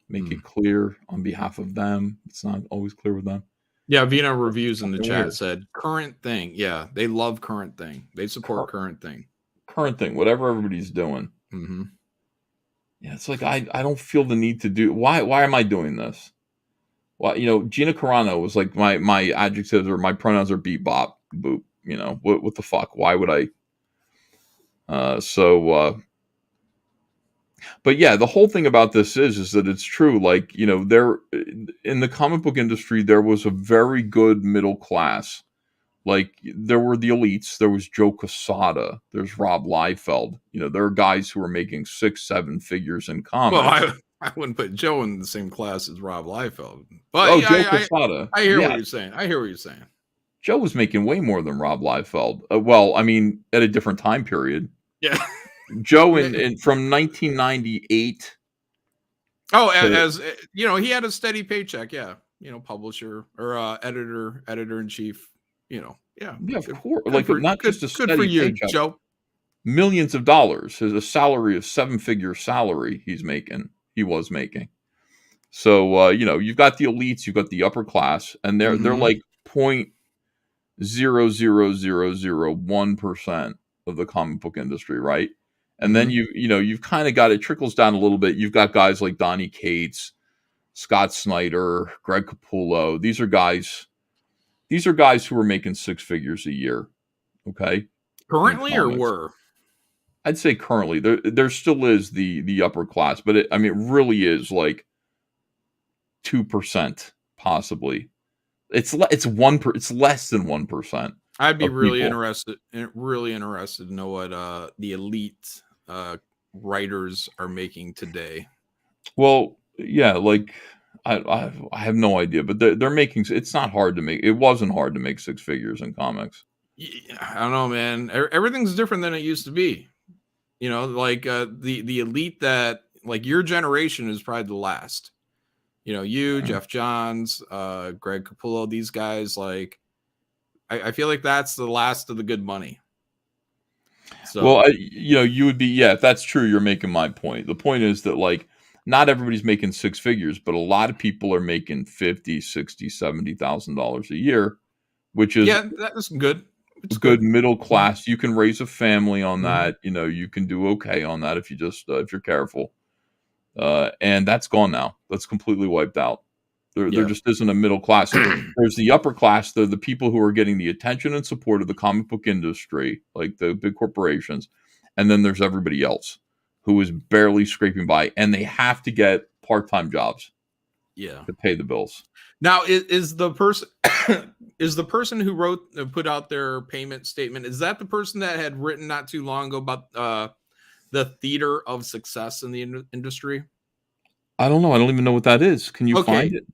B: make it clear on behalf of them. It's not always clear with them.
C: Yeah, Vina Reviews in the chat said current thing. Yeah, they love current thing. They support current thing.
B: Current thing, whatever everybody's doing.
C: Mm-hmm.
B: Yeah, it's like I don't feel the need to do. Why am I doing this? Well, Gina Carano was like my adjectives or my pronouns are beep, bop, boop. What the fuck? Why would I? But yeah, the whole thing about this is that it's true. Like, there in the comic book industry, there was a very good middle class. Like, there were the elites. There was Joe Quesada. There's Rob Liefeld. There are guys who are making 6-7 figures in comics.
C: Well, I wouldn't put Joe in the same class as Rob Liefeld. But
B: Joe Quesada.
C: I hear what you're saying. I hear what you're saying.
B: Joe was making way more than Rob Liefeld. Well, I mean, at a different time period.
C: Yeah.
B: Joe from 1998.
C: Oh, as he had a steady paycheck. Yeah. Publisher or editor in chief. Yeah.
B: Yeah, of course. Like, not just a steady
C: good for you,
B: paycheck.
C: Joe.
B: Millions of dollars is a salary of 7-figure salary he was making. So you've got the elites, you've got the upper class, and they're like 0.00001% of the comic book industry, right? And then you've kind of got it trickles down a little bit. You've got guys like Donny Cates, Scott Snyder, Greg Capullo. These are guys who are making 6 figures a year. Okay,
C: currently or were?
B: I'd say currently there still is the upper class, but it really is like 2% possibly. It's less than 1%.
C: I'd be really interested to know what the elite writers are making today.
B: Well, yeah, like I have no idea, but they're making. It's not hard to make. It wasn't hard to make 6 figures in comics.
C: I don't know, man. Everything's different than it used to be. Like the elite that like your generation is probably the last. Jeff Johns, Greg Capullo, these guys, like I feel like that's the last of the good money. So,
B: well, you would be, yeah, if that's true, you're making my point. The point is that like not everybody's making 6 figures, but a lot of people are making $50,000, $60,000, $70,000 a year, which is
C: that's good. It's
B: good middle class. You can raise a family on that. You can do okay on that if you just if you're careful. And that's gone now. That's completely wiped out. There just isn't a middle class. There's the upper class. They're the people who are getting the attention and support of the comic book industry, like the big corporations. And then there's everybody else who is barely scraping by, and they have to get part-time jobs.
C: Yeah,
B: to pay the bills.
C: Now, is the person who put out their payment statement? Is that the person that had written not too long ago about the theater of success in the industry?
B: I don't know. I don't even know what that is. Can you find it?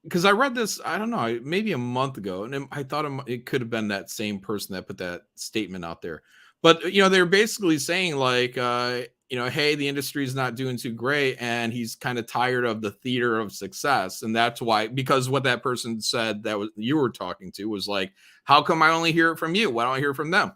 C: Because I read this, I don't know, maybe a month ago, and I thought it could have been that same person that put that statement out there. But they're basically saying like, hey, the industry is not doing too great, and he's kind of tired of the theater of success, and that's why. Because what that person said you were talking to was like, how come I only hear it from you? Why don't I hear from them?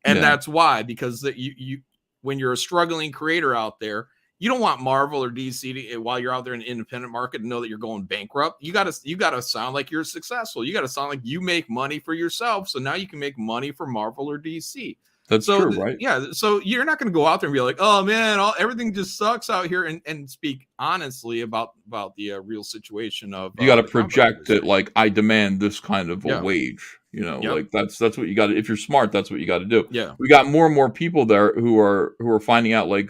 C: And that's why, because you when you're a struggling creator out there, you don't want Marvel or DC while you're out there in the independent market to know that you're going bankrupt. You gotta sound like you're successful. You gotta sound like you make money for yourself, so now you can make money for Marvel or DC.
B: That's
C: So
B: true, right?
C: yeah, so you're not going to go out there and be like, oh man, everything just sucks out here, and speak honestly about the real situation of
B: You got to
C: the comic book
B: project it
C: industry.
B: like I demand this kind of a
C: Yeah.
B: wage.
C: Yep.
B: Like that's what you got to. If you're smart, that's what you got to do.
C: Yeah.
B: We got more and more people there who are finding out, like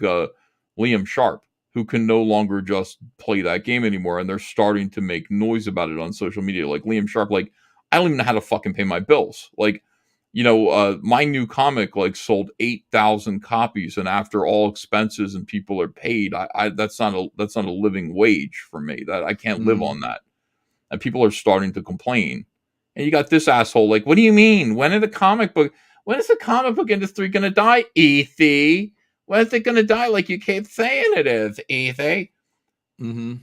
B: Liam Sharp, who can no longer just play that game anymore, and they're starting to make noise about it on social media. Like Liam Sharp, like I don't even know how to fucking pay my bills. Like, my new comic like sold 8,000 copies, and after all expenses and people are paid, I that's not a living wage for me. That I can't live on that. And people are starting to complain. And you got this asshole like, what do you mean? When is the comic book industry gonna die, Ethy? When is it gonna die like you keep saying it is, Ethy?
C: Mm-hmm.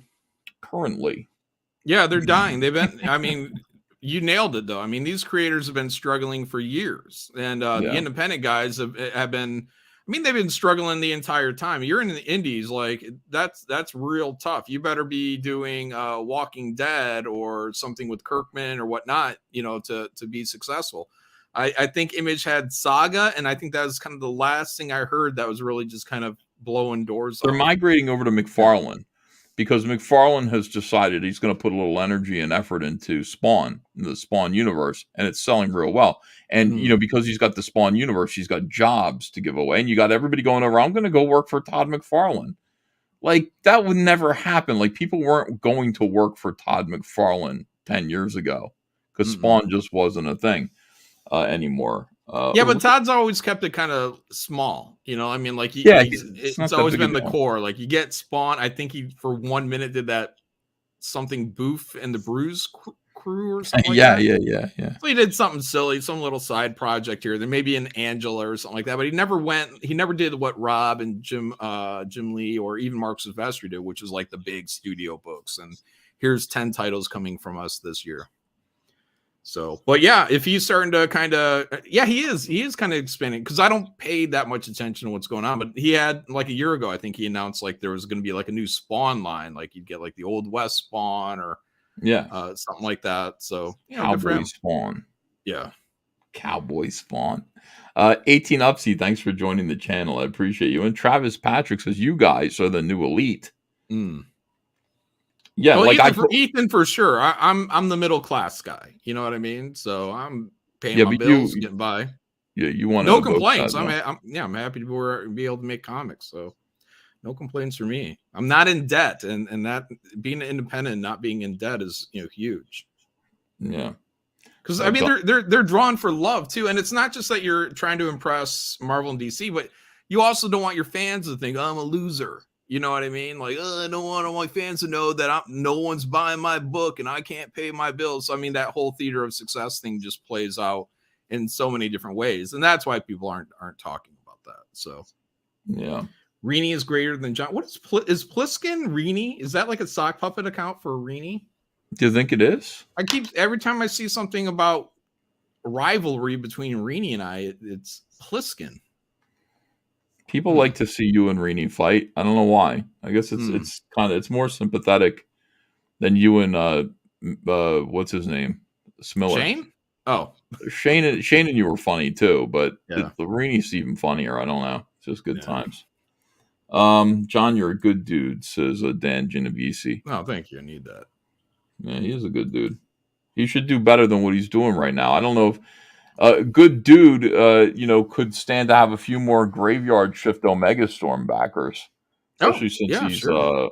B: Currently.
C: Yeah, they're dying. They've been, I mean, you nailed it though. I mean, these creators have been struggling for years, and the independent guys have been. I mean, they've been struggling the entire time. You're in the indies, like that's real tough. You better be doing Walking Dead or something with Kirkman or whatnot, to be successful. I think Image had Saga, and I think that was kind of the last thing I heard that was really just kind of blowing doors
B: They're
C: off.
B: migrating over to McFarlane. Because McFarlane has decided he's going to put a little energy and effort into Spawn, in the Spawn universe, and it's selling real well. And, because he's got the Spawn universe, he's got jobs to give away. And you got everybody going over, I'm going to go work for Todd McFarlane. Like, that would never happen. Like, people weren't going to work for Todd McFarlane 10 years ago because Spawn just wasn't a thing anymore.
C: Yeah, but Todd's always kept it kind of small, I mean, like it's always been the core. Like you get Spawn. I think he for 1 minute did that something Boof and the Bruise Crew or something.
B: Yeah.
C: So he did something silly, some little side project here. Then maybe an Angela or something like that. But he never did what Rob and Jim Lee or even Mark Silvestri did, which is like the big studio books. And here's 10 titles coming from us this year. So, but yeah, if he's starting to kind of, he is kind of expanding, because I don't pay that much attention to what's going on. But he had like a year ago, I think he announced like there was going to be like a new Spawn line, like you'd get like the Old West Spawn or something like that. So,
B: Cowboy Spawn, Cowboy Spawn. 18 Upsy, thanks for joining the channel. I appreciate you. And Travis Patrick says you guys are the new elite. Yeah,
C: well, Ethan for sure. I'm the middle class guy. You know what I mean? So I'm paying my bills, getting by.
B: Yeah, you want
C: no complaints. I'm happy to be able to make comics. So no complaints for me. I'm not in debt, and that being independent and not being in debt is huge.
B: Yeah,
C: because I mean they're drawn for love too, and it's not just that you're trying to impress Marvel and DC, but you also don't want your fans to think I'm a loser. You know what I mean? Like, I don't want all my fans to know that no one's buying my book and I can't pay my bills. So, I mean, that whole theater of success thing just plays out in so many different ways. And that's why people aren't talking about that. So,
B: yeah.
C: Rini is greater than John. What is Pliskin Rini? Is that like a sock puppet account for Rini?
B: Do you think it is?
C: Every time I see something about rivalry between Rini and it's Pliskin.
B: People like to see you and Rini fight. I don't know why. I guess it's more sympathetic than you and what's his name? Smiller.
C: Shane? Oh.
B: Shane and you were funny too, but the Rini's even funnier. I don't know. It's just good times. John, you're a good dude, says Dan Genovese.
C: Oh, thank you. I need that.
B: Yeah, he is a good dude. He should do better than what he's doing right now. I don't know if good dude, could stand to have a few more Graveyard Shift Omega Storm backers, especially since he's,
C: I'm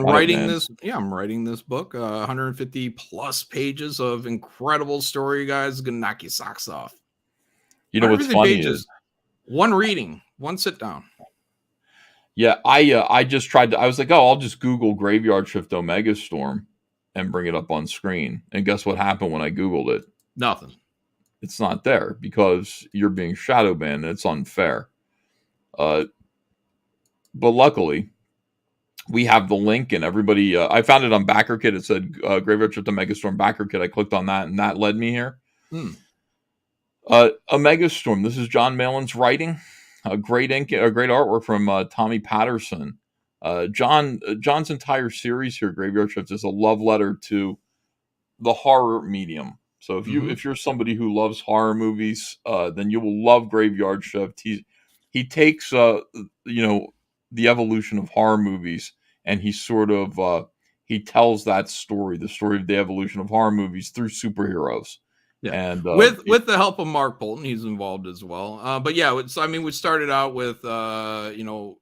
C: writing this. Yeah, I'm writing this book. 150 plus pages of incredible story, guys. Gonna knock your socks off.
B: You know what's funny is
C: one reading, one sit down.
B: Yeah, I just tried to. I was like, I'll just Google Graveyard Shift Omega Storm and bring it up on screen. And guess what happened when I Googled it?
C: Nothing.
B: It's not there because you're being shadow banned and it's unfair. But luckily, we have the link and everybody. I found it on BackerKit. It said Graveyard Shift Omega Storm BackerKit. I clicked on that and that led me here. Omega Storm. This is Jon Malin's writing. A great artwork from Tommy Patterson. John's entire series here, Graveyard Shift, is a love letter to the horror medium. So if you're somebody who loves horror movies, then you will love Graveyard Shift. He takes the evolution of horror movies, and he sort of he tells that story, the story of the evolution of horror movies through superheroes.
C: Yeah,
B: and
C: with the help of Mark Bolton, he's involved as well. But yeah, I mean, we started out with the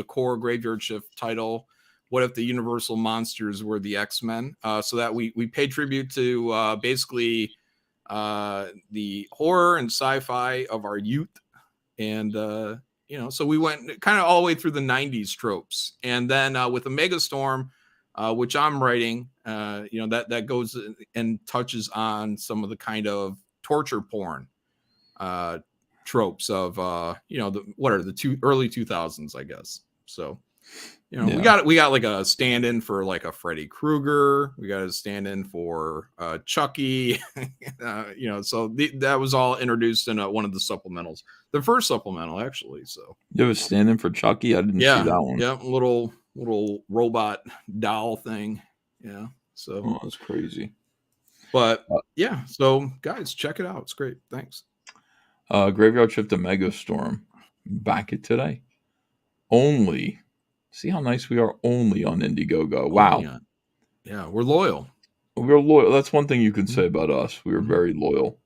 C: core Graveyard Shift title. What if the Universal monsters were the X-Men? So that we paid tribute to basically the horror and sci-fi of our youth, and so we went kind of all the way through the '90s tropes, and then with the Megastorm, which I'm writing, that goes and touches on some of the kind of torture porn tropes of what are the early 2000s, I guess. So we got like a stand-in for like a Freddy Krueger. We got a stand-in for Chucky. So that was all introduced in one of the supplementals, the first supplemental actually. So
B: you have a stand-in for Chucky? I didn't see that one.
C: Yeah, little robot doll thing. Yeah, so
B: that's crazy.
C: But yeah, so guys, check it out. It's great. Thanks.
B: Graveyard Shift to Megastorm, back it today. Only, see how nice we are. Only on Indiegogo. Wow.
C: Yeah, we're loyal.
B: We're loyal. That's one thing you can say about us. We are very loyal.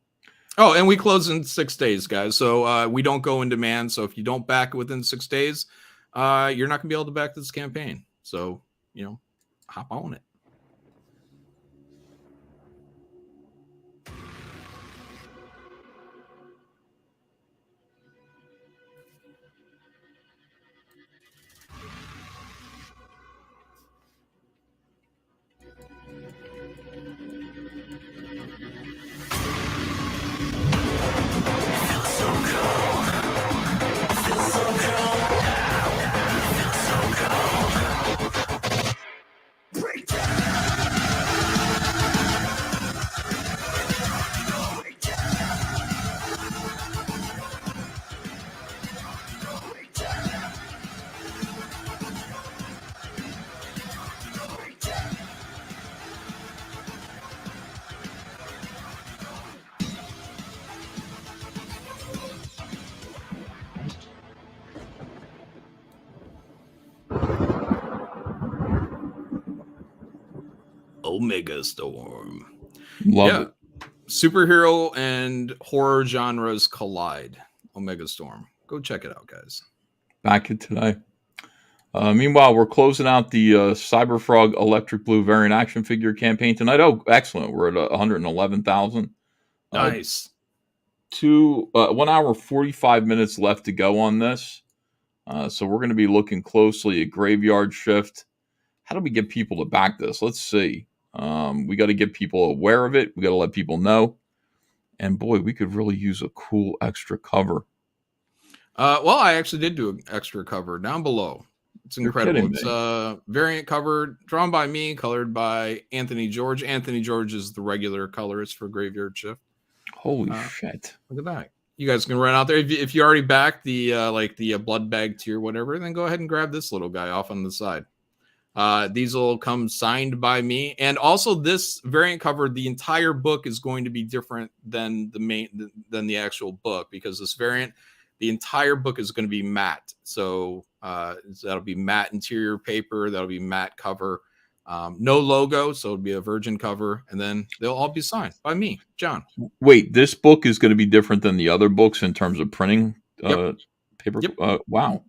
C: Oh, and we close in 6 days, guys. So we don't go in demand. So if you don't back it within 6 days, you're not gonna be able to back this campaign. So hop on it. Megastorm.
B: Love it.
C: Superhero and horror genres collide. Megastorm. Go check it out, guys.
B: Back it today. Meanwhile, we're closing out the Cyberfrog Electric Blue variant action figure campaign tonight. Oh, excellent. We're at 111,000.
C: Nice.
B: 1 hour, 45 minutes left to go on this. So we're going to be looking closely at Graveyard Shift. How do we get people to back this? Let's see. We got to get people aware of it. We got to let people know. And boy, we could really use a cool extra cover.
C: Well, I actually did do an extra cover down below. It's incredible. It's a variant cover drawn by me, colored by Anthony George. Anthony George is the regular colorist for Graveyard Shift.
B: Holy shit.
C: Look at that. You guys can run out there. If you already backed the blood bag tier, whatever, then go ahead and grab this little guy off on the side. These will come signed by me, and also this variant cover, the entire book is going to be different than the actual book, because this variant, the entire book is going to be matte. So that'll be matte interior paper, that'll be matte cover, no logo, so it'll be a virgin cover, and then they'll all be signed by me, John.
B: Wait, this book is going to be different than the other books in terms of printing paper?
C: Yep.
B: Wow.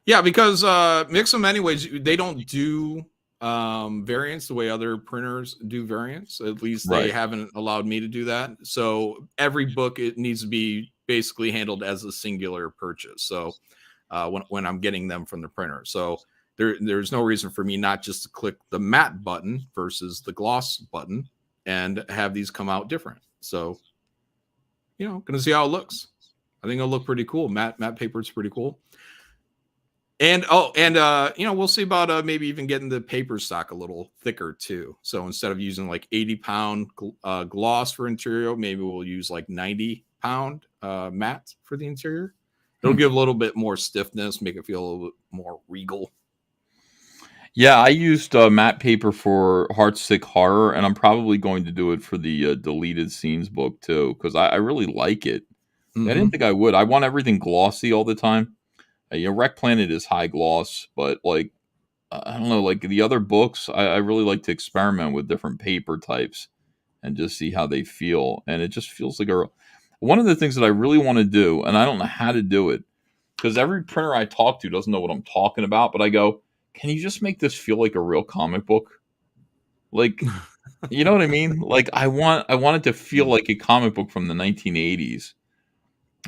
C: Yeah, because Mix Them Anyways, they don't do variants the way other printers do variants. At least they haven't allowed me to do that. So every book, it needs to be basically handled as a singular purchase. So when I'm getting them from the printer, so there's no reason for me not just to click the matte button versus the gloss button and have these come out different. So gonna see how it looks. I think it'll look pretty cool. Matte paper is pretty cool. And we'll see about maybe even getting the paper stock a little thicker too. So instead of using like 80-pound gloss for interior, maybe we'll use like 90-pound matte for the interior. It'll give a little bit more stiffness, make it feel a little bit more regal.
B: Yeah, I used matte paper for Heartsick Horror, and I'm probably going to do it for the deleted scenes book too, because I really like it. I didn't
C: Mm-hmm.
B: think I would. I want everything glossy all the time. Wreck Planet is high gloss, but like I don't know, like the other books, I really like to experiment with different paper types and just see how they feel. And it just feels like one of the things that I really want to do, and I don't know how to do it, because every printer I talk to doesn't know what I'm talking about. But I go, can you just make this feel like a real comic book? Like, you know what I mean? Like I want it to feel like a comic book from the 1980s.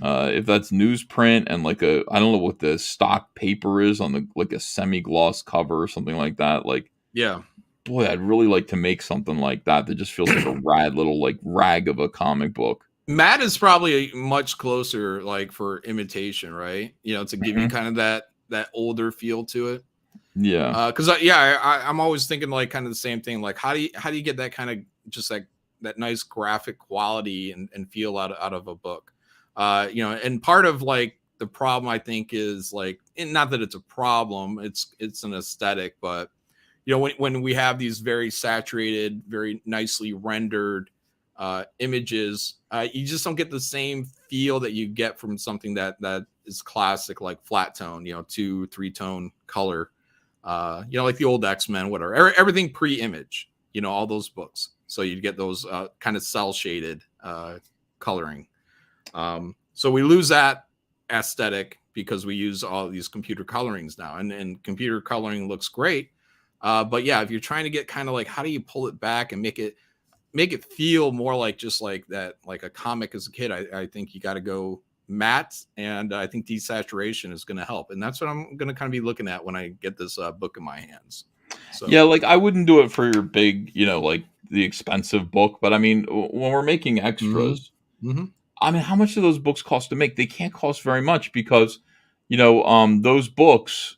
B: If that's newsprint and like I don't know what the stock paper is on the like a semi-gloss cover or something like that. Like,
C: Yeah.
B: boy, I'd really like to make something like that that just feels like a rad little like rag of a comic book.
C: Matt is probably much closer, like for imitation, right? To give you
B: Mhm.
C: kind of that older feel to it.
B: Yeah.
C: Because I'm always thinking like kind of the same thing. Like how do you get that kind of just like that nice graphic quality and feel out of a book? And part of like the problem I think is like, and not that it's a problem, it's an aesthetic, but when we have these very saturated, very nicely rendered images, you just don't get the same feel that you get from something that is classic, like flat tone, 2-3 tone color, like the old X-Men, whatever, everything pre-image, all those books. So you'd get those kind of cell shaded coloring. So we lose that aesthetic because we use all these computer colorings now, and computer coloring looks great. But yeah, if you're trying to get kind of like, how do you pull it back and make it feel more like just like that, like a comic as a kid, I think you got to go matte, and I think desaturation is going to help, and that's what I'm going to kind of be looking at when I get this book in my hands. So
B: Yeah, like I wouldn't do it for your big, like the expensive book, but I mean, when we're making
C: mm-hmm.
B: extras,
C: Mm-hmm.
B: I mean, how much do those books cost to make? They can't cost very much because, those books.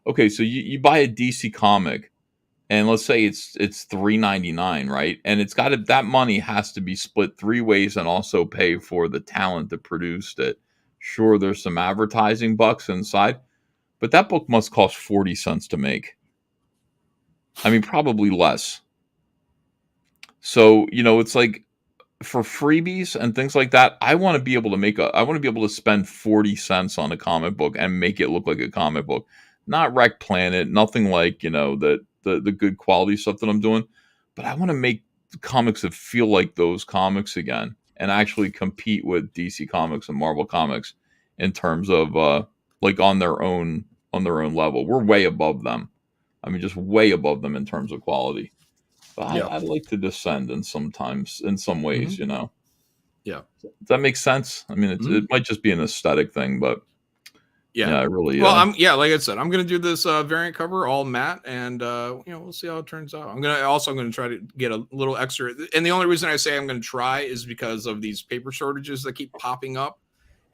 B: Okay, so you buy a DC comic, and let's say it's $3.99, right? And it's got to that money has to be split three ways, and also pay for the talent that produced it. Sure, there's some advertising bucks inside, but that book must cost 40 cents to make. I mean, probably less. So it's like for freebies and things like that, I want to be able to I want to be able to spend 40 cents on a comic book and make it look like a comic book. Not Wreck Planet, nothing like, the good quality stuff that I'm doing, but I want to make comics that feel like those comics again and actually compete with DC Comics and Marvel Comics in terms of like on their own level. We're way above them. I mean, just way above them in terms of quality. But
C: Yeah.
B: I'd like to descend in some ways,
C: Mm-hmm. Yeah.
B: Does that make sense? I mean, it might just be an aesthetic thing, but
C: Yeah.
B: yeah, I really.
C: Well, like I said, I'm gonna do this variant cover all matte, and we'll see how it turns out. I'm gonna try to get a little extra. And the only reason I say I'm gonna try is because of these paper shortages that keep popping up.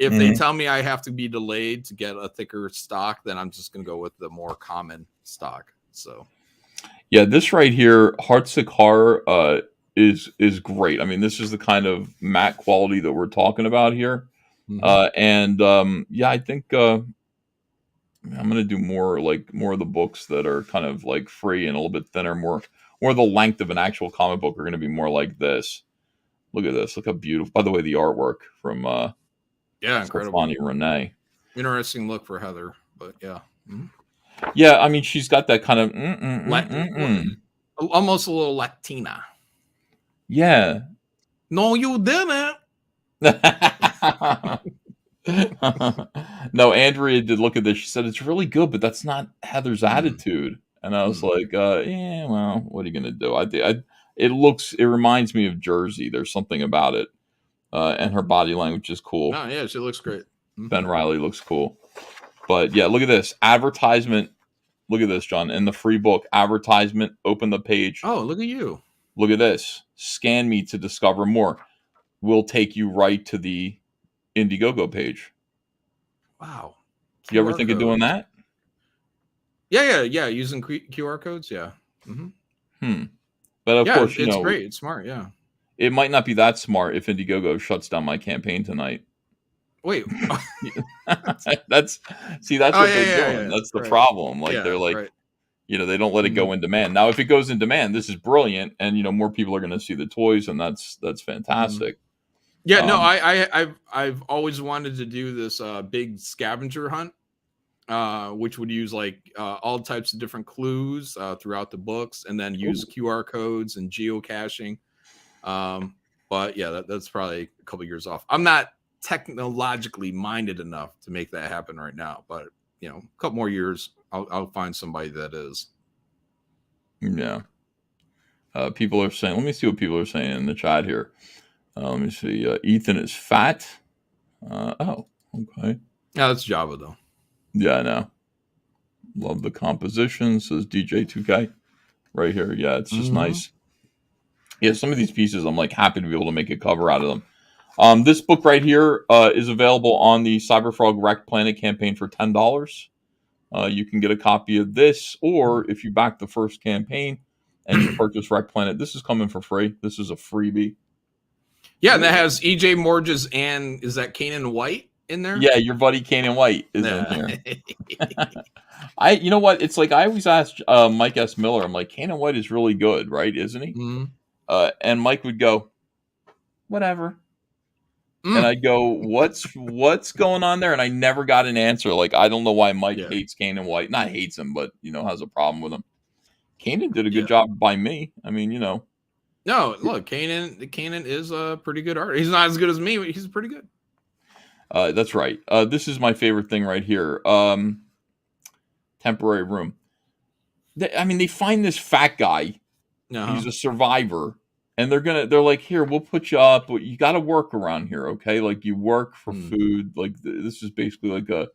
C: If they tell me I have to be delayed to get a thicker stock, then I'm just gonna go with the more common stock. So
B: yeah, this right here, Heartsick Horror, is great. I mean, this is the kind of matte quality that we're talking about here, and yeah, I think I'm gonna do more of the books that are kind of like free and a little bit thinner, more the length of an actual comic book are going to be more like this. Look at this. Look how beautiful. By the way, the artwork from
C: incredible.
B: Stefani Renee.
C: Interesting look for Heather, but yeah. Mm-hmm.
B: Yeah, I mean, she's got that kind of
C: almost a little Latina.
B: Yeah.
C: No, you didn't.
B: No, Andrea did look at this. She said it's really good, but that's not Heather's attitude. And I was like, yeah, well, what are you gonna do? It reminds me of Jersey. There's something about it, and her body language is cool.
C: Oh yeah, she looks great.
B: Ben Reilly looks cool, but yeah, look at this advertisement. Look at this, John. In the free book, advertisement. Open the page.
C: Oh, look at you.
B: Look at this. Scan me to discover more. We'll take you right to the Indiegogo page.
C: Wow.
B: You ever think of doing that?
C: Yeah. Using QR codes. Yeah.
B: But of course,
C: it's great. It's smart. Yeah.
B: It might not be that smart if Indiegogo shuts down my campaign tonight.
C: Wait.
B: that's what they're doing. Yeah. That's the problem. Like they're like, They don't let it go in demand. Now, if it goes in demand, this is brilliant, and more people are going to see the toys, and that's fantastic.
C: Yeah, no, I've always wanted to do this big scavenger hunt, which would use like all types of different clues throughout the books, and then use QR codes and geocaching. But yeah, that's probably a couple years off. I'm not technologically minded enough to make that happen right now, but a couple more years, I'll find somebody that is.
B: Yeah. People are saying. Let me see what people are saying in the chat here. Let me see. Ethan is fat. Oh, okay.
C: Yeah, that's Java though.
B: Yeah, I know. Love the composition, says DJ2K right here. Yeah, it's just nice. Yeah, some of these pieces I'm like happy to be able to make a cover out of them. This book right here is available on the Cyberfrog Wrecked Planet campaign for $10. You can get a copy of this, or if you back the first campaign and you purchase Wrecked Planet, this is coming for free. This is a freebie.
C: Yeah, and that has EJ Morges and is that Kanan White in there?
B: Yeah, your buddy Kanan White is in here. You know what? It's like I always ask Mike S. Miller. I'm like, Kanan White is really good, right? Isn't he?
C: Mm-hmm.
B: And Mike would go, whatever. And I'd go, what's going on there? And I never got an answer. Like, I don't know why Mike hates Kanan White. Not hates him, but has a problem with him. Kanan did a good job by me. I mean,
C: No, look, Kanan is a pretty good artist. He's not as good as me, but he's pretty good.
B: That's right. This is my favorite thing right here. Temporary room. They find this fat guy. He's a survivor, and they're like, here, we'll put you up, but you got to work around here, okay? Like you work for food. Like this is basically like a,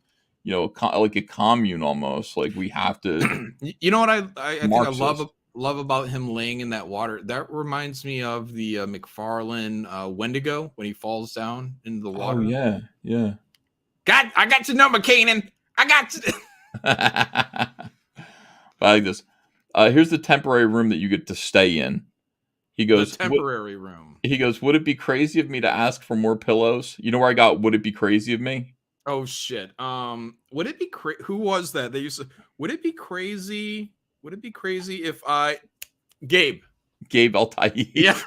B: like a commune almost. Like we have to.
C: You know what I think I love about him laying in that water? That reminds me of the McFarlane Wendigo when he falls down into the water.
B: Oh yeah, yeah.
C: God, I got your number, Kanan. I got you.
B: I like this. Here's the temporary room that you get to stay in. He goes,
C: the temporary room.
B: He goes, would it be crazy of me to ask for more pillows? You know where I got, would it be crazy of me?
C: Oh shit. Would it be who was that? They used to. Would it be crazy? Would it be crazy if Gabe
B: Altai?
C: Yeah.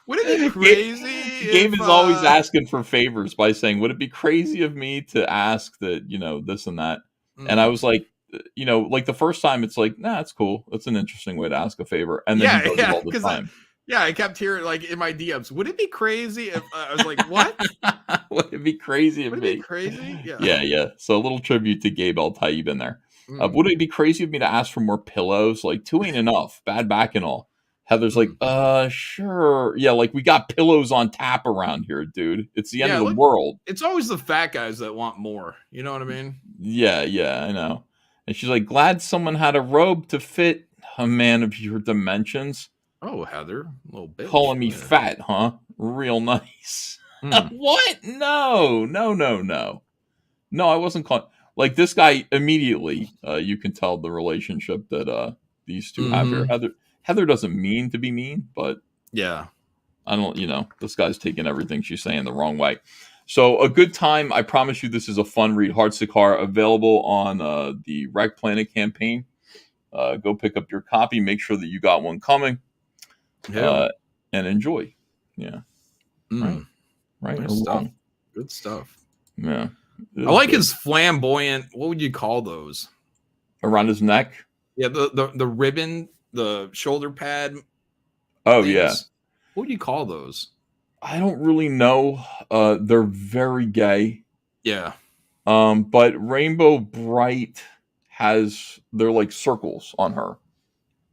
C: Would it be crazy?
B: Gabe is always asking for favors by saying, would it be crazy of me to ask that, this and that? And I was like, like the first time it's like, nah, it's cool. That's an interesting way to ask a favor. And then he does it all the time.
C: I kept hearing like in my DMs, would it be crazy if I was like, what?
B: Would it be crazy of me?
C: Would it be crazy?
B: Yeah. So a little tribute to Gabe Altaib in there. Would it be crazy of me to ask for more pillows? Like 2 ain't enough. Bad back and all. Heather's like, sure. Yeah, like we got pillows on tap around here, dude. It's the end of the world.
C: It's always the fat guys that want more. You know what I mean?
B: Yeah, I know. And she's like, glad someone had a robe to fit a man of your dimensions.
C: Oh, Heather, a little bit.
B: Calling me fat, huh? Real nice. What? No, I wasn't calling. Like this guy immediately, you can tell the relationship that these two have here. Heather doesn't mean to be mean, but
C: yeah,
B: I don't, this guy's taking everything she's saying the wrong way. So a good time. I promise you this is a fun read. Heartseekar, available on the Wrecked Planet campaign. Go pick up your copy. Make sure that you got one coming. And enjoy. Yeah. Right.
C: Good stuff. Good stuff.
B: Yeah.
C: I like his flamboyant. What would you call those?
B: Around his neck?
C: Yeah, the ribbon, the shoulder pad.
B: Oh,
C: things.
B: yeah.
C: What would you call those?
B: I don't really know. They're very gay.
C: Yeah.
B: But Rainbow Bright they're like circles on her.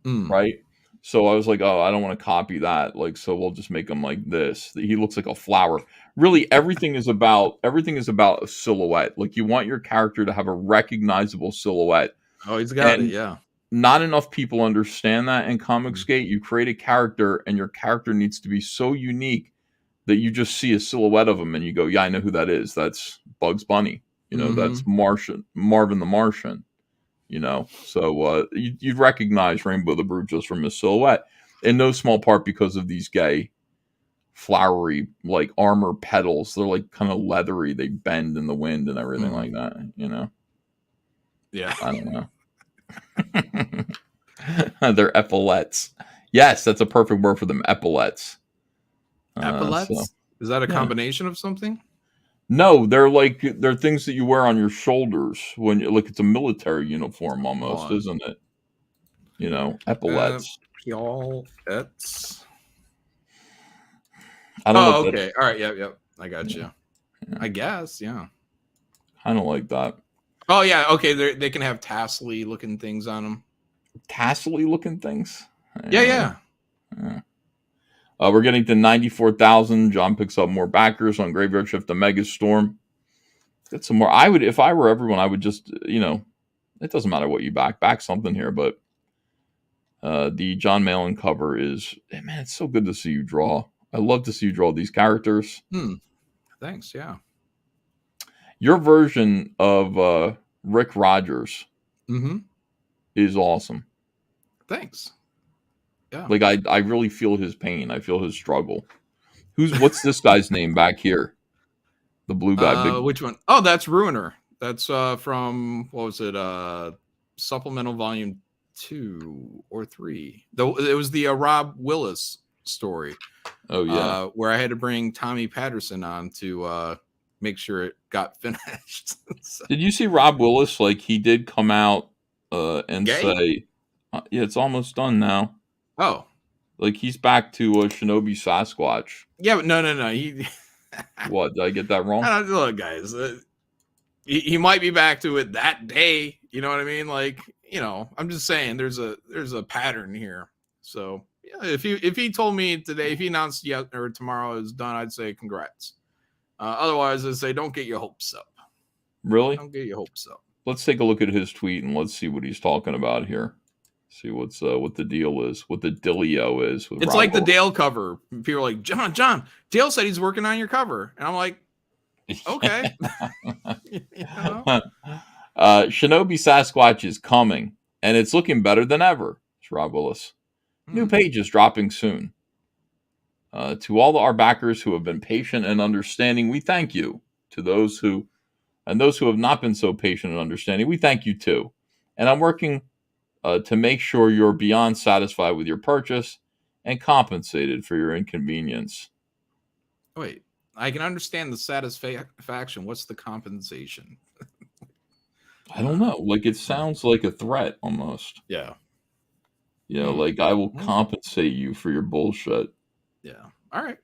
B: Right? So I was like, oh, I don't want to copy that. Like, so we'll just make him like this. He looks like a flower. Really, everything is about a silhouette. Like you want your character to have a recognizable silhouette.
C: Oh, he's got it, yeah.
B: Not enough people understand that in Comicsgate. You create a character, and your character needs to be so unique that you just see a silhouette of him, and you go, yeah, I know who that is. That's Bugs Bunny. That's Marvin the Martian. So you'd recognize Rainbow the Brood just from his silhouette, in no small part because of these gay, flowery, like armor petals. They're like kind of leathery. They bend in the wind and everything like that.
C: Yeah,
B: I don't know. They're epaulets. Yes, that's a perfect word for them. Epaulets.
C: Epaulets? Is that a combination of something?
B: No, they're things that you wear on your shoulders when like it's a military uniform almost, isn't it? You know, epaulets.
C: Epaulets.
B: I don't know.
C: Oh, okay. All right. Yep. I got you. I guess. Yeah.
B: I don't like that.
C: Oh yeah. Okay. They can have tassely looking things on them.
B: Tassely looking things.
C: Yeah.
B: We're getting to 94,000. John picks up more backers on Graveyard Shift to Megastorm. Get some more. I would, if I were everyone, I would just, it doesn't matter what you back something here, but the Jon Malin cover is, man, it's so good to see you draw. I love to see you draw these characters.
C: Thanks. Yeah.
B: Your version of Rick Rogers is awesome.
C: Thanks. Yeah.
B: Like I really feel his pain. I feel his struggle. What's this guy's name back here? The blue guy.
C: Which one? Oh, that's Ruiner. That's from what was it? Supplemental Volume 2 or 3. Though it was the Rob Willis story.
B: Oh yeah.
C: Where I had to bring Tommy Patterson on to make sure it got finished. So.
B: Did you see Rob Willis? Like he did come out and say, "Yeah, it's almost done now."
C: Oh,
B: like he's back to Shinobi Sasquatch.
C: Yeah, but no. He
B: what? Did I get that wrong?
C: Look, guys, he might be back to it that day. You know what I mean? Like, I'm just saying there's a pattern here. So yeah, if he told me today, if he announced or tomorrow is done, I'd say congrats. Otherwise, I'd say don't get your hopes up.
B: Really?
C: Don't get your hopes up.
B: Let's take a look at his tweet and let's see what he's talking about here. See what the deal is, what the dealio is.
C: It's like the Dale cover. People are like, John, Dale said he's working on your cover. And I'm like, okay.
B: Shinobi Sasquatch is coming, and it's looking better than ever. It's Rob Willis. New pages dropping soon. To all our backers who have been patient and understanding, we thank you. To those who have not been so patient and understanding, we thank you too. And I'm working to make sure you're beyond satisfied with your purchase and compensated for your inconvenience.
C: Wait, I can understand the satisfaction. What's the compensation?
B: I don't know. Like it sounds like a threat almost.
C: Yeah.
B: Like I will compensate you for your bullshit.
C: Yeah. All right.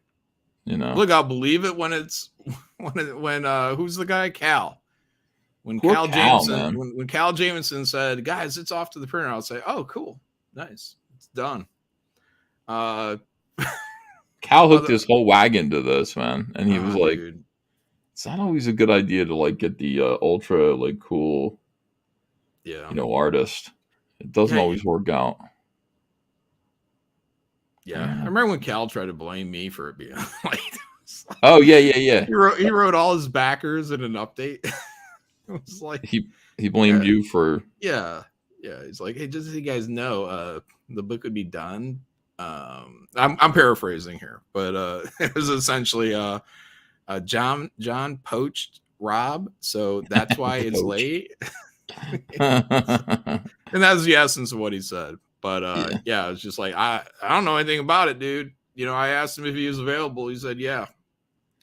B: Look,
C: I'll believe it when when who's the guy? Cal. When
B: Poor
C: Cal
B: Cal,
C: Jameson, when Cal Jameson said, "Guys, it's off to the printer," I'll say, "Oh, cool, nice, it's done."
B: Cal hooked his whole wagon to this, man, and he was like, dude. "It's not always a good idea to like get the ultra like cool, artist. It doesn't always work out."
C: Yeah, I remember when Cal tried to blame me for it being like.
B: Oh yeah.
C: He wrote all his backers in an update. It was like
B: he blamed you for
C: he's like, hey, just so you guys know, the book would be done. I'm paraphrasing here, but it was essentially John poached Rob, so that's why it's late. And that's the essence of what he said. But it's just like I don't know anything about it, dude. I asked him if he was available. He said yeah.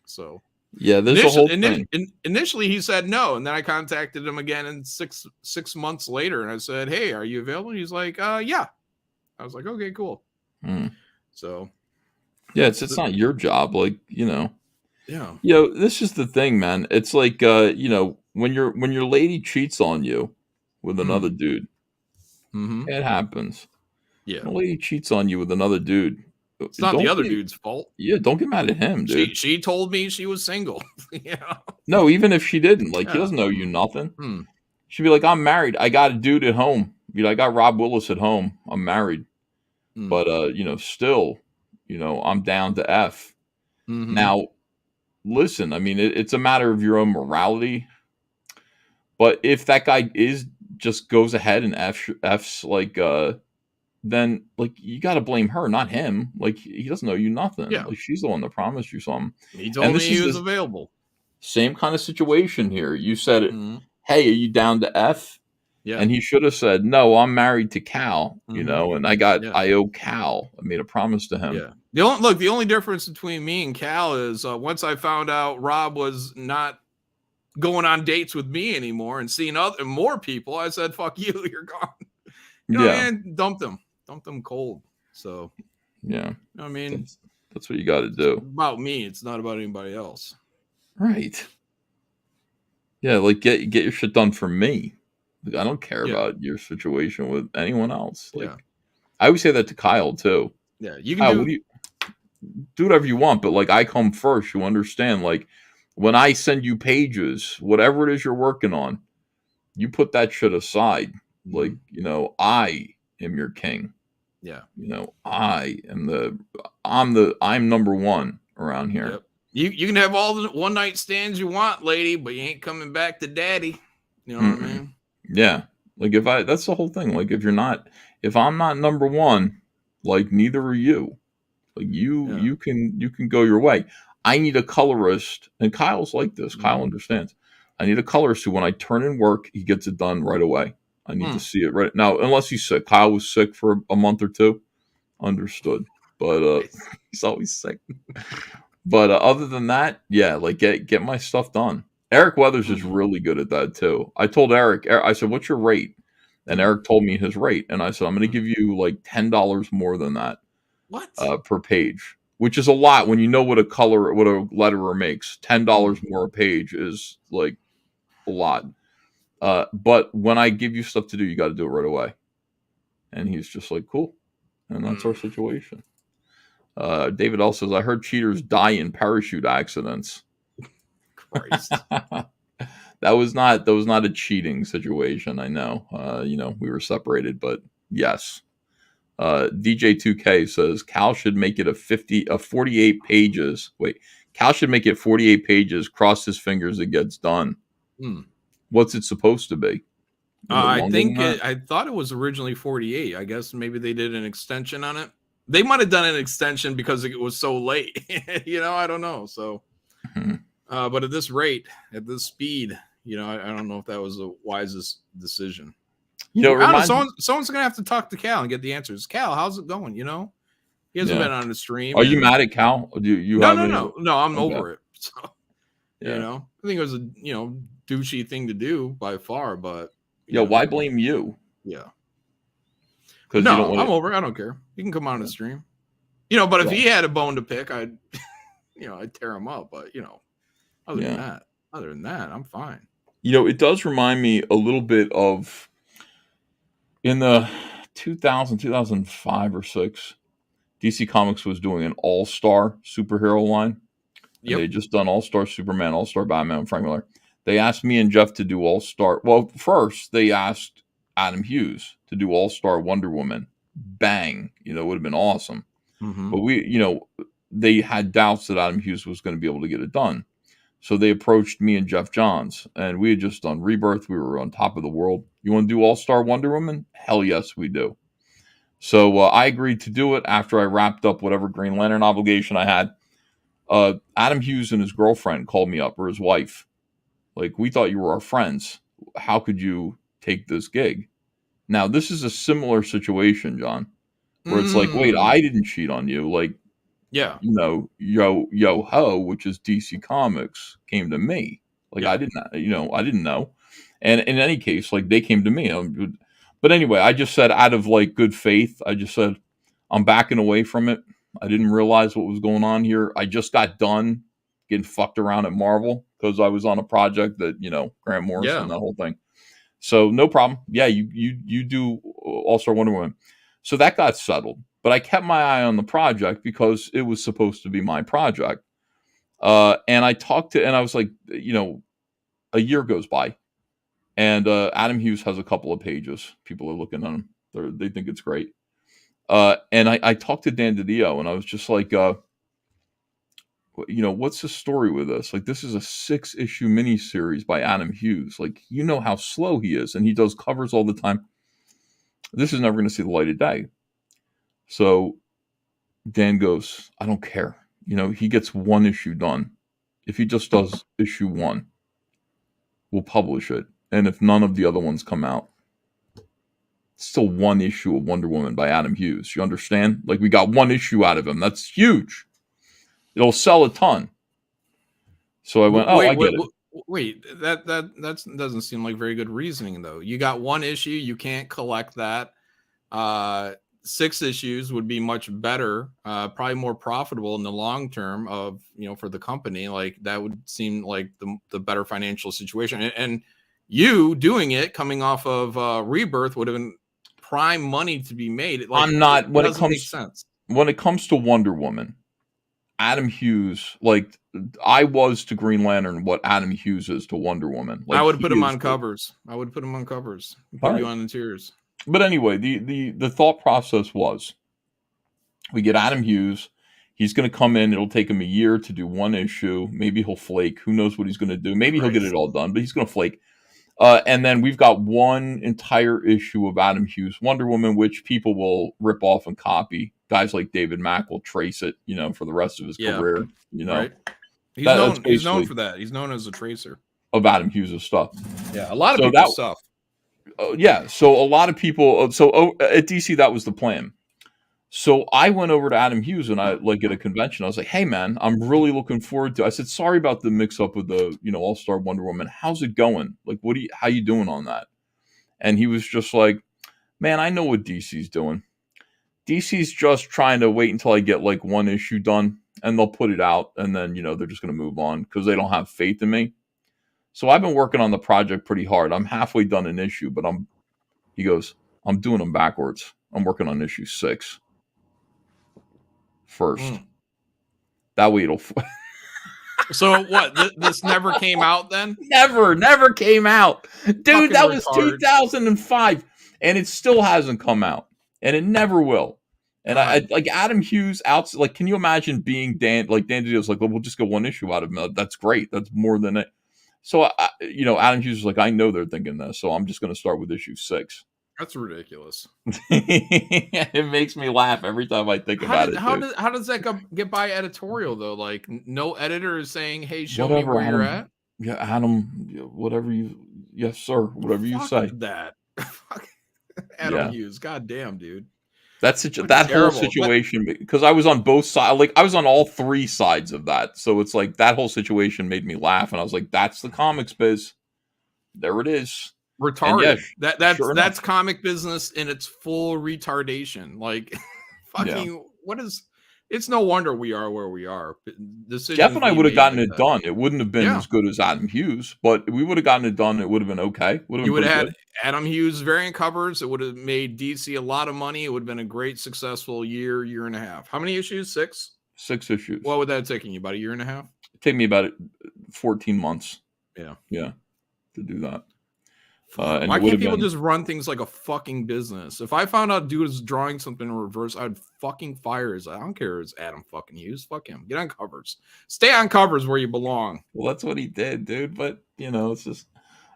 C: So
B: yeah, there's a whole thing.
C: Initially, he said no, and then I contacted him again in six months later, and I said, "Hey, are you available?" And he's like, "Yeah." I was like, "Okay, cool." So,
B: yeah, it's not your job, like
C: Yeah.
B: This is the thing, man. It's like when your lady cheats on you with another dude, it happens.
C: Yeah,
B: when a lady cheats on you with another dude.
C: It's not the other dude's fault.
B: Yeah, don't get mad at him, dude.
C: She told me she was single.
B: No, even if she didn't, like he doesn't owe you nothing. She'd be like, "I'm married. I got a dude at home. I got Rob Willis at home. I'm married, but still, I'm down to F." Now, listen. I mean, it's a matter of your own morality. But if that guy just goes ahead and F's like then like you got to blame her, not him. Like he doesn't owe you nothing.
C: Yeah,
B: like she's the one that promised you something.
C: He told me he was available.
B: Same kind of situation here. You said it. Hey, are you down to F?
C: Yeah.
B: And he should have said, "No, I'm married to Cal,"
C: Mhm.
B: and I owe Cal. I made a promise to him.
C: Yeah. The only difference between me and Cal is once I found out Rob was not going on dates with me anymore and seeing more people, I said, "Fuck you, you're gone." You know what
B: Yeah,
C: I mean? Dumped them cold. So,
B: yeah.
C: you know what I mean?
B: That's what you got to
C: It's
B: do.
C: about me. It's not about anybody else.
B: Right. Yeah, like get your shit done for me. Like, I don't care
C: Yeah.
B: about your situation with anyone else. Like
C: Yeah.
B: I always say that to Kyle too.
C: Yeah. You can
B: Kyle, what
C: do.
B: do you do whatever you want, but like I come first. You understand? Like when I send you pages, whatever it is you're working on, you put that shit aside. Like
C: Mhm.
B: I am your king.
C: Yeah.
B: I'm number one around here.
C: Yep. You can have all the one night stands you want, lady, but you ain't coming back to daddy. You know what I mean?
B: Yeah. Like that's the whole thing. Like if I'm not number one, like neither are you. Like
C: Yeah.
B: you can go your way. I need a colorist, and Kyle's like this. Kyle
C: Mhm.
B: understands. I need a colorist who, when I turn in work, he gets it done right away. I need to
C: Hmm.
B: see it right now, unless he's sick. Kyle was sick for a month or two. Understood, but he's always sick. But other than that, yeah, like get my stuff done. Eric Weathers is
C: Mhm.
B: really good at that too. I told Eric, I said, "What's your rate?" And
C: Mhm.
B: Eric told me his rate, and I said, "I'm going to
C: Mhm.
B: give you like $10 more than that
C: What?
B: per page," which is a lot when you know what a letterer makes. $10
C: Mhm.
B: more a page is like a lot. But when I give you stuff to do, you got to do it right away. And he's just like, "Cool," and that's our
C: Mm.
B: situation. David L says, "I heard cheaters die in parachute accidents."
C: Christ.
B: That was not a cheating situation. I know. We were separated, but yes. DJ2K says Cal should make it a 48 pages. Wait, Cal should make it 48 pages. Cross his fingers it gets done.
C: Mm.
B: What's it supposed to be? Is it longer than that?
C: I thought it was originally 48. I guess maybe they did an extension on it. They might have done an extension because it was so late. I don't know. So,
B: Hmm.
C: but at this rate, at this speed, I don't know if that was the wisest decision.
B: It
C: I don't know.
B: reminds me.
C: Someone's gonna have to talk to Cal and get the answers. Cal, how's it going? He hasn't
B: Yeah.
C: been on the stream,
B: Are you
C: and
B: mad at Cal? Do you
C: no,
B: have
C: no,
B: any?
C: no, no. I'm
B: Okay.
C: over it. So,
B: Yeah.
C: I think it was a douchey thing to do by far, but
B: Yeah. Why blame you?
C: yeah. But
B: Because you don't
C: no,
B: want
C: I'm
B: to.
C: over it. I don't care. He can come on the stream. But if
B: Well,
C: he had a bone to pick, I'd I'd tear him up. But
B: yeah.
C: other than that, I'm fine.
B: It does remind me a little bit of in the 2005 or 6, DC Comics was doing an all-star superhero line. And they
C: Yep.
B: had just done All-Star Superman, All-Star Batman, and Frank Miller. They asked me and Jeff to do All-Star. Well, first they asked Adam Hughes to do All-Star Wonder Woman. Bang. It would have been awesome.
C: Mm-hmm.
B: But they had doubts that Adam Hughes was going to be able to get it done. So they approached me and Jeff Johns, and we had just done Rebirth. We were on top of the world. You want to do All-Star Wonder Woman? Hell yes, we do. So I agreed to do it after I wrapped up whatever Green Lantern obligation I had. Adam Hughes and his girlfriend called me up, or his wife. Like, we thought you were our friends. How could you take this gig? Now, this is a similar situation, John, where it's like, wait, I didn't cheat on you. Like,
C: Yeah.
B: Yo Ho, which is DC Comics, came to me. Like,
C: Yeah.
B: I didn't know. And in any case, like, they came to me. But anyway, I just said, out of like good faith, I just said, I'm backing away from it. I didn't realize what was going on here. I just got done getting fucked around at Marvel because I was on a project that, Grant Morrison, that whole thing. So no problem. Yeah, you do All-Star Wonder Woman. So that got settled. But I kept my eye on the project because it was supposed to be my project. And I was like, a year goes by, and Adam Hughes has a couple of pages. People are looking at him. They think it's great. And I talked to Dan DiDio, and I was just like, what's the story with this? Like, this is a 6-issue miniseries by Adam Hughes. Like, how slow he is, and he does covers all the time. This is never going to see the light of day. So Dan goes, I don't care. He gets one issue done. If he just does issue 1, we'll publish it. And if none of the other ones come out, still one issue of Wonder Woman by Adam Hughes. You understand? Like, we got one issue out of him. That's huge. It'll sell a ton. So I went, I get it.
C: Wait, that doesn't seem like very good reasoning, though. You got one issue, you can't collect that. 6 issues would be much better, probably more profitable in the long term of, for the company. Like, that would seem like the better financial situation. And you doing it coming off of Rebirth would have been prime money to be made. Like,
B: I'm not, when it comes to Wonder Woman, Adam Hughes, like, I was to Green Lantern what Adam Hughes is to Wonder Woman. Like,
C: I would put him on covers. Put you on interiors.
B: But anyway, the thought process was, we get Adam Hughes. He's going to come in. It'll take him a year to do one issue. Maybe he'll flake. Who knows what he's going to do? Maybe he'll get it all done, but he's going to flake. And then we've got one entire issue of Adam Hughes Wonder Woman, which people will rip off and copy. Guys like David Mack will trace it, for the rest of his career. Right.
C: He's known for that. He's known as a tracer
B: of Adam Hughes' stuff.
C: Yeah, a lot of people's stuff.
B: Yeah, so a lot of people. So at DC, that was the plan. So I went over to Adam Hughes and I at a convention. I was like, "Hey, man, I'm really looking forward to." I said, "Sorry about the mix-up with the All-Star Wonder Woman. How's it going? Like, how you doing on that?" And he was just like, "Man, I know what DC's doing. DC's just trying to wait until I get like one issue done, and they'll put it out, and then they're just going to move on because they don't have faith in me." So I've been working on the project pretty hard. I'm halfway done an issue, but he goes, "I'm doing them backwards. I'm working on issue 6 first. That way it'll."
C: So what? This never came out then?
B: Never came out. Dude,
C: Fucking
B: that was
C: retarded.
B: 2005, and it still hasn't come out, and it never will. And I like Adam Hughes out. Like, can you imagine being Dan? Like, Dan Didio's like, "Well, we'll just get one issue out of him. That's great. That's more than it." So, Adam Hughes was like, "I know they're thinking this, so I'm just going to start with issue 6.
C: That's ridiculous.
B: It makes me laugh every time I think about it.
C: How does that get by editorial, though? Like, no editor is saying, "Hey, show me where you're at."
B: Yeah, Adam, whatever you... Yes, sir. Whatever you say.
C: That. Adam Hughes. God damn, dude.
B: That whole situation, because I was on both sides, like I was on all 3 sides of that. So it's like that whole situation made me laugh, and I was like, "That's the comics biz. There it is."
C: Retarded. That's comic business in its full retardation. Like, fucking, what is? It's no wonder we are where we are.
B: Jeff and I would have gotten it done. It wouldn't have been as good as Adam Hughes, but we would have gotten it done. It would have been okay.
C: You would have had Adam Hughes variant covers. It would have made DC a lot of money. It would have been a great, successful year and a half. How many issues? 6?
B: 6 issues.
C: What would that have taken you? About a year and a half?
B: It'd take me about 14 months.
C: Yeah,
B: to do that.
C: Why can't people just run things like a fucking business? If I found out dude is drawing something in reverse, I'd fucking fire his. I don't care. It's Adam fucking Hughes. Fuck him. Get on covers. Stay on covers where you belong.
B: Well, that's what he did, dude. But it's just.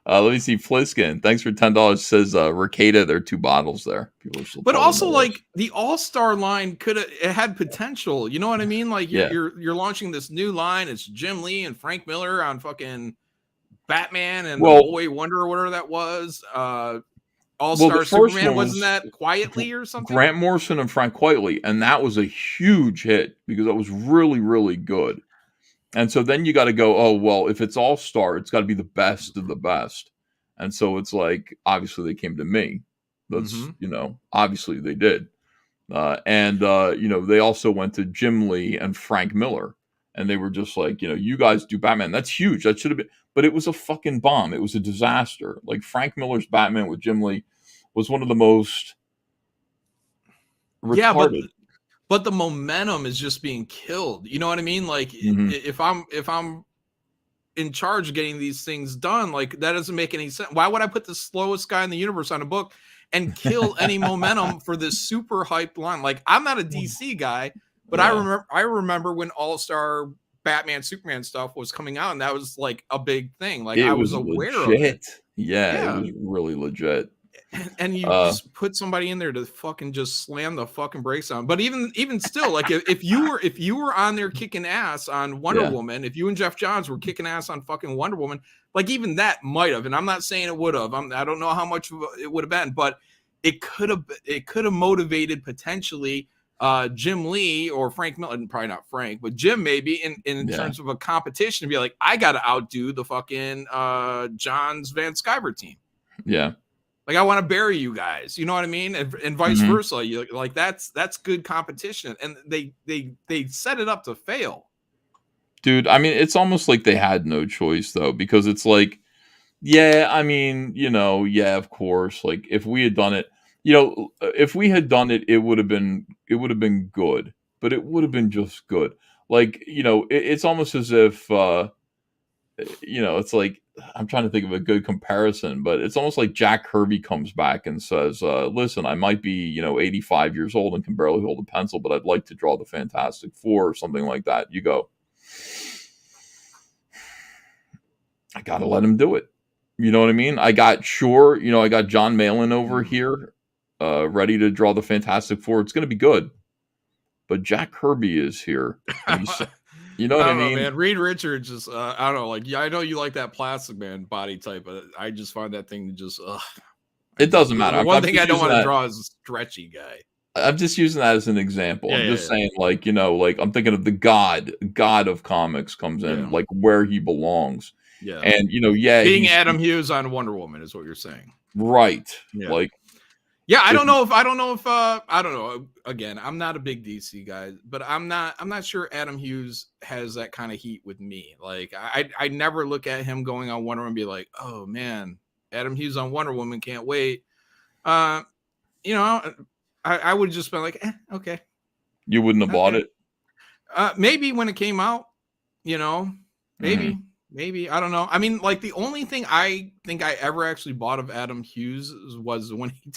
B: Let me see. Fliskin, thanks for $10. Says Ricada. There are 2 bottles there. People are still.
C: But also, like, the All-Star line it had potential. You know what I mean? Like, you're launching this new line. It's Jim Lee and Frank Miller on fucking Batman and the Boy Wonder or whatever that was. All-Star Superman, wasn't that Quietly or something?
B: Grant Morrison and Frank Quitely, and that was a huge hit because that was really, really good. And so then you got to go, oh, well, if it's All-Star, it's got to be the best of the best. And so it's like, obviously they came to me. That's, obviously they did. They also went to Jim Lee and Frank Miller. And they were just like, you guys do Batman. That's huge. That should have been. But it was a fucking bomb. It was a disaster. Like, Frank Miller's Batman with Jim Lee was one of the most retarded.
C: Yeah, but the momentum is just being killed. You know what I mean? Like, if I'm in charge of getting these things done, like, that doesn't make any sense. Why would I put the slowest guy in the universe on a book and kill any momentum for this super hyped line? Like, I'm not a DC guy, but I remember when All-Star Batman Superman stuff was coming out, and that was like a big thing. Like, I was aware of it.
B: Yeah, it was really legit.
C: And you just put somebody in there to fucking just slam the fucking brakes on. But even still, like, if you were on there kicking ass on Wonder Woman, if you and Jeff Johns were kicking ass on fucking Wonder Woman, like, even that might have. And I'm not saying it would have. I don't know how much it would have been, but it could have motivated potentially Jim Lee or Frank Miller, probably not Frank, but Jim maybe in terms of a competition to be like, I got to outdo the fucking John's Van Sciver team.
B: Yeah.
C: Like, I want to bury you guys, you know what I mean, and vice versa. You like that's good competition, and they set it up to fail.
B: Dude, I mean, it's almost like they had no choice though, because it's like, yeah, I mean, yeah, of course. Like if we had done it, if we had done it, it would have been good, but it would have been just good. Like, it's almost as if, it's like, I'm trying to think of a good comparison, but it's almost like Jack Kirby comes back and says, listen, I might be, 85 years old and can barely hold a pencil, but I'd like to draw the Fantastic Four or something like that. You go, I got to let him do it. You know what I mean? I got Jon Malin over here, ready to draw the Fantastic Four. It's going to be good. But Jack Kirby is here. You know what I mean?
C: Man. Reed Richards just, I don't know. Like, yeah, I know you like that Plastic Man body type, but I just find that thing to just,
B: it doesn't matter.
C: One thing I don't want to draw is a stretchy guy.
B: I'm just using that as an example. I'm just saying, like, like I'm thinking of the God of comics comes in, like where he belongs.
C: Yeah.
B: And,
C: being Adam Hughes on Wonder Woman is what you're saying.
B: Right.
C: Yeah.
B: Like,
C: yeah, I don't know. Again, I'm not a big DC guy, but I'm not sure Adam Hughes has that kind of heat with me. Like, I never look at him going on Wonder Woman and be like, oh man, Adam Hughes on Wonder Woman, can't wait. I would just be like, okay.
B: You wouldn't have bought it?
C: Maybe when it came out, maybe. Maybe, I don't know. I mean, like, the only thing I think I ever actually bought of Adam Hughes was when he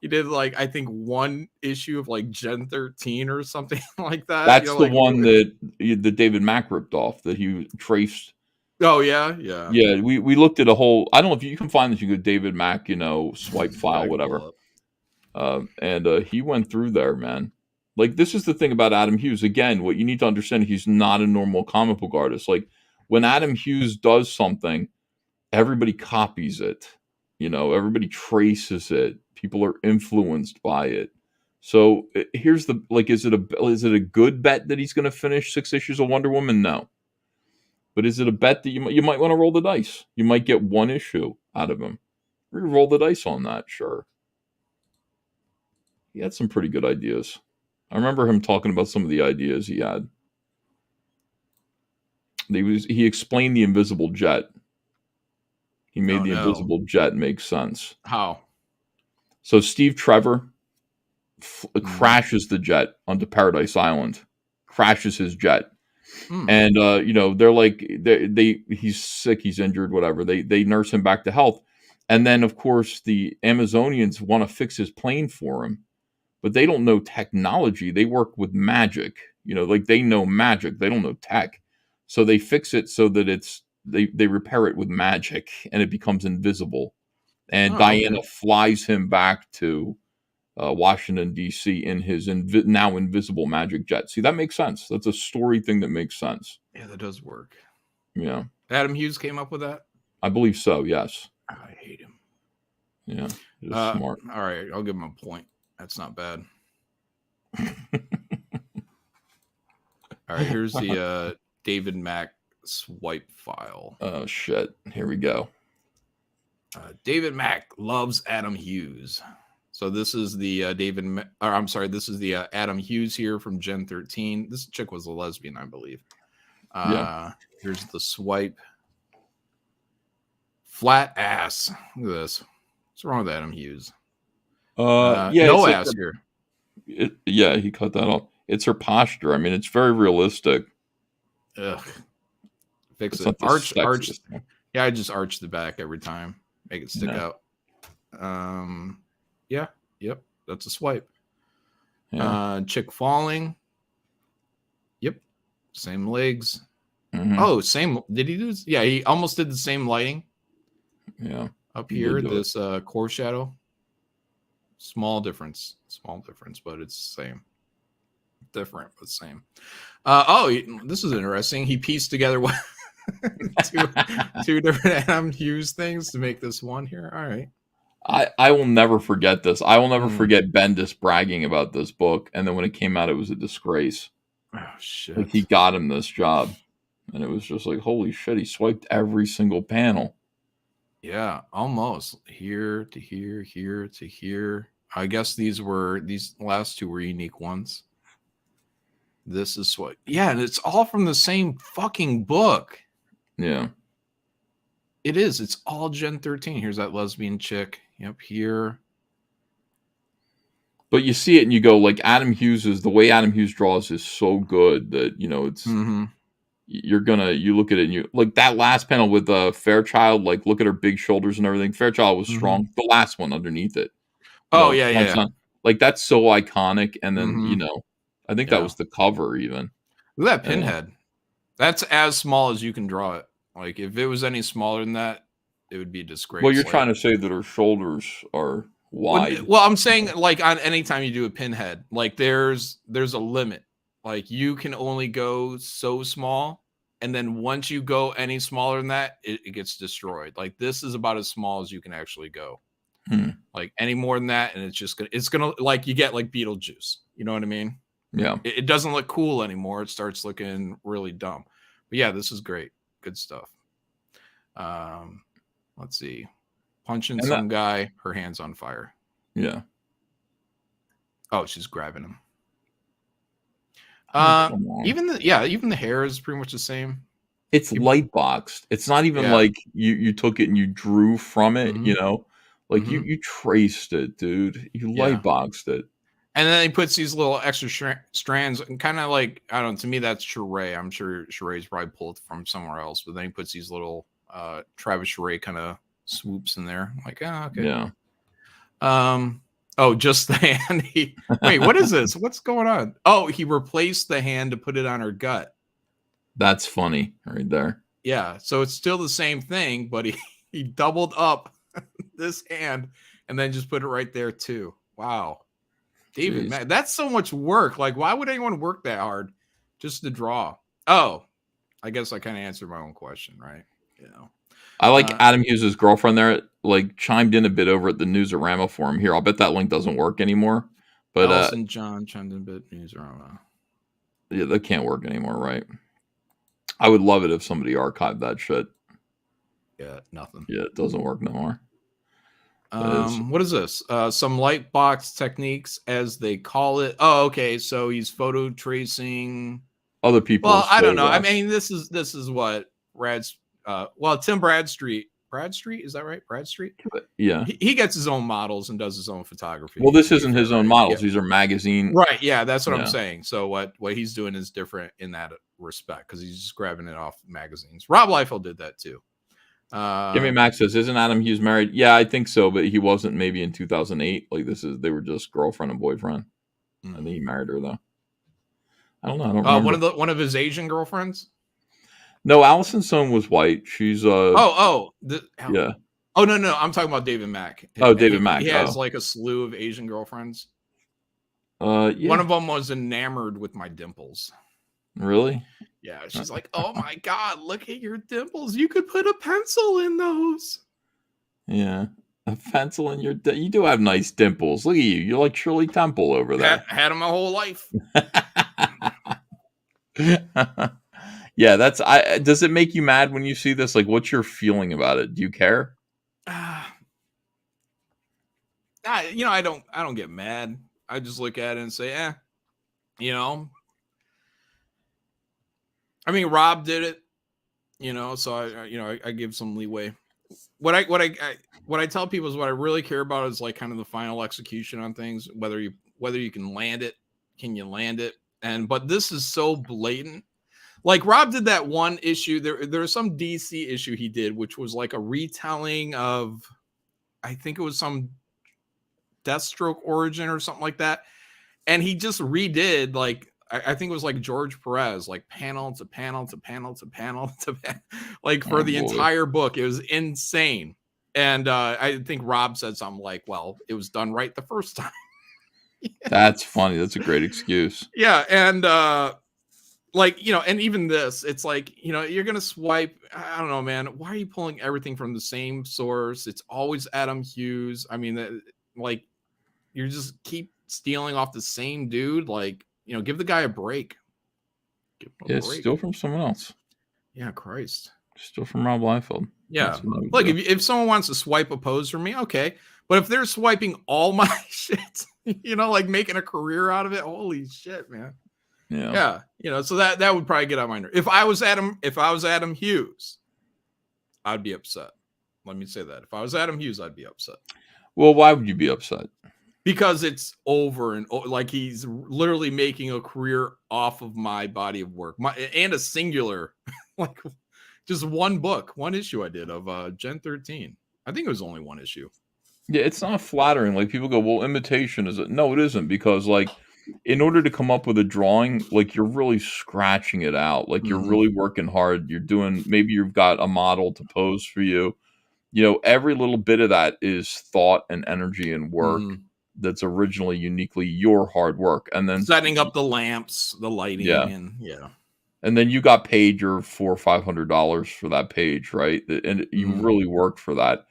C: did like, I think one issue of like Gen 13 or something like that.
B: That's the one that David Mack ripped off that he traced.
C: Oh yeah.
B: Yeah, we looked at a whole. I don't know if you can find this. You go David Mack, swipe file, whatever. And he went through there, man. Like, this is the thing about Adam Hughes. Again, what you need to understand, he's not a normal comic book artist. Like, when Adam Hughes does something, everybody copies it. Everybody traces it. People are influenced by it. So here's the, like, is it a good bet that he's going to finish 6 issues of Wonder Woman? No. But is it a bet that you might want to roll the dice? You might get one issue out of him. Roll the dice on that, sure. He had some pretty good ideas. I remember him talking about some of the ideas he had. He explained the invisible jet. He made invisible jet make sense.
C: How?
B: So Steve Trevor crashes the jet onto Paradise Island. Crashes his jet. And they're like, he's sick, he's injured, whatever. They nurse him back to health. And then of course the Amazonians want to fix his plane for him. But they don't know technology. They work with magic. Like, they know magic. They don't know tech. So they fix it so that they repair it with magic and it becomes invisible. And Diana flies him back to Washington, D.C. in his now invisible magic jet. See, that makes sense. That's a story thing that makes sense.
C: Yeah, that does work.
B: Yeah.
C: Adam Hughes came up with that?
B: I believe so, yes.
C: I hate him.
B: Yeah, he's smart.
C: All right, I'll give him a point. That's not bad. All right, here's the David Mack swipe file.
B: Oh shit! Here we go.
C: David Mack loves Adam Hughes. So this is the this is the Adam Hughes here from Gen 13. This chick was a lesbian, I believe. Here's the swipe. Flat ass. Look at this. What's wrong with Adam Hughes? No ass here.
B: He cut that off. It's her posture. I mean, it's very realistic.
C: Ugh. Fix it. Arch. Yeah, I just arch the back every time. Make it stick out. Yeah. Yep. That's a swipe. Yeah. Chick falling. Yep. Same legs. Mm-hmm. Oh, same. Did he do this? Yeah, he almost did the same lighting.
B: Yeah.
C: Up here, this core shadow. Small difference, but it's the same. Different, but same. This is interesting. He pieced together two different Adam Hughes things to make this one here. All right.
B: I will never forget this. I will never forget Bendis bragging about this book, and then when it came out, it was a disgrace.
C: Oh shit!
B: Like, he got him this job, and it was just like, holy shit! He swiped every single panel.
C: Yeah, almost here to here, here to here. I guess these last two were unique ones. This is what, yeah, and it's all from the same fucking book.
B: Yeah.
C: It is. It's all Gen 13. Here's that lesbian chick. Yep, here.
B: But you see it and you go, like, the way Adam Hughes draws is so good that, you know, it's, you look at it and you, like, that last panel with Fairchild, like, look at her big shoulders and everything. Fairchild was strong. The last one underneath it.
C: Oh, yeah.
B: Like, that's so iconic. And then, you know, I think that was the cover even.
C: Look at that pinhead. That's as small as you can draw it. Like, if it was any smaller than that, it would be a disgrace.
B: Well, you're trying to say that her shoulders are wide.
C: Well, I'm saying, like, on any time you do a pinhead, like, there's a limit. Like, you can only go so small, and then once you go any smaller than that, it gets destroyed. Like, this is about as small as you can actually go. Like, any more than that, and it's gonna like, you get like Beetlejuice. You know what I mean?
B: Yeah.
C: It doesn't look cool anymore. It starts looking really dumb. But yeah, this is great. Good stuff. Let's see. Punching some guy, her hand's on fire.
B: Yeah.
C: Oh, she's grabbing him. Even the hair is pretty much the same.
B: It's light boxed. It's not even like you took it and you drew from it, you know? Like, you traced it, dude. You light boxed it.
C: And then he puts these little extra strands, and kind of like, I don't know, to me that's Sheree. I'm sure Sheree's probably pulled from somewhere else, but then he puts these little Travis Sheree kind of swoops in there. I'm like, oh, okay.
B: Yeah.
C: Oh, just the hand. Wait, what is this? What's going on? Oh, he replaced the hand to put it on her gut.
B: That's funny right there.
C: Yeah, so it's still the same thing, but he doubled up this hand and then just put it right there too. Wow. David, man, that's so much work. Like, why would anyone work that hard just to draw? Oh, I guess I kind of answered my own question, right? You know,
B: I like Adam Hughes' girlfriend there, like, chimed in a bit over at the Newsarama forum here. I'll bet that link doesn't work anymore. But
C: Allison John chimed in a bit. Newsarama.
B: Yeah, that can't work anymore, right? I would love it if somebody archived that shit.
C: Yeah, nothing.
B: Yeah, it doesn't work no more.
C: What is this? Some light box techniques, as they call it. Oh, okay. So he's photo tracing
B: other people.
C: Well, I don't know. I mean, this is what Tim Bradstreet. Bradstreet, is that right? Bradstreet?
B: Yeah.
C: He gets his own models and does his own photography.
B: Well, this isn't his own models. These are magazine.
C: Right. Yeah, that's what I'm saying. So what he's doing is different in that respect, because he's just grabbing it off magazines. Rob Liefeld did that too.
B: Gimme Max says, isn't Adam Hughes married? Yeah, I think so, but he wasn't maybe in 2008. Like, they were just girlfriend and boyfriend. I think he married her though. I don't know. I don't remember.
C: One of his Asian girlfriends?
B: No, Allison Stone was white. She's
C: yeah.
B: Oh
C: no, I'm talking about David Mack.
B: David Mack.
C: He has like a slew of Asian girlfriends.
B: Yeah.
C: One of them was enamored with my dimples.
B: Really?
C: Yeah, she's like, oh my God, look at your dimples. You could put a pencil in those.
B: Yeah. A pencil in your... You do have nice dimples. Look at you. You're like Shirley Temple over there.
C: Had them my whole life.
B: Yeah, does it make you mad when you see this? Like, what's your feeling about it? Do you care?
C: I don't get mad. I just look at it and say, I mean, Rob did it, so I give some leeway. What I tell people is what I really care about is like kind of the final execution on things, whether you can land it, can you land it? But this is so blatant. Like, Rob did that one issue. There was some DC issue he did, which was like a retelling of, I think it was some Deathstroke origin or something like that. And he just redid, like, I think it was like George Perez, like panel to panel to panel to panel to like for the entire book. It was insane. And I think Rob said something like, well, it was done right the first time.
B: That's funny. That's a great excuse.
C: Yeah. And like, you know, and even this, it's like, you know, you're gonna swipe. I don't know, man. Why are you pulling everything from the same source? It's always Adam Hughes. I mean, like, you just keep stealing off the same dude. Like, you know, give the guy a break. Give him a
B: Yeah,
C: break.
B: steal from someone else.
C: Yeah, Christ.
B: Steal from Rob Liefeld.
C: Yeah. Look, if someone wants to swipe a pose for me, okay. But if they're swiping all my shit, you know, like making a career out of it, holy shit, man. Yeah. You know, so that would probably get on my nerve. If I was Adam Hughes, I'd be upset. Let me say that. If I was Adam Hughes, I'd be upset.
B: Well, why would you be upset?
C: Because it's over and like he's literally making a career off of my body of work, and a singular, like just one book, one issue I did of Gen 13. I think it was only one issue.
B: Yeah, it's not flattering. Like people go, well, imitation is it? No, it isn't, because like in order to come up with a drawing, like you're really scratching it out. Like you're really working hard. You're doing, maybe you've got a model to pose for you. You know, every little bit of that is thought and energy and work that's originally uniquely your hard work. And then
C: setting up the lamps, the lighting, and
B: and then you got paid your $400 or $500 for that page, right? And you really worked for that.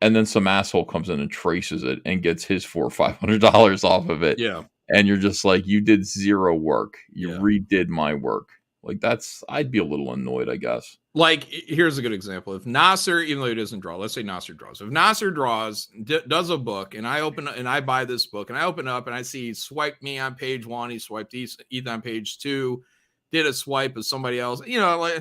B: And then some asshole comes in and traces it and gets his $400 or $500 off of it.
C: Yeah.
B: And you're just like, you did zero work. You redid my work. Like I'd be a little annoyed, I guess.
C: Like, here's a good example. If Nasser, even though he doesn't draw, let's say Nasser draws. If Nasser draws, does a book, and I buy this book, and I open up and I see he swiped me on page 1, he swiped Ethan on page 2, did a swipe of somebody else, you know,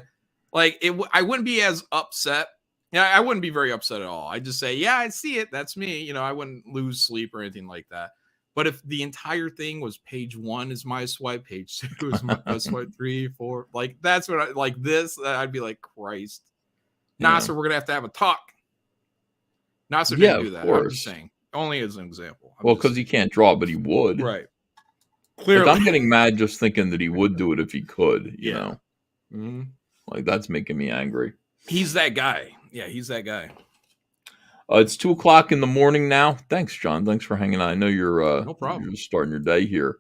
C: like it. I wouldn't be as upset. Yeah, I wouldn't be very upset at all. I'd just say, yeah, I see it. That's me. You know, I wouldn't lose sleep or anything like that. But if the entire thing was page 1 is my swipe, page 2 is my swipe, 3, 4, like that's what I like this. I'd be like, Christ, Nasser, we're gonna have a talk. Nasser didn't do that. I'm just saying, only as an example.
B: Well, because he can't draw, but he would.
C: Right. Clearly,
B: like, I'm getting mad just thinking that he would do it if he could. You know, like that's making me angry.
C: He's that guy. Yeah, he's that guy.
B: It's 2:00 in the morning now. Thanks, John. Thanks for hanging on. I know you're
C: no problem.
B: You're starting your day here.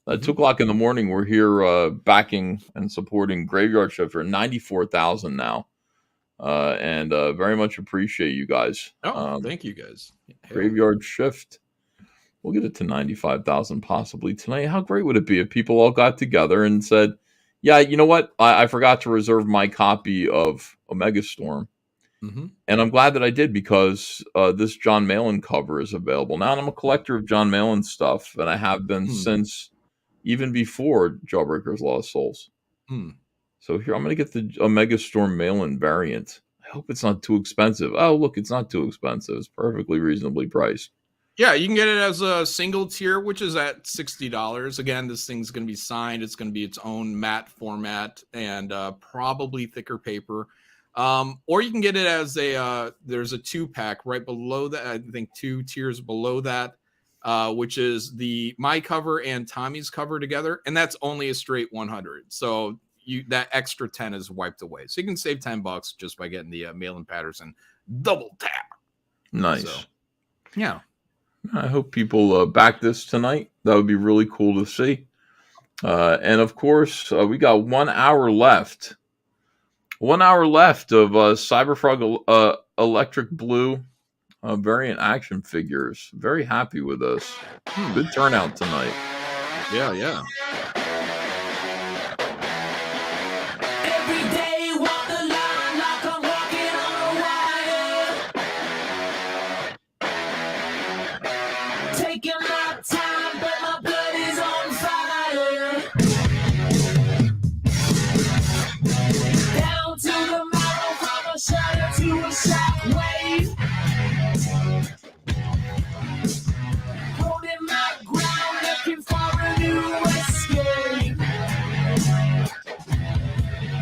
B: 2:00 in the morning. We're here backing and supporting Graveyard Shift for 94,000 now, and very much appreciate you guys.
C: Thank you guys.
B: Graveyard Shift. We'll get it to 95,000 possibly tonight. How great would it be if people all got together and said, "Yeah, you know what? I forgot to reserve my copy of Omega Storm." And I'm glad that I did, because this Jon Malin cover is available now. And I'm a collector of Jon Malin stuff, and I have been since even before Jawbreaker's Lost Souls. So here, I'm going to get the Omega Storm Malin variant. I hope it's not too expensive. Oh, look, it's not too expensive. It's perfectly reasonably priced.
C: Yeah, you can get it as a single tier, which is at $60. Again, this thing's going to be signed. It's going to be its own matte format and probably thicker paper. Or you can get it as there's a 2-pack right below that. I think 2 tiers below that, which is my cover and Tommy's cover together. And that's only a straight 100. So that extra 10 is wiped away. So you can save $10 just by getting the Malin Patterson double tap.
B: Nice.
C: So, yeah.
B: I hope people back this tonight. That would be really cool to see. And of course, we got 1 hour left. 1 hour left of Cyberfrog Electric Blue variant action figures. Very happy with this. Good turnout tonight.
C: Yeah.
E: Every day walk the line like I'm walking on a wire. Taking my time, but my blood is on fire. Down to the marrow, from a shudder to a shockwave. Holding my ground, looking for a new escape.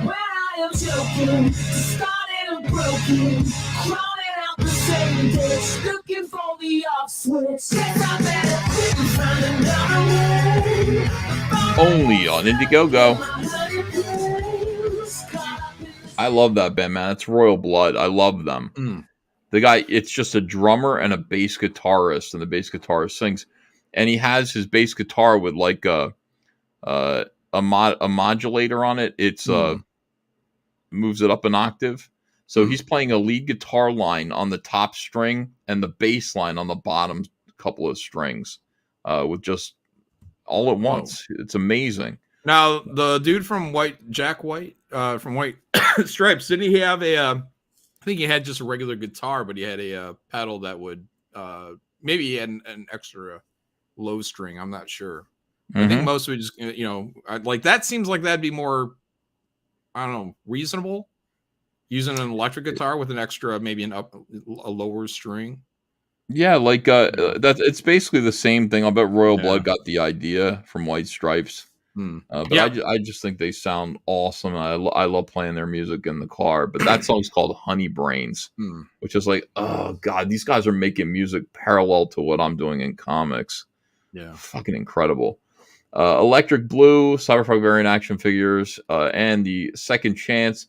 E: When I am choking, started and broken, crawling out the same ditch, looking for the off switch. Guess I better quit and find another way.
B: Only on Indiegogo. I love that band, man. It's Royal Blood. I love them. The guy, it's just a drummer and a bass guitarist, and the bass guitarist sings. And he has his bass guitar with like a a modulator on it. It's moves it up an octave. So he's playing a lead guitar line on the top string and the bass line on the bottom couple of strings with just all at once. It's amazing.
C: Now, the dude from Jack White, from White Stripes, didn't he have I think he had just a regular guitar, but he had a pedal that would, maybe he had an extra low string. I'm not sure. I think most would just, like that seems like that'd be more, I don't know, reasonable. Using an electric guitar with an extra, maybe a lower string.
B: Yeah, like that. It's basically the same thing. I'll bet Royal Blood got the idea from White Stripes. But I just think they sound awesome. I love playing their music in the car. But that song's called Honey Brains, which is like, oh God, these guys are making music parallel to what I'm doing in comics.
C: Yeah,
B: fucking incredible. Electric Blue, Cyberfrog variant action figures, and the Second Chance.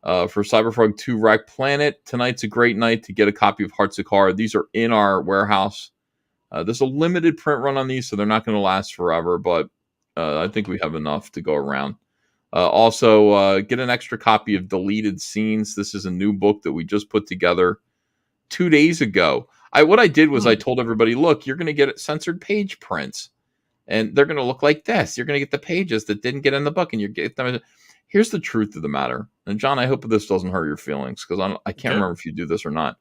B: For Cyberfrog 2 Wreck Planet. Tonight's a great night to get a copy of Hearts of Car. These are in our warehouse. There's a limited print run on these, so they're not going to last forever, but I think we have enough to go around. Also, get an extra copy of Deleted Scenes. This is a new book that we just put together 2 days ago. What I did was I told everybody, look, you're going to get censored page prints, and they're going to look like this. You're going to get the pages that didn't get in the book, and you get them. Here's the truth of the matter. And John, I hope this doesn't hurt your feelings because I can't remember if you do this or not.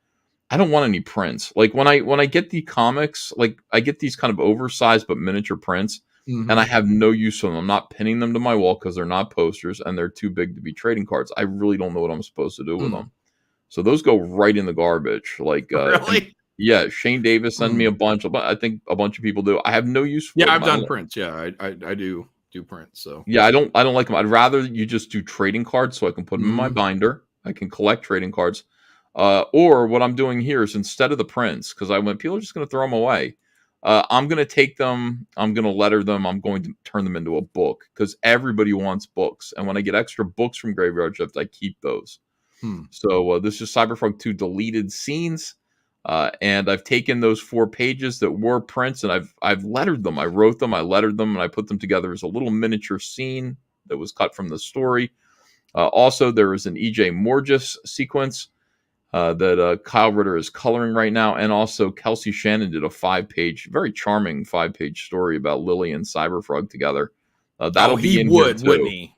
B: I don't want any prints. Like when I get the comics, like I get these kind of oversized but miniature prints, and I have no use for them. I'm not pinning them to my wall because they're not posters and they're too big to be trading cards. I really don't know what I'm supposed to do with them. So those go right in the garbage. Like
C: really?
B: Yeah, Shane Davis sent me a bunch. I think a bunch of people do. I have no use for them.
C: Yeah, I've done prints. Yeah, I do prints. So
B: yeah, I don't like them. I'd rather you just do trading cards so I can put them in my binder. I can collect trading cards. Or what I'm doing here is instead of the prints, because people are just going to throw them away. I'm going to take them. I'm going to letter them. I'm going to turn them into a book because everybody wants books. And when I get extra books from Graveyard Shift, I keep those. So this is Cyberfrog 2 Deleted Scenes. And I've taken those 4 pages that were prints and I've lettered them. I wrote them, I lettered them, and I put them together as a little miniature scene that was cut from the story. Also, there is an E.J. Morgis sequence that Kyle Ritter is coloring right now. And also Kelsey Shannon did a 5-page, very charming 5-page story about Lily and Cyberfrog together. That'll be in here too.
C: Wouldn't he?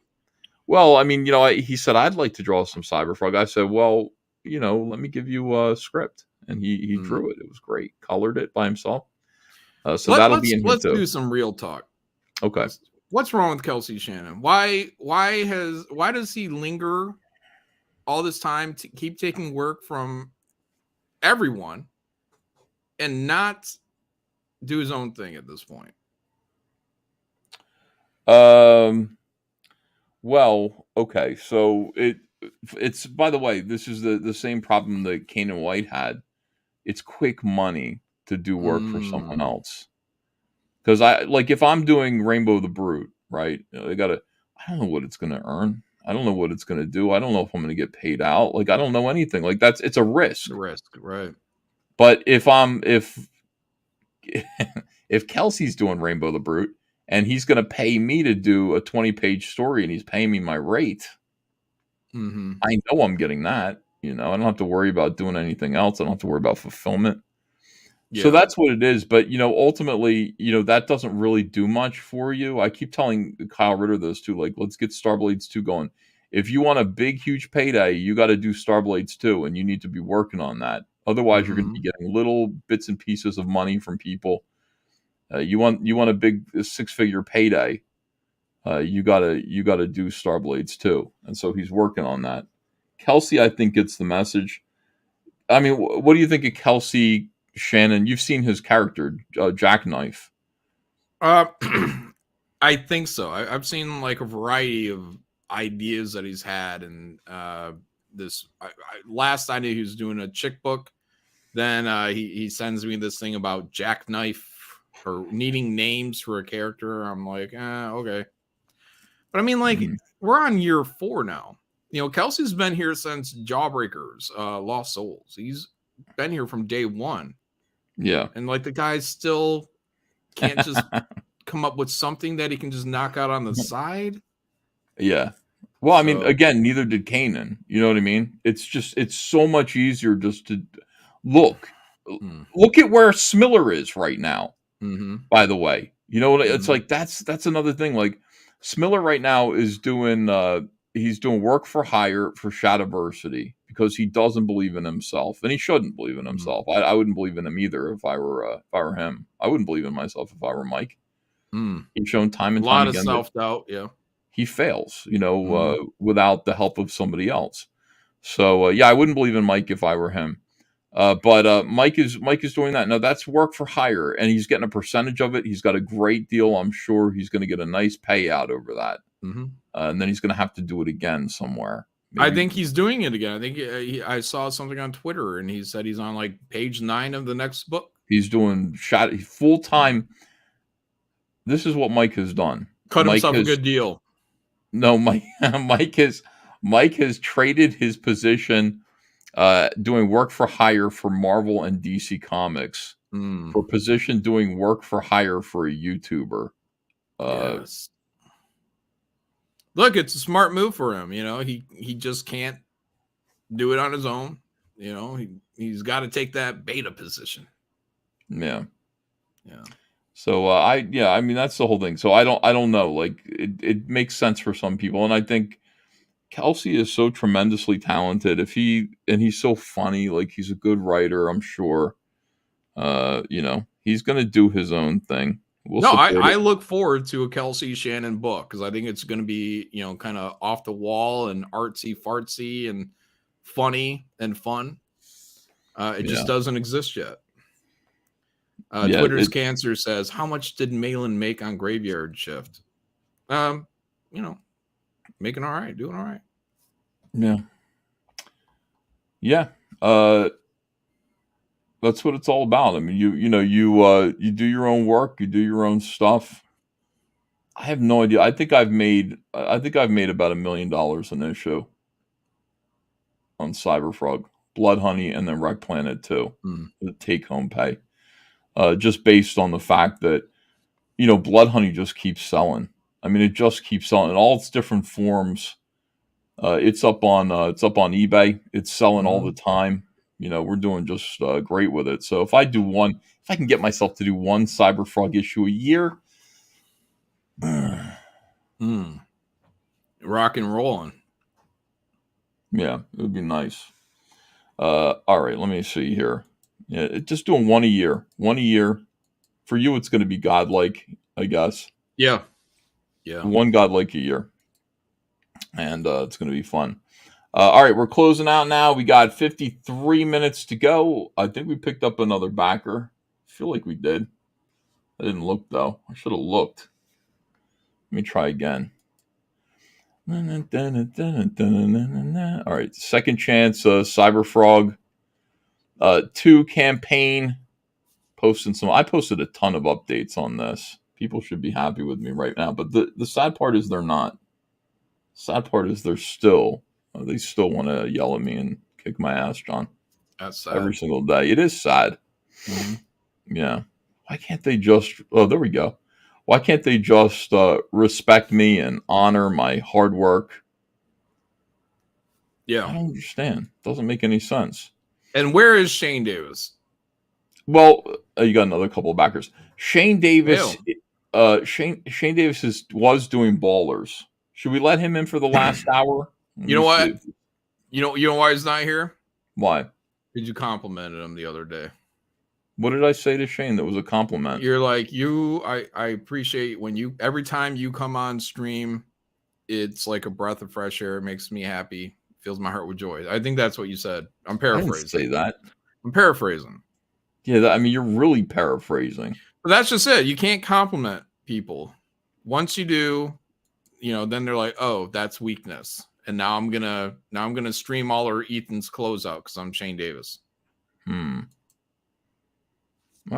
B: Well, I mean, he said, I'd like to draw some Cyberfrog. I said, well, let me give you a script. And he drew it. It was great. Colored it by himself. So that'll be in here too.
C: Let's do some real talk.
B: Okay.
C: What's wrong with Kelsey Shannon? Why does he linger all this time to keep taking work from everyone and not do his own thing at this point?
B: Well, okay. So it's by the way, this is the same problem that Kane and White had. It's quick money to do work for someone else. Because if I'm doing Rainbow the Brute, right? I don't know what it's going to earn. I don't know what it's going to do. I don't know if I'm going to get paid out. I don't know anything. It's a risk.
C: Right.
B: But if Kelsey's doing Rainbow the Brute and he's going to pay me to do a 20-page story and he's paying me my rate, I know I'm getting that. I don't have to worry about doing anything else. I don't have to worry about fulfillment. Yeah. So that's what it is. But, ultimately, that doesn't really do much for you. I keep telling Kyle Ritter this too. Let's get Starblades 2 going. If you want a big, huge payday, you got to do Starblades 2, and you need to be working on that. Otherwise, you're going to be getting little bits and pieces of money from people. You want a big 6-figure payday. You gotta do Starblades 2, and so he's working on that. Kelsey, I think, gets the message. I mean, what do you think of Kelsey Shannon? You've seen his character, Jackknife.
C: I think so. I've seen a variety of ideas that he's had, and this. Last I knew, he was doing a chick book. Then he sends me this thing about Jackknife or needing names for a character. I'm like, okay. But I mean, we're on year 4 now. Kelsey's been here since Jawbreakers, Lost Souls. He's been here from day 1.
B: Yeah.
C: And the guy still can't just come up with something that he can just knock out on the side.
B: Yeah. Well, I mean, again, neither did Kanan. You know what I mean? It's so much easier just to look at where Smiller is right now.
C: Mm-hmm.
B: By the way, you know what? It's like that's another thing. Like Smiller right now is doing he's doing work for hire for Shadiversity because he doesn't believe in himself, and he shouldn't believe in himself. I wouldn't believe in him either if I were him. I wouldn't believe in myself if I were Mike. He's shown time and time again
C: a lot of self-doubt. Yeah.
B: He fails, without the help of somebody else. So I wouldn't believe in Mike if I were him. But Mike is doing that. Now that's work for hire, and he's getting a percentage of it. He's got a great deal. I'm sure he's going to get a nice payout over that. And then he's going to have to do it again somewhere. Maybe.
C: I think he's doing it again. I think I saw something on Twitter, and he said he's on like page 9 of the next book.
B: He's doing full time. This is what Mike has done.
C: Cut himself a good deal.
B: No, Mike has traded his position doing work for hire for Marvel and DC Comics for position doing work for hire for a YouTuber.
C: Yes. Look, it's a smart move for him. He just can't do it on his own. He's got to take that beta position.
B: Yeah.
C: Yeah.
B: So I mean that's the whole thing. So I don't know. Like it makes sense for some people, and I think Kelsey is so tremendously talented. He's so funny. Like he's a good writer. I'm sure. He's gonna do his own thing.
C: I look forward to a Kelsey Shannon book because I think it's going to be kind of off the wall and artsy fartsy and funny and fun. It just doesn't exist yet. Twitter's Cancer says, how much did Malin make on Graveyard Shift? Making all right, doing all right.
B: Yeah. Yeah. That's what it's all about. I mean, you do your own work, you do your own stuff. I have no idea. I think I've made about $1 million an issue on Cyberfrog, Blood Honey, and then Wreck Planet 2. The take home pay. Just based on the fact that, Blood Honey just keeps selling. I mean, it just keeps selling in all its different forms. It's up on eBay. It's selling all the time. We're doing just great with it. So if I can get myself to do one Cyberfrog issue a year,
C: rock and rolling.
B: Yeah, it would be nice. All right, let me see here. Yeah, just doing one a year. For you, it's going to be godlike, I guess.
C: Yeah.
B: One godlike a year, and it's going to be fun. All right, we're closing out now. We got 53 minutes to go. I think we picked up another backer. I feel like we did. I didn't look though. I should have looked. Let me try again. All right, second chance. Cyberfrog. 2 campaign, posting some. I posted a ton of updates on this. People should be happy with me right now, but the sad part is they're not. Sad part is they still want to yell at me and kick my ass, John.
C: That's sad.
B: Every single day. It is sad. Yeah. Why can't they just? Oh, there we go. Why can't they just respect me and honor my hard work?
C: Yeah,
B: I don't understand. Doesn't make any sense.
C: And where is Shane Davis?
B: Well, you got another couple of backers. Shane Davis. Shane Davis was doing Ballers. Should we let him in for the last hour?
C: You know what? You know why he's not here?
B: Why?
C: Because you complimented him the other day.
B: What did I say to Shane that was a compliment?
C: You're like, I appreciate when every time you come on stream, it's like a breath of fresh air. It makes me happy. Fills my heart with joy. I think that's what you said. I'm paraphrasing.
B: I didn't say that.
C: I'm paraphrasing.
B: Yeah, I mean, you're really paraphrasing.
C: But that's just it. You can't compliment people. Once you do, then they're like, oh, that's weakness. And now I'm gonna stream all of Ethan's clothes out because I'm Shane Davis.
B: All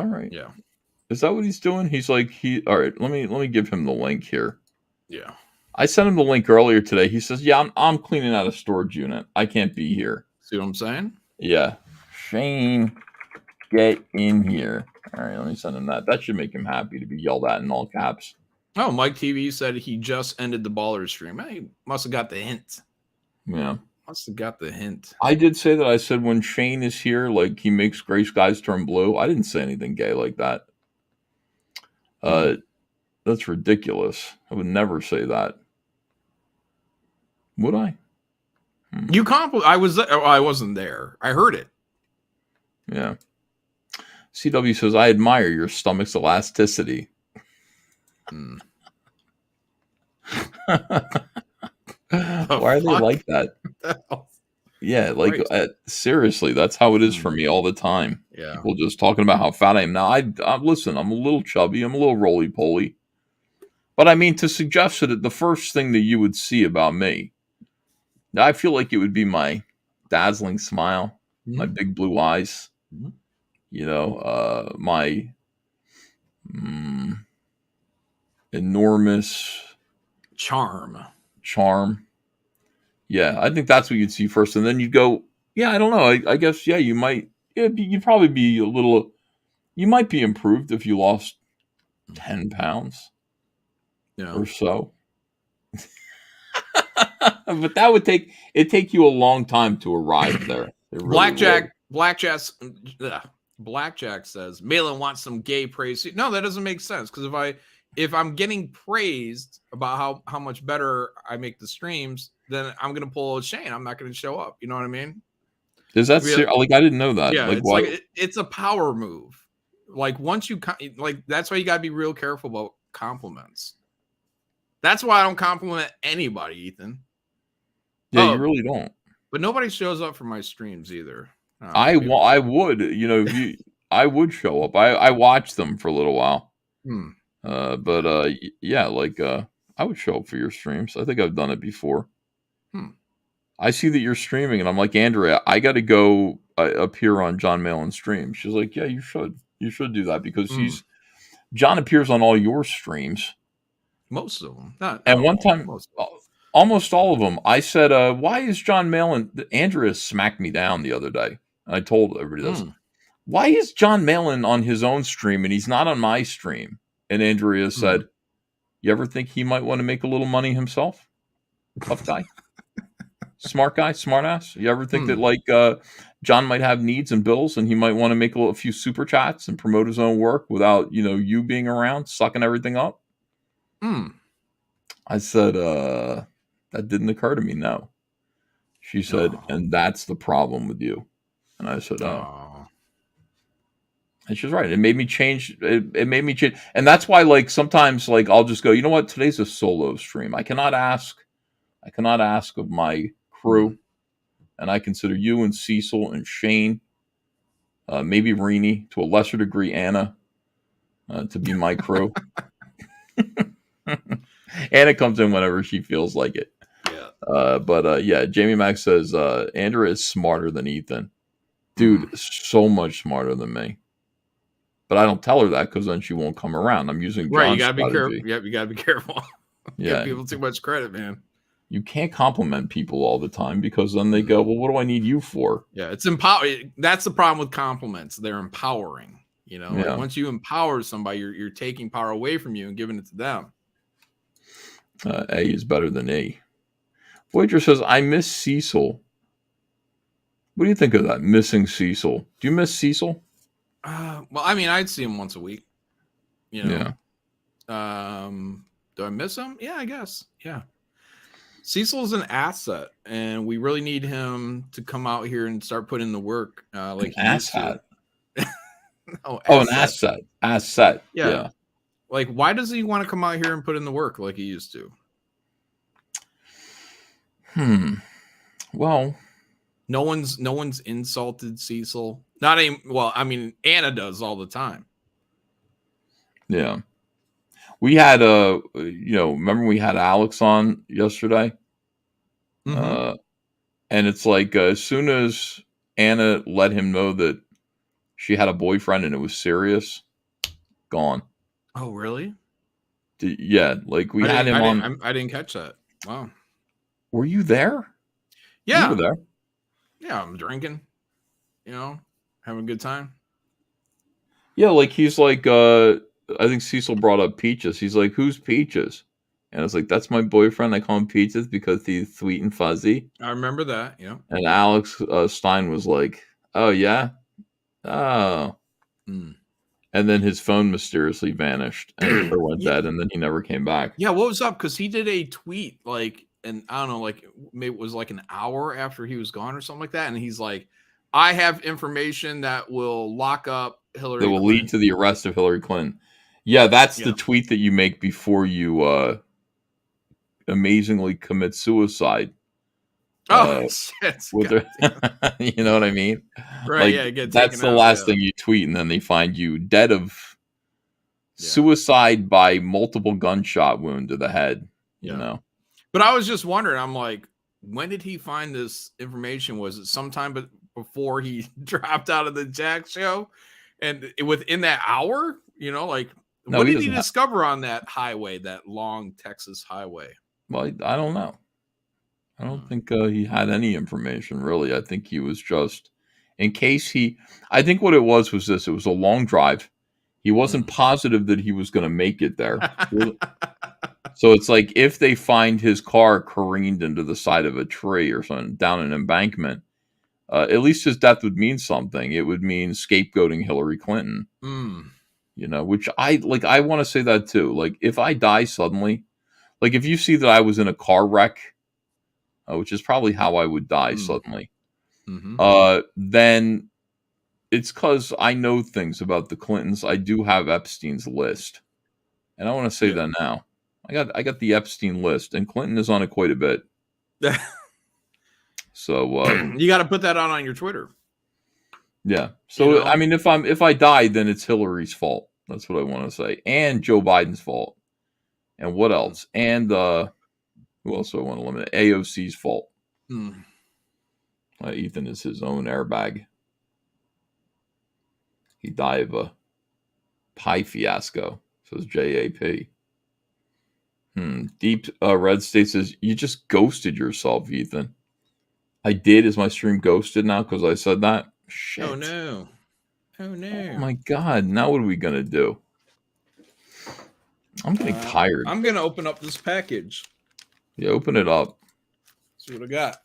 B: right.
C: Yeah.
B: Is that what he's doing? He's like all right, let me give him the link here.
C: Yeah.
B: I sent him the link earlier today. He says, yeah, I'm cleaning out a storage unit. I can't be here.
C: See what I'm saying?
B: Yeah. Shane, get in here. All right, let me send him that. That should make him happy to be yelled at in all caps.
C: Oh, Mike TV said he just ended the baller stream. He must have got the hint.
B: Yeah.
C: Must have got the hint.
B: I did say that. I said when Shane is here, like he makes gray skies turn blue. I didn't say anything gay like that. That's ridiculous. I would never say that. Would I?
C: You I wasn't there. I heard it.
B: Yeah. CW says, I admire your stomach's elasticity. Why are they like that? Yeah, like seriously, that's how it is for me all the time.
C: Yeah.
B: People just talking about how fat I am. Now, I listen, I'm a little chubby. I'm a little roly-poly. But I mean, to suggest that the first thing that you would see about me, I feel like it would be my dazzling smile, my big blue eyes, you know, my enormous
C: charm.
B: Yeah, I think that's what you'd see first. And then you'd go, yeah, I don't know. I guess, yeah, you might, you'd probably be you might be improved if you lost 10 pounds or so. But that would take you a long time to arrive there.
C: Blackjack says Malin wants some gay praise. No, that doesn't make sense, because if I'm getting praised about how much better I make the streams, then I'm gonna pull a Shane. I'm not gonna show up. You know what I mean?
B: Is that like, I didn't know that?
C: Yeah,
B: like,
C: it's a power move. Like, once you that's why you gotta be real careful about compliments. That's why I don't compliment anybody, Ethan.
B: Yeah, you really don't.
C: But nobody shows up for my streams either.
B: I would, you know, I would show up. I watched them for a little while. Yeah, like I would show up for your streams. I think I've done it before. I see that you're streaming, and I'm like, Andrea, I got to go appear on Jon Malin's stream. She's like, yeah, you should do that, because John appears on all your streams.
C: Most of them.
B: And one time, almost all of them, I said, why is Jon Malin? Andrea smacked me down the other day. And I told everybody this. Why is Jon Malin on his own stream and he's not on my stream? And Andrea said, you ever think he might want to make a little money himself? Tough guy. Smart guy, smart ass. You ever think that, like, John might have needs and bills, and he might want to make a few super chats and promote his own work without, you being around, sucking everything up? I said, that didn't occur to me, no. She said, and that's the problem with you. And I said, oh. And she's right. It made me change. It made me change. And that's why, like, sometimes, like, I'll just go, you know what? Today's a solo stream. I cannot ask of my crew. And I consider you and Cecil and Shane, maybe Rini, to a lesser degree, Anna, to be my crew. Anna comes in whenever she feels like it. Yeah. Jamie Max says, Andrea is smarter than Ethan. Dude, so much smarter than me. But I don't tell her that, because then she won't come around. I'm using John's
C: you gotta
B: strategy.
C: be careful. Yep, you gotta be careful.
B: Yeah,
C: give people too much credit, man.
B: You can't compliment people all the time, because then they go, well, what do I need you for?
C: Yeah, it's empowering. That's the problem with compliments. They're empowering. Like, once you empower somebody, you're taking power away from you and giving it to them.
B: A is better than E. Voyager says, I miss Cecil. What do you think of that? Missing Cecil. Do you miss Cecil?
C: Well, I mean, I'd see him once a week.
B: Yeah.
C: Do I miss him? Yeah, I guess. Yeah. Cecil's an asset, and we really need him to come out here and start putting in the work. Like
B: an asset.
C: An
B: asset. Asset. Yeah.
C: Like, why does he want to come out here and put in the work like he used to?
B: Well,
C: no one's insulted Cecil. I mean, Anna does all the time.
B: Yeah. We had remember we had Alex on yesterday? And it's like, as soon as Anna let him know that she had a boyfriend and it was serious, gone.
C: Oh, really?
B: Yeah, like we had him on.
C: I didn't catch that. Wow.
B: Were you there?
C: Yeah.
B: You were there.
C: Yeah, I'm drinking, having a good time.
B: Yeah, like he's like, I think Cecil brought up Peaches. He's like, "Who's Peaches?" And I was like, "That's my boyfriend. I call him Peaches because he's sweet and fuzzy."
C: I remember that. Yeah.
B: And Alex Stein was like, "Oh yeah, oh."
C: Mm.
B: And then his phone mysteriously vanished and or went dead, and then he never came back.
C: Yeah, what was up? Because he did a tweet like, and I don't know, like maybe it was like an hour after he was gone or something like that, and he's like, "I have information that will lock up Hillary.
B: That will
C: Clinton."
B: lead to the arrest of Hillary Clinton. Yeah, that's the tweet that you make before you amazingly commit suicide.
C: Oh shit!
B: You know what I mean?
C: Right?
B: Like,
C: Yeah,
B: that's the last thing you tweet, and then they find you dead of suicide by multiple gunshot wound to the head. You know.
C: But I was just wondering. I'm like, when did he find this information? Was it sometime before he dropped out of the Jack show, and within that hour? You know, like what did he discover on that highway, that long Texas highway?
B: Well, I don't know. I don't think he had any information, really. I think he was just, in case I think what it was this. It was a long drive. He wasn't positive that he was going to make it there. So it's like if they find his car careened into the side of a tree or something down an embankment, at least his death would mean something. It would mean scapegoating Hillary Clinton. You know, which I want to say that too. Like if I die suddenly, like if you see that I was in a car wreck, which is probably how I would die suddenly, then it's because I know things about the Clintons. I do have Epstein's list, and I want to say that now. I got the Epstein list, and Clinton is on it quite a bit. So
C: you got to put that on your Twitter.
B: Yeah. So I mean, if I die, then it's Hillary's fault. That's what I want to say, and Joe Biden's fault. And what else? And who else do I want to eliminate? AOC's fault. Ethan is his own airbag. He died of a pie fiasco. Says JAP. Deep Red State says, you just ghosted yourself, Ethan. I did. Is my stream ghosted now because I said that? Shit.
C: Oh, no. Oh, no.
B: Oh, my God. Now what are we going to do? I'm getting tired.
C: I'm going to open up this package.
B: Yeah, open it up.
C: See what I got.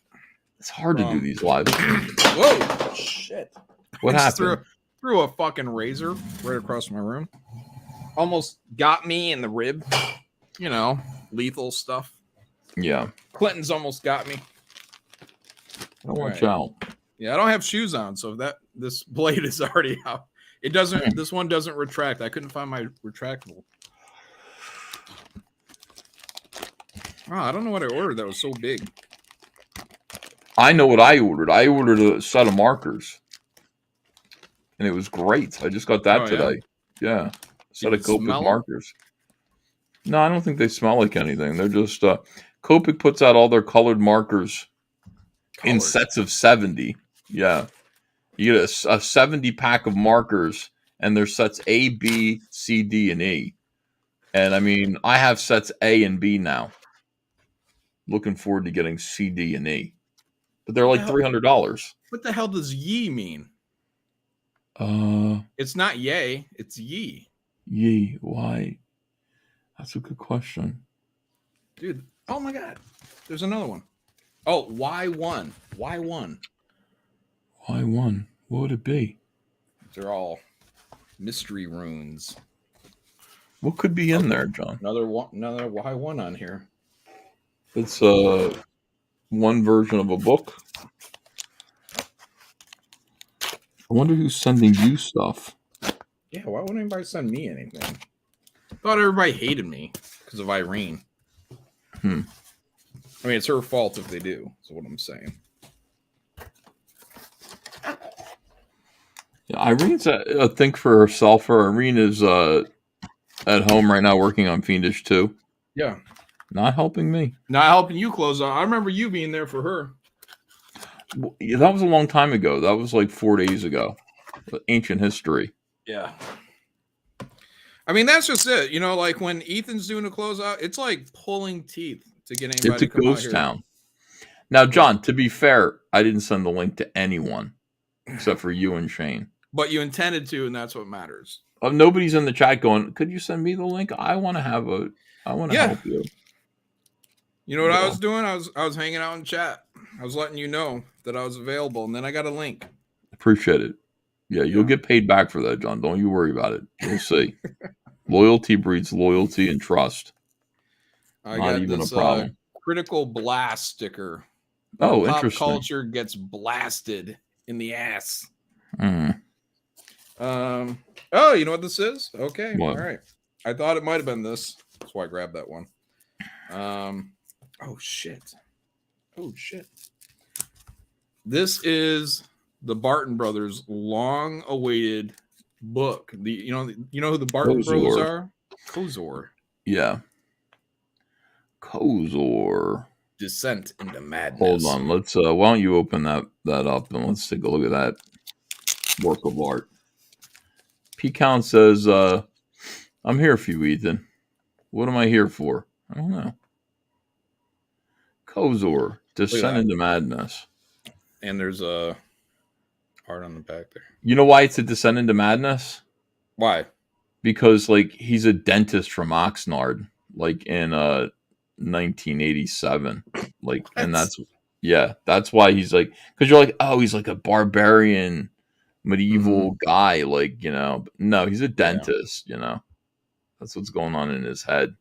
B: It's hard to do these live streams.
C: Whoa. Shit.
B: What happened?
C: Threw a fucking razor right across my room. Almost got me in the rib. You know, lethal stuff.
B: Yeah.
C: Clinton's almost got me.
B: Watch out.
C: Yeah, I don't have shoes on, so this blade is already out. It doesn't. This one doesn't retract. I couldn't find my retractable. Oh, I don't know what I ordered that was so big.
B: I know what I ordered. I ordered a set of markers, and it was great. I just got that today. Yeah, a set of Copic markers. No, I don't think they smell like anything. They're just Copic puts out all their colored markers in sets of 70. Yeah, you get a 70 pack of markers, and there's sets A, B, C, D, and E. And I mean, I have sets A and B now. Looking forward to getting C, D, and E. But they're like $300.
C: What the hell does ye mean? It's not yay, it's ye.
B: Ye, why? That's a good question.
C: Dude, oh my God. There's another one. Oh, Y1. Y1.
B: Y1. What would it be?
C: They're all mystery runes.
B: What could be in there, John?
C: Another Y1 on here.
B: It's one version of a book. I wonder who's sending you stuff.
C: Yeah, why wouldn't anybody send me anything? I thought everybody hated me because of Irene. I mean, it's her fault if they do, is what I'm saying.
B: Yeah, Irene's a think for herself. Irene is at home right now working on Fiendish 2.
C: Yeah.
B: Not helping me.
C: Not helping you close on. I remember you being there for her.
B: Yeah, that was a long time ago. That was like 4 days ago. Ancient history.
C: Yeah. I mean, that's just it. You know, like when Ethan's doing a closeout, it's like pulling teeth to get anybody to come out here.
B: It's a ghost town. Now, John, to be fair, I didn't send the link to anyone except for you and Shane.
C: But you intended to, and that's what matters.
B: Nobody's in the chat going, could you send me the link? I want to help you.
C: You know what I was doing? I was hanging out in chat. I was letting you know that I was available, and then I got a link.
B: Appreciate it. Yeah, you'll get paid back for that, John. Don't you worry about it. We'll see. Loyalty breeds loyalty and trust.
C: I
B: Not
C: got
B: even
C: this
B: a problem.
C: critical blast sticker.
B: Oh,
C: Pop
B: interesting.
C: culture gets blasted in the ass.
B: Mm.
C: Oh, you know what this is? Okay.
B: What?
C: All right. I thought it might have been this. That's why I grabbed that one. Oh shit. This is the Barton brothers' long-awaited book. You know who the Barton bros are? Kozor.
B: Yeah. Kozor.
C: Descent into Madness.
B: Hold on. Let's why don't you open that up and let's take a look at that work of art. P Count says, I'm here for you, Ethan. What am I here for? I don't know. Kozor, Descent into Madness.
C: And there's a art on the back there.
B: You know why it's a Descent into Madness?
C: Why?
B: Because like he's a dentist from Oxnard, like in 1987. Like, and that's why he's like, because you're like, oh, he's like a barbarian medieval guy, like, you know. No, he's a dentist, you know. That's what's going on in his head.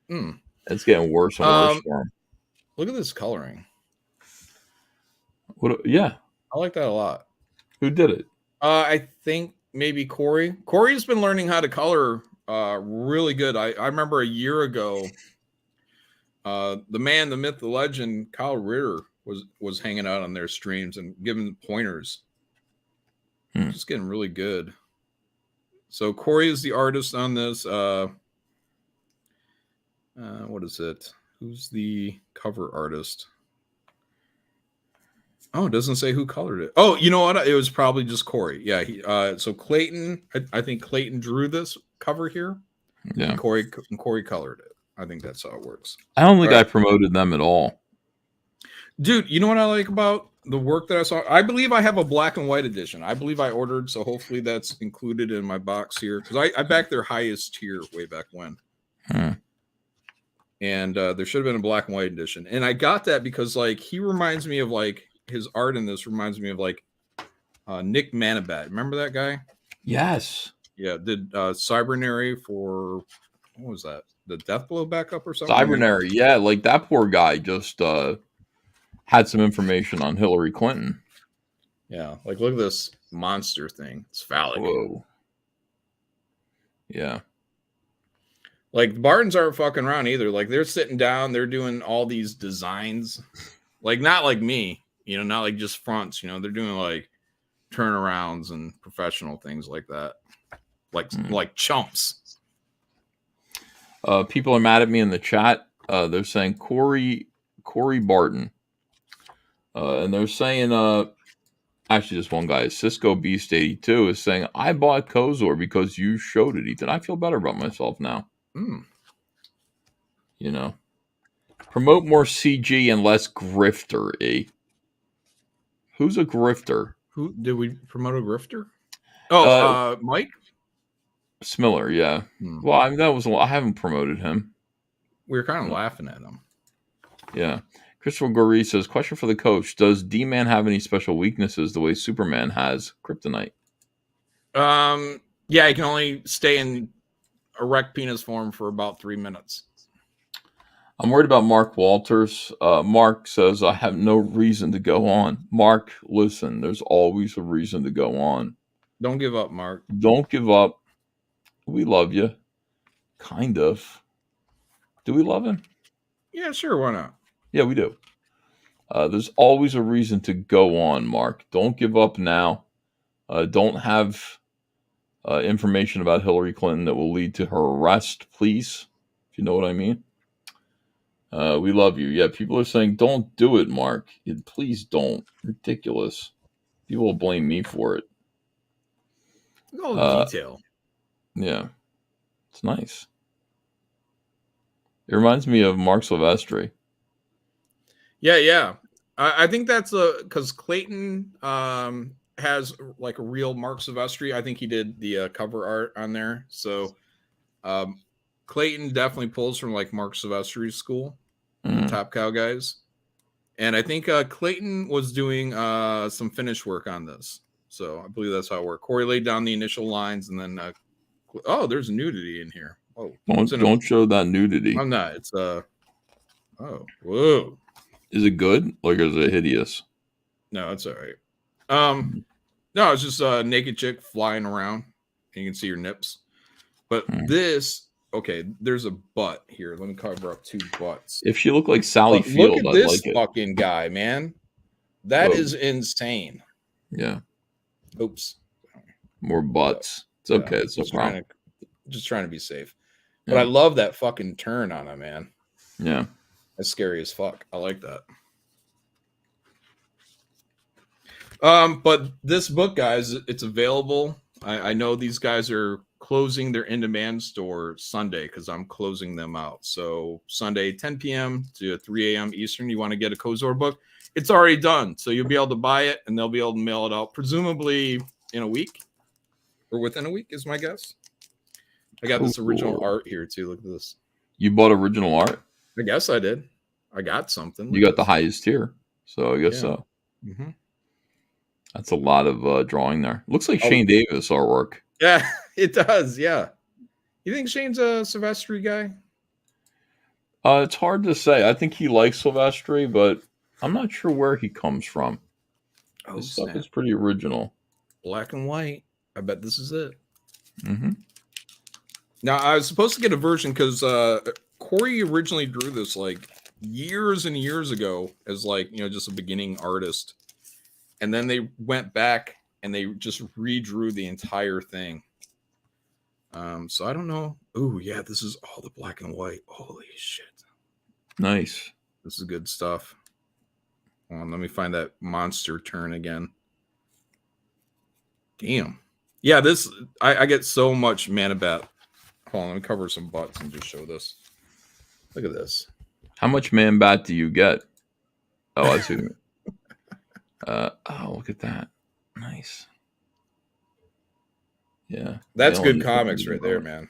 B: It's getting worse and worse for him.
C: Look at this coloring.
B: Yeah,
C: I like that a lot.
B: Who did it?
C: I think maybe Corey. Corey's been learning how to color really good. I remember a year ago, the man, the myth, the legend, Kyle Ritter was hanging out on their streams and giving pointers. Just getting really good. So Corey is the artist on this. What is it? Who's the cover artist? Oh, it doesn't say who colored it. Oh, you know what? It was probably just Corey. Yeah. So Clayton, I think Clayton drew this cover here.
B: Yeah.
C: And Corey colored it. I think that's how it works.
B: I don't think I promoted them at all.
C: Dude, you know what I like about the work that I saw? I believe I have a black and white edition. I believe I ordered, so hopefully that's included in my box here. Because I backed their highest tier way back when. And there should have been a black and white edition. And I got that because like he reminds me of like his art in this reminds me of like Nick Manabat. Remember that guy?
B: Yes.
C: Yeah, did Cybernary for what was that? The Death Blow backup or something?
B: Cybernary, yeah, like that poor guy just had some information on Hillary Clinton.
C: Yeah, like look at this monster thing. It's phallic.
B: Whoa. Yeah.
C: Like the Bartons aren't fucking around either. Like they're sitting down, they're doing all these designs. Like not like me, you know, not like just fronts, you know, they're doing like turnarounds and professional things like that. Like chumps.
B: People are mad at me in the chat. They're saying Corey Barton. And they're saying actually this one guy, Cisco Beast 82, is saying, I bought Kozor because you showed it, Ethan. I feel better about myself now. You know. Promote more CG and less grifter, E. Who's a grifter?
C: Who did we promote a grifter? Oh, Mike
B: Smiller, yeah. Well, I mean I haven't promoted him.
C: We were kind of laughing at him.
B: Yeah. Christopher Goree says, question for the coach. Does D-Man have any special weaknesses the way Superman has kryptonite?
C: Yeah, he can only stay in erect penis form for about 3 minutes.
B: I'm worried about Mark Walters. Mark says, I have no reason to go on. Mark, listen, there's always a reason to go on.
C: Don't give up, Mark.
B: Don't give up. We love you. Kind of. Do we love him?
C: Yeah, sure. Why not?
B: Yeah, we do. There's always a reason to go on, Mark. Don't give up now. Don't have information about Hillary Clinton that will lead to her arrest, please. If you know what I mean. We love you. Yeah, people are saying, don't do it, Mark. Please don't. Ridiculous. People will blame me for it.
C: Look at all the detail.
B: Yeah. It's nice. It reminds me of Mark Silvestri.
C: Yeah. I think that's because Clayton has like a real Mark Silvestri. I think he did the cover art on there. So Clayton definitely pulls from like Mark Silvestri's school, the Top Cow guys. And I think Clayton was doing some finish work on this. So I believe that's how it worked. Corey laid down the initial lines, and then there's nudity in here. Oh,
B: don't show that nudity.
C: I'm not. It's whoa.
B: Is it good? Like, is it hideous?
C: No, it's all right. No, it's just a naked chick flying around, and you can see her nips. But this, okay, there's a butt here. Let me cover up 2 butts.
B: If she looked like Sally Field,
C: look at this fucking guy, man. That is insane.
B: Yeah.
C: Oops.
B: More butts. It's okay. It's no problem.
C: Just trying to be safe. But I love that fucking turn on him, man.
B: Yeah.
C: That's scary as fuck. I like that. But this book, guys, it's available. I know these guys are closing their in-demand store Sunday because I'm closing them out. So Sunday, 10 p.m. to 3 a.m. Eastern, you want to get a Kozor book, it's already done. So you'll be able to buy it, and they'll be able to mail it out, presumably in a week or within a week is my guess. I got this original art here, too. Look at this.
B: You bought original art?
C: I guess I did. I got something.
B: You got the highest tier, so I guess so.
C: Mm-hmm.
B: That's a lot of drawing there. Looks like Shane Davis artwork.
C: Yeah, it does. Yeah. You think Shane's a Silvestri guy?
B: It's hard to say. I think he likes Silvestri, but I'm not sure where he comes from. This stuff is pretty original.
C: Black and white. I bet this is it.
B: Mm-hmm.
C: Now, I was supposed to get a version because Corey originally drew this like years and years ago as like, just a beginning artist. And then they went back and they just redrew the entire thing. So I don't know. Oh, yeah, this is all the black and white. Holy shit.
B: Nice.
C: This is good stuff. Hold on, let me find that monster turn again. Damn. Yeah, this, I get so much Man-A-Bat. Hold on, let me cover some butts and just show this. Look at this.
B: How much Man-Bat do you get? Oh, I see. Look at that. Nice. Yeah.
C: That's good comics right there, man.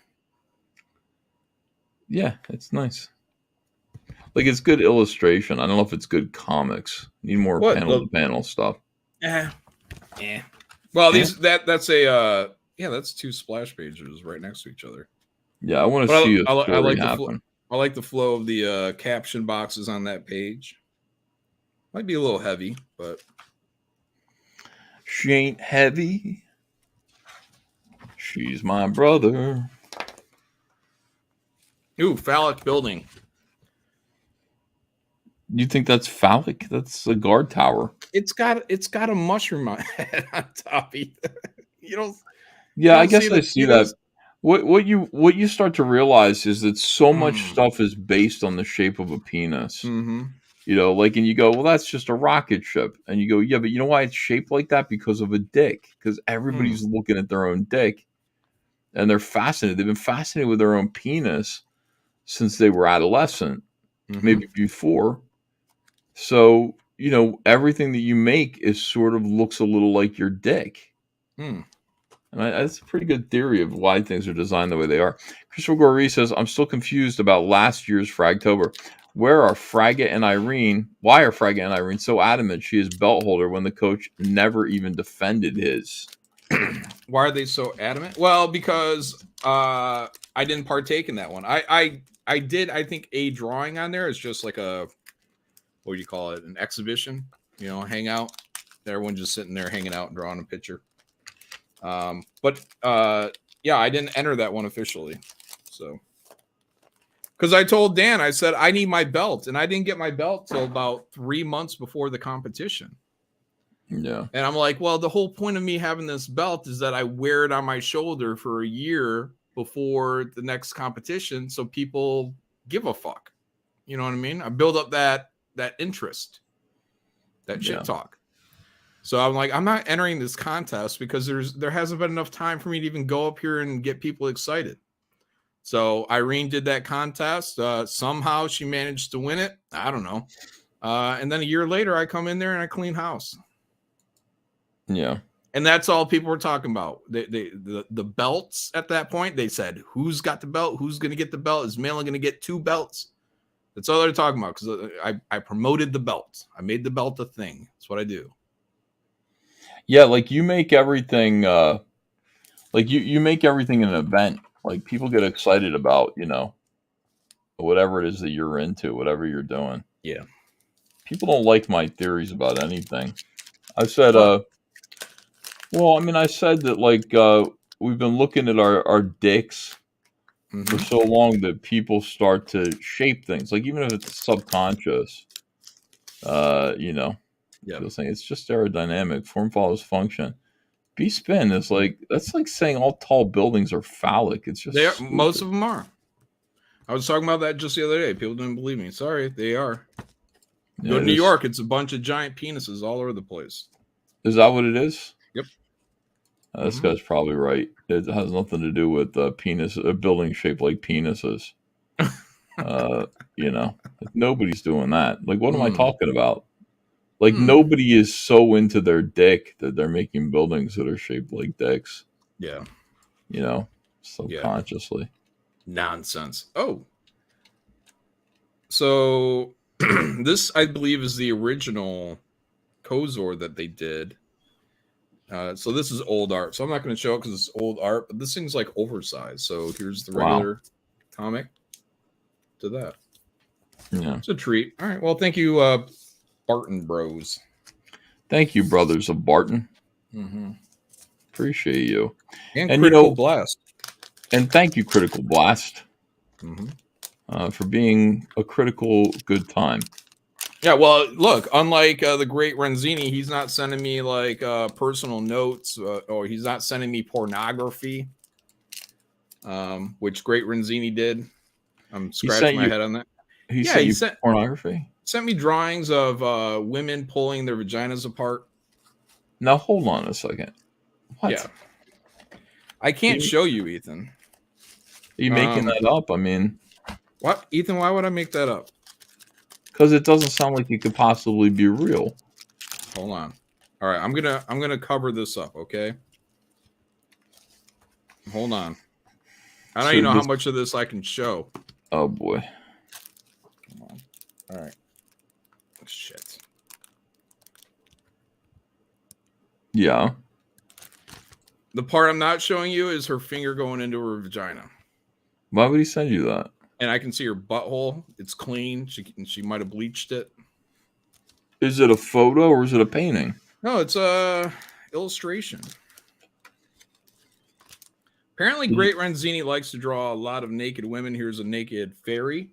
B: Yeah, it's nice. Like, it's good illustration. I don't know if it's good comics. Need more panel-to-panel stuff.
C: Yeah. Well, that's a that's 2 splash pages right next to each other.
B: Yeah, I want to see a story happen.
C: I like the flow of the caption boxes on that page. Might be a little heavy, but
B: she ain't heavy. She's my brother.
C: Ooh, phallic building.
B: You think that's phallic? That's a guard tower.
C: It's got a mushroom head on top. You don't.
B: Yeah, I guess I see that. What you start to realize is that so much stuff is based on the shape of a penis.
C: Mm-hmm.
B: And you go, well, that's just a rocket ship. And you go, yeah, but you know why it's shaped like that? Because of a dick. Because everybody's looking at their own dick. And they're fascinated. They've been fascinated with their own penis since they were adolescent. Mm-hmm. Maybe before. So, everything that you make is sort of looks a little like your dick. And that's a pretty good theory of why things are designed the way they are. Christopher Gorey says, I'm still confused about last year's Fragtober. Why are Fragga and Irene so adamant she is belt holder when the coach never even defended his?
C: Why are they so adamant? Well, because I didn't partake in that one. I did, I think, a drawing on there. It's just like what do you call it? An exhibition, hangout. Everyone just sitting there hanging out and drawing a picture. But I didn't enter that one officially. So, because I told Dan, I said, I need my belt. And I didn't get my belt till about 3 months before the competition.
B: Yeah.
C: And I'm like, well, the whole point of me having this belt is that I wear it on my shoulder for a year before the next competition. So people give a fuck. You know what I mean? I build up that interest, that shit talk. So I'm like, I'm not entering this contest because there hasn't been enough time for me to even go up here and get people excited. So Irene did that contest. Somehow she managed to win it. I don't know. And then a year later, I come in there and I clean house.
B: Yeah.
C: And that's all people were talking about. The belts at that point. They said, "Who's got the belt? Who's going to get the belt? Is Malin going to get 2 belts?" That's all they're talking about. Because I promoted the belt. I made the belt a thing. That's what I do.
B: Yeah, like you make everything. Like you make everything an event. Like people get excited about, whatever it is that you're into, whatever you're doing.
C: Yeah.
B: People don't like my theories about anything. I said, I said that like we've been looking at our dicks for so long that people start to shape things. Like even if it's subconscious, people saying it's just aerodynamic. Form follows function. B-spin is that's like saying all tall buildings are phallic. It's just
C: most of them are. I was talking about that just the other day. People didn't believe me. Sorry, they are.
B: Yeah,
C: Go to New York, it's a bunch of giant penises all over the place.
B: Is that what it is?
C: Yep.
B: This guy's probably right. It has nothing to do with penis, a building shaped like penises. Nobody's doing that. Like, what am I talking about? Like, nobody is so into their dick that they're making buildings that are shaped like dicks.
C: Yeah.
B: Subconsciously.
C: Yeah. Nonsense. Oh. So, this, I believe, is the original Kozor that they did. So this is old art. So I'm not going to show it because it's old art, but this thing's like oversized. So here's the regular comic to that.
B: Yeah.
C: It's a treat. All right. Well, thank you, Barton Bros.
B: Thank you, brothers of Barton.
C: Mm-hmm.
B: Appreciate you.
C: And Critical Blast.
B: And thank you, Critical Blast, for being a critical good time.
C: Yeah, well, look, unlike the great Renzini, he's not sending me like personal notes or he's not sending me pornography, which great Renzini did. I'm scratching my head on that.
B: He sent pornography?
C: Sent me drawings of women pulling their vaginas apart.
B: Now, hold on a second. What?
C: Yeah. I can't show you, Ethan.
B: Are you making that up? I mean...
C: What? Ethan, why would I make that up?
B: Because it doesn't sound like it could possibly be real.
C: Hold on. All right, I'm gonna cover this up, okay? Hold on. I don't even know how much of this I can show.
B: Oh boy.
C: Come on. All right. Shit.
B: Yeah.
C: The part I'm not showing you is her finger going into her vagina.
B: Why would he send you that?
C: And I can see her butthole. It's clean. She might have bleached it.
B: Is it a photo or is it a painting?
C: No, it's a illustration. Apparently, Great Renzini likes to draw a lot of naked women. Here's a naked fairy.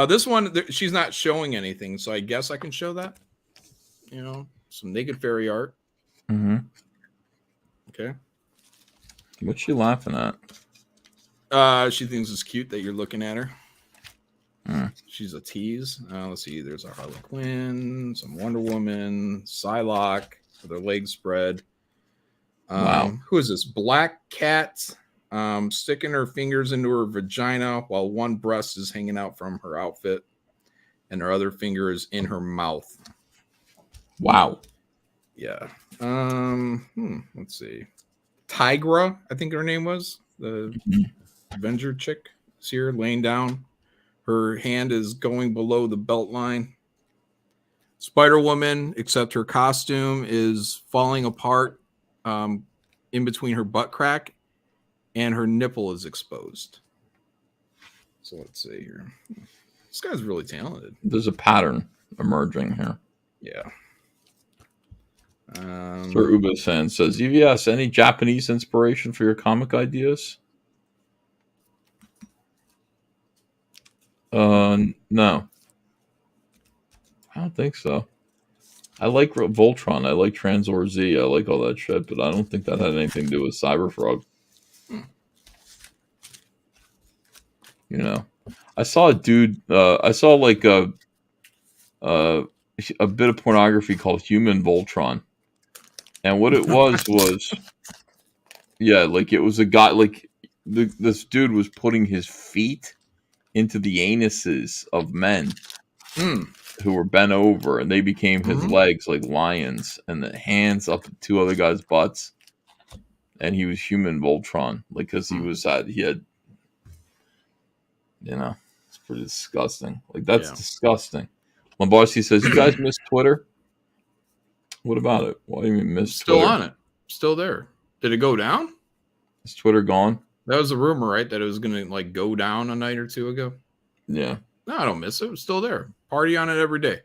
C: This one, she's not showing anything, so I guess I can show that. Some naked fairy art.
B: Mm-hmm.
C: Okay.
B: What's she laughing at?
C: She thinks it's cute that you're looking at her. She's a tease. Let's see. There's a Harley Quinn, some Wonder Woman, Psylocke with her legs spread.
B: Wow.
C: Who is this? Black Cat sticking her fingers into her vagina while one breast is hanging out from her outfit and her other finger is in her mouth.
B: Wow.
C: Yeah. Let's see. Tigra, I think her name was. The Avenger chick is here laying down. Her hand is going below the belt line. Spider-Woman, except her costume is falling apart in between her butt crack and her nipple is exposed. So let's see here. This guy's really talented.
B: There's a pattern emerging here.
C: Yeah.
B: Sir Uba-san says, EVS, any Japanese inspiration for your comic ideas? No. I don't think so. I like Voltron. I like Transor Z. I like all that shit, but I don't think that had anything to do with Cyberfrog. I saw a dude. I saw like a bit of pornography called Human Voltron, and what it was like it was a guy like this dude was putting his feet into the anuses of men. who were bent over, and they became his legs like lions, and the hands up the two other guys' butts, and he was human Voltron, like because he had, it's pretty disgusting. Like that's disgusting. Lombardi says, "You guys miss Twitter? What about it? Why do you miss
C: Still
B: Twitter?
C: on it. Still there. Did it go down?
B: Is Twitter gone?
C: That was a rumor, right? That it was gonna like go down a night or two ago.
B: Yeah.
C: No, I don't miss it. It's still there. Party on it every day.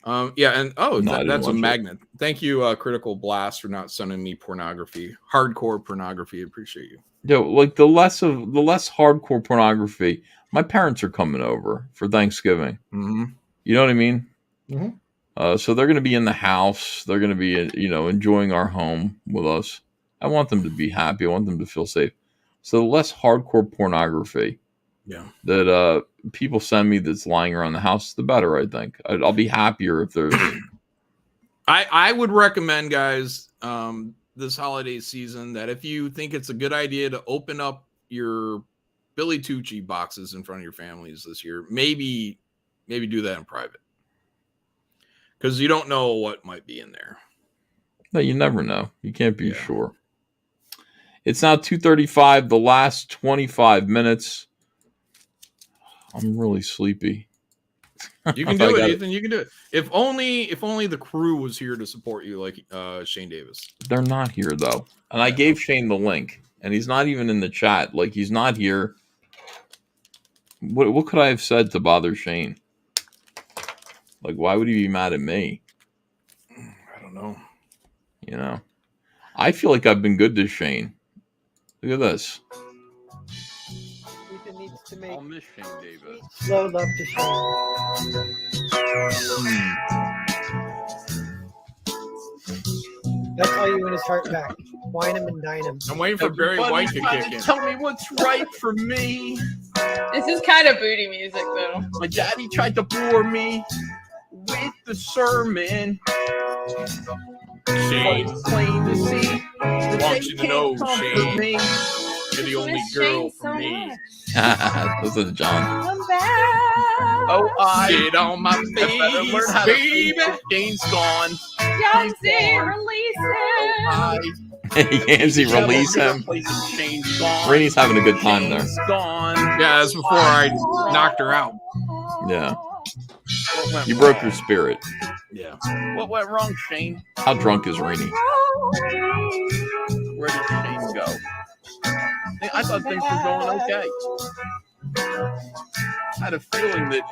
C: Yeah, and that's a magnet. Thank you, Critical Blast, for not sending me pornography, hardcore pornography. Appreciate you.
B: Yeah, like the less hardcore pornography. My parents are coming over for Thanksgiving.
C: Mm-hmm.
B: You know what I mean?
C: Mm-hmm.
B: So they're going to be in the house. They're going to be, enjoying our home with us. I want them to be happy. I want them to feel safe. So the less hardcore pornography that people send me that's lying around the house, the better, I think. I'll be happier if there's...
C: I would recommend, guys, this holiday season, that if you think it's a good idea to open up your Billy Tucci boxes in front of your families this year, maybe do that in private. Because you don't know what might be in there.
B: No, you never know. You can't be sure. It's now 2:35, the last 25 minutes. I'm really sleepy.
C: You can do it, Ethan. You can do it. If only the crew was here to support you, like Shane Davis.
B: They're not here, though. And I gave Shane the link, and he's not even in the chat. Like, he's not here. What could I have said to bother Shane? Like, why would he be mad at me?
C: I don't know.
B: I feel like I've been good to Shane. Look at this.
F: Ethan needs to make
B: I'll miss Shane Davis.
F: slow love to Shane. That's all you in his heart back. Wine him and dine him.
C: I'm waiting for Barry White to kick in.
B: Tell me what's right for me.
G: This is kind of booty music, though.
B: My daddy tried to bore me with the sermon.
C: Shane,
B: Plain to see.
C: I want you to know, Shane, you're the only girl for me.
B: Listen to John.
G: Come back.
B: Oh, I
C: Get on my face, baby.
B: Shane's gone.
G: Yancey, release him.
B: Yancey, release him.
C: Shane's gone.
B: Rainey's having a good time there.
C: Gone. Yeah, that's before I knocked her out.
B: Yeah. You broke her spirit.
C: Yeah.
B: What went wrong, Shane? How drunk is Rainey? Where did Shane go? I thought things were going okay. I had a feeling that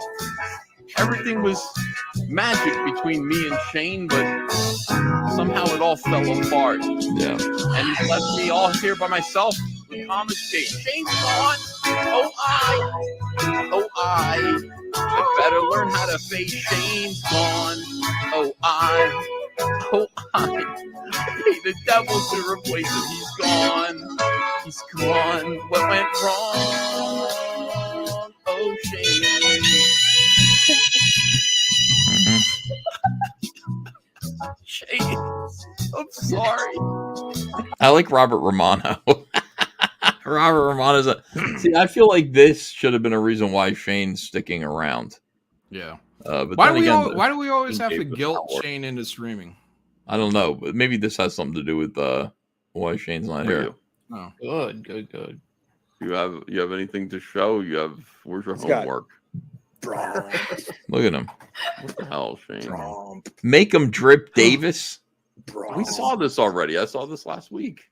B: everything was magic between me and Shane, but somehow it all fell apart. Yeah. And he's left me all here by myself with Thomas K. Shane's gone. Oh, I better learn how to face Shane's gone. Oh, I pay the devil to replace him. He's gone. He's gone. What went wrong? Oh, Shane. Shane, I'm sorry. I like Robert Romano. Robert Romano's see, I feel like this should have been a reason why Shane's sticking around.
C: Yeah.
B: But
C: why do we always have to guilt Shane into streaming?
B: I don't know, but maybe this has something to do with why Shane's not here.
C: Oh.
H: Good.
B: You have anything to show? Where's your homework? Look at him. What the hell, Shane? Make him drip Davis. We saw this already. I saw this last week.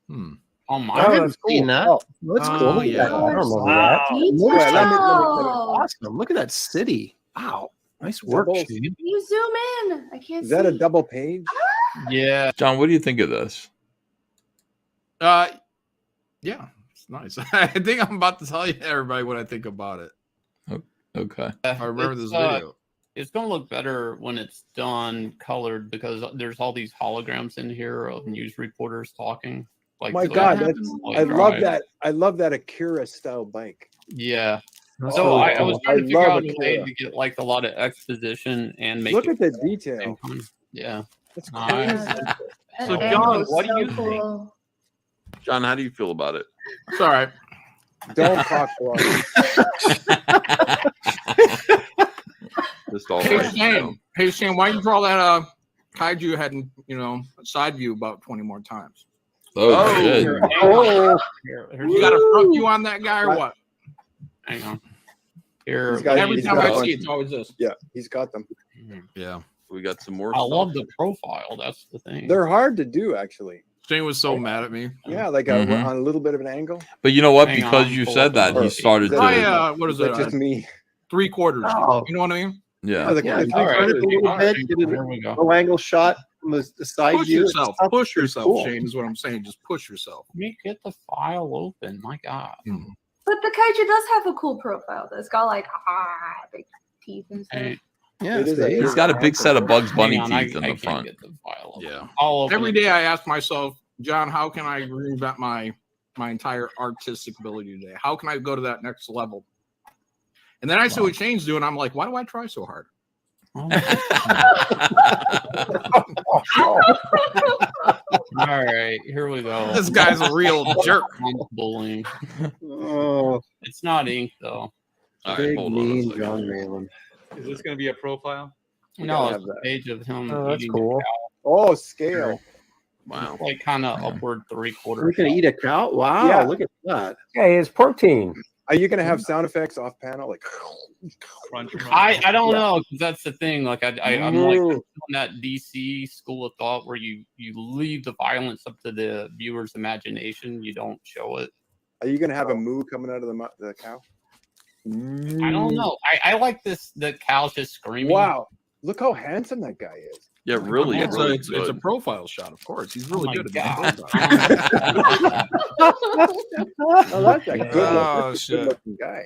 H: Oh my! I haven't seen that. Oh,
F: that's cool.
H: Yeah.
F: I don't remember
H: that.
F: Let me
H: Awesome! Look at that city. Wow, nice work, Shane.
G: You zoom in. I can't see.
I: Is that a double page?
H: Yeah.
B: John, what do you think of this?
C: Yeah, it's nice. I think I'm about to tell you everybody what I think about it.
B: Okay.
C: I remember this video.
H: It's going to look better when it's done colored because there's all these holograms in here of news reporters talking. Like,
I: my God, I love that. I love that Akira style bike.
H: Yeah. So I was trying to figure out a way to get like a lot of exposition and make
I: look at the detail.
H: Yeah.
I: That's cool.
H: Nice.
B: So John, what do you think? John, how do you feel about it?
C: It's all right.
I: Don't talk for
B: Just all
C: Hey
B: right,
C: Shane, why don't you draw that kaiju head and side view about 20 more times?
B: Oh, shit.
H: Here,
C: You got a front view on that guy or what?
H: hang on. Here,
C: Every time I see
I: it.
C: it's always this.
I: Yeah, he's got them.
C: Yeah.
B: We got some more
H: I
B: stuff.
H: love the profile. That's the thing.
I: They're hard to do, actually.
C: Shane was so mad at me.
I: Yeah, like
B: Mhm.
I: on a little bit of an angle.
B: But you know what?
H: Hang
B: Because
H: on,
B: you
H: pull
B: said
H: up
B: that,
H: the-
B: he started
I: Is
B: to.
I: that-
C: What is
I: that
C: it?
I: just me?
C: 3/4.
J: Oh.
C: You know what I mean?
B: Yeah.
I: The
J: Yeah,
I: three
J: all right.
I: quarters.
J: A little bit, get
H: Here we go.
J: a low angle shot from the side
C: Push
J: view.
C: yourself.
J: It's
C: Push
J: pretty
C: yourself,
J: cool.
C: Shane, is what I'm saying. Just push yourself.
H: Let me get the file open. My God.
G: But the kaiju does have a cool profile. Though. It's got like big teeth and stuff.
H: Hey,
J: Yeah,
I: It is
J: see?
B: He's got a big set of Bugs Bunny
H: hang on,
B: teeth in
H: I
B: the
H: can't
B: front.
H: get the file open.
C: Yeah.
H: I'll open
C: Every
H: it.
C: day I ask myself, John, how can I reinvent my entire artistic ability today? How can I go to that next level? And then I see what Shane's doing. I'm like, why do I try so hard?
H: All right, here we go.
C: This guy's a real jerk.
H: Bullying.
J: Oh,
H: It's not ink though.
B: All right,
J: big
B: hold on a
J: mean
B: second.
J: Jon Malin.
K: Is this going to be a profile?
H: No,
I: gotta
H: it's
I: have
H: a
I: that.
H: page of him
J: Oh, that's
H: eating
J: cool.
I: Oh, scale.
B: Wow.
H: like kind of upward 3/4.
J: We're gonna eat a cow. Wow,
I: Yeah.
J: look at that.
L: Hey, it's protein.
I: Are you gonna have sound effects off panel like?
K: Crunch.
H: I don't know, 'cause that's the thing. Like I'm like
I: Ooh.
H: on that DC school of thought where you leave the violence up to the viewer's imagination. You don't show it.
I: Are you gonna have a moo coming out of the cow?
H: I don't know. I like this. The cow's just screaming.
I: Wow, look how handsome that guy is.
B: Yeah, really.
C: It's,
B: really
C: it's a
B: good.
C: profile shot, of course. He's really
H: Oh my
C: good at
H: God.
C: that.
I: Oh, that's a good,
C: Oh,
I: that's a
C: shit.
I: good-looking guy.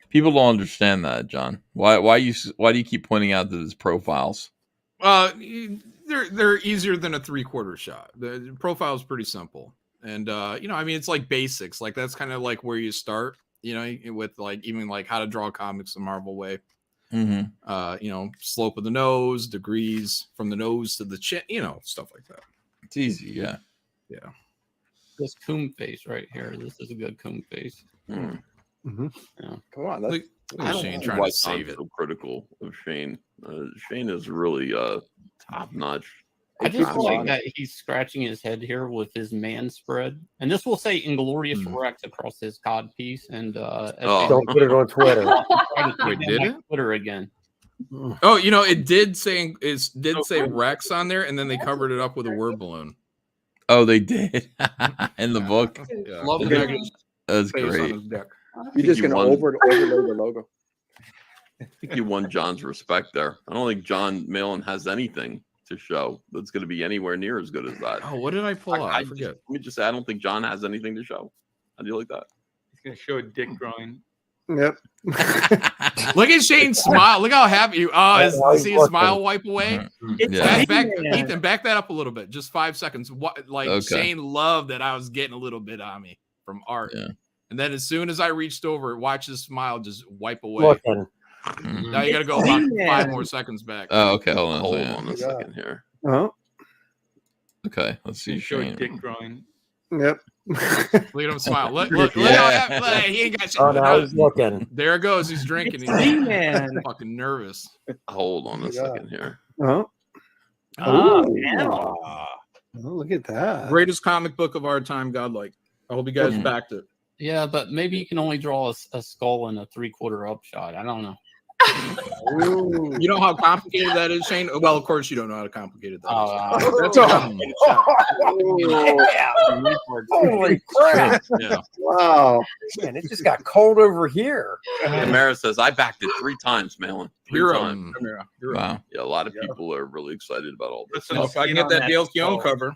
B: People don't understand that, John. Why do you keep pointing out that his profiles?
C: They're easier than a 3/4 shot. The profile is pretty simple, and I mean, it's like basics. Like that's kind of like where you start. With like even like how to draw comics the Marvel way.
B: Mm-hmm.
C: Slope of the nose, degrees from the nose to the chin. Stuff like that.
B: It's easy, yeah.
C: Yeah.
H: This coon face right here. This is a good coon face.
B: Mm.
H: Yeah.
I: Come on,
C: Look,
I: that's,
C: look
B: I
C: at
B: don't
C: Shane
B: know
C: trying
B: why
C: to save
B: Tom's
C: it.
B: so critical of Shane. Shane is really top notch.
H: I just
I: keeps
H: like
I: on.
H: that he's scratching his head here with his man spread, and this will say "Inglorious Rex" across his cod piece. And
L: Don't put it on Twitter.
C: Wait, did it?
H: Twitter again?
C: Oh, it did say Rex on there, and then they covered it up with a word balloon.
B: Oh, they did in the book.
C: Yeah. Love the negative
B: That's
C: face on
B: great.
C: his deck.
I: you're just
B: you
I: gonna
B: won.
I: overlay the logo.
B: I think you won John's respect there. I don't think Jon Malin has anything to show that's going to be anywhere near as good as that.
C: Oh, what did I pull out? I forget.
B: Let me just say, I don't think John has anything to show. How do you like that?
K: He's going to show a dick drawing.
J: Yep.
C: Look at Shane's smile. Look how happy you. Oh,
L: how
C: you
L: he's
C: see his
L: looking.
C: smile wipe away?
B: Yeah.
C: Ethan, back that up a little bit. Just 5 seconds.
B: Okay.
C: Shane loved that I was getting a little bit on me from art.
B: Yeah.
C: And then as soon as I reached over, watch his smile just wipe away.
L: Looking.
C: Now you got to go about 5 more seconds back.
B: Oh, okay. Hold on
I: Yeah.
B: a second here.
J: Oh,
B: Okay, let's see.
K: He's show a
B: Shane.
K: dick drawing.
J: yep.
C: Look at him smile. Look how happy. Look, he ain't got shit.
L: Oh, now he's looking.
C: There it goes. He's drinking. He's
K: Man.
C: fucking nervous.
B: Hold on a
I: Yeah.
B: second here.
J: Oh.
K: Oh,
J: Oh, look at that.
C: Greatest comic book of our time, godlike. I hope you guys
B: Mhm.
C: backed it.
H: Yeah, but maybe you can only draw a skull and a 3/4 upshot. I don't know.
C: You know how complicated that is, Shane? Well, of course you don't know how complicated that is.
H: Oh,
C: That's a complicated shot.
L: Holy crap.
C: Yeah.
J: Wow.
L: Man, it just got cold over here.
B: Tamara says, I backed it 3 times, Malin. 3
C: Hero.
B: times.
C: Hero.
B: Wow. Yeah, a lot of people are really excited about all this.
C: If I can get that Dale Keown cover.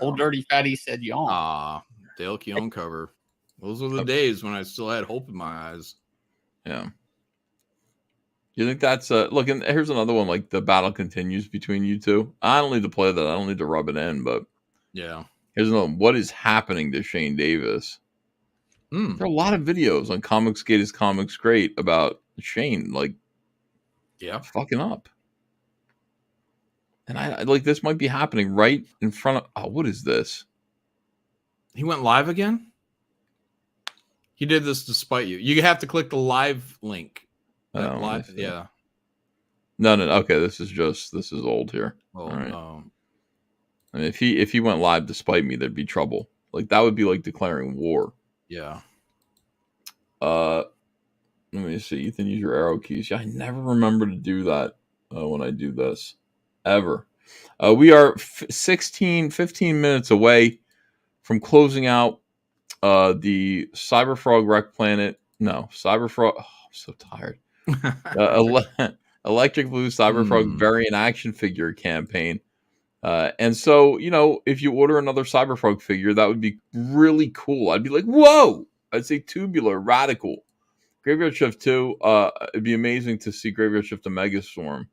H: Old Dirty Fatty said yawn.
C: Ah, Dale Keown cover. Those were the days when I still had hope in my eyes.
B: Yeah. You think that's look? And here's another one. Like the battle continues between you two. I don't need to play that. I don't need to rub it in. But
C: Yeah.
B: here's another one. What is happening to Shane Davis? There are a lot of videos on Comicsgate is Comics Great about Shane like fucking up. And I like this might be happening right in front of. Oh, what is this?
C: He went live again? He did this to spite you. You have to click the live link. That
B: Oh,
C: live,
B: I see.
C: yeah.
B: No. Okay, this is old here.
C: Well,
B: All right. I mean, if he went live despite me, there'd be trouble. Like that would be like declaring war.
C: Yeah.
B: Let me see. Ethan, use your arrow keys. Yeah, I never remember to do that when I do this, ever. We are 15 minutes away from closing out the Cyberfrog Wreck Planet. No, Cyberfrog. Oh, I'm so tired. Electric Blue Cyberfrog Variant Action Figure campaign. And so, if you order another Cyberfrog figure, that would be really cool. I'd be like, whoa! I'd say tubular, radical. Graveyard Shift 2, it'd be amazing to see Graveyard Shift and Megastorm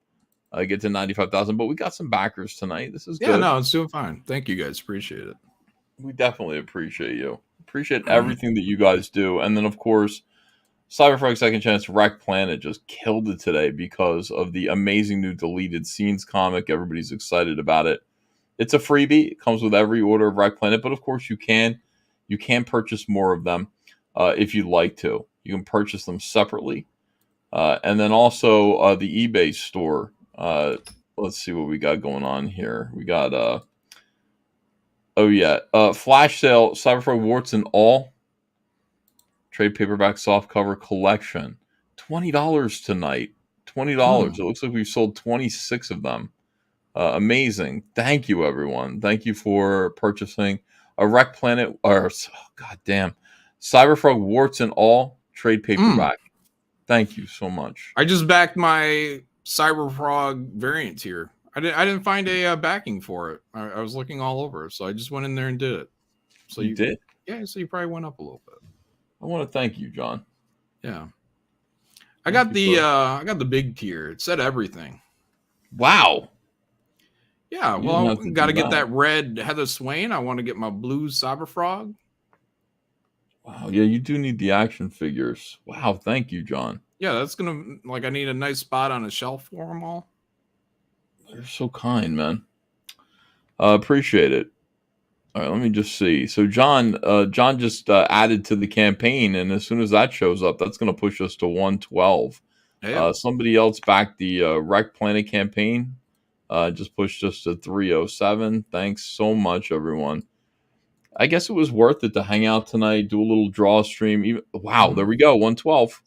B: get to 95,000, but we got some backers tonight. This is good.
C: Yeah, no, it's doing fine. Thank you guys. Appreciate it.
B: We definitely appreciate you. Appreciate everything that you guys do. And then, of course, Cyberfrog Second Chance Wreck Planet just killed it today because of the amazing new deleted scenes comic. Everybody's excited about it. It's a freebie. It comes with every order of Wreck Planet, but of course you can purchase more of them if you'd like to. You can purchase them separately. And then also the eBay store. Let's see what we got going on here. We got flash sale Cyberfrog Warts and All trade paperback softcover collection. $20 tonight. $20. It looks like we've sold 26 of them. Amazing. Thank you, everyone. Thank you for purchasing a Wreck Planet Cyberfrog Warts and All trade paperback. Thank you so much.
C: I just backed my Cyberfrog variant here. I didn't find a backing for it. I was looking all over, so I just went in there and did it. So
B: you did?
C: Yeah, so you probably went up a little bit.
B: I want to thank you, John.
C: Yeah. I got the big tier. It said everything.
B: Wow.
C: Yeah, well, got to get that red Heather Swain. I want to get my blue Cyberfrog.
B: Wow, yeah, you do need the action figures. Wow, thank you, John.
C: Yeah, that's gonna I need a nice spot on a shelf for them all.
B: You're so kind, man. Appreciate it. All right, let me just see. So John just added to the campaign, and as soon as that shows up, that's going to push us to 112.
C: Yeah.
B: Somebody else backed the Wreck Planet campaign. Just pushed us to 307. Thanks so much, everyone. I guess it was worth it to hang out tonight, do a little draw stream. Wow, there we go, 112.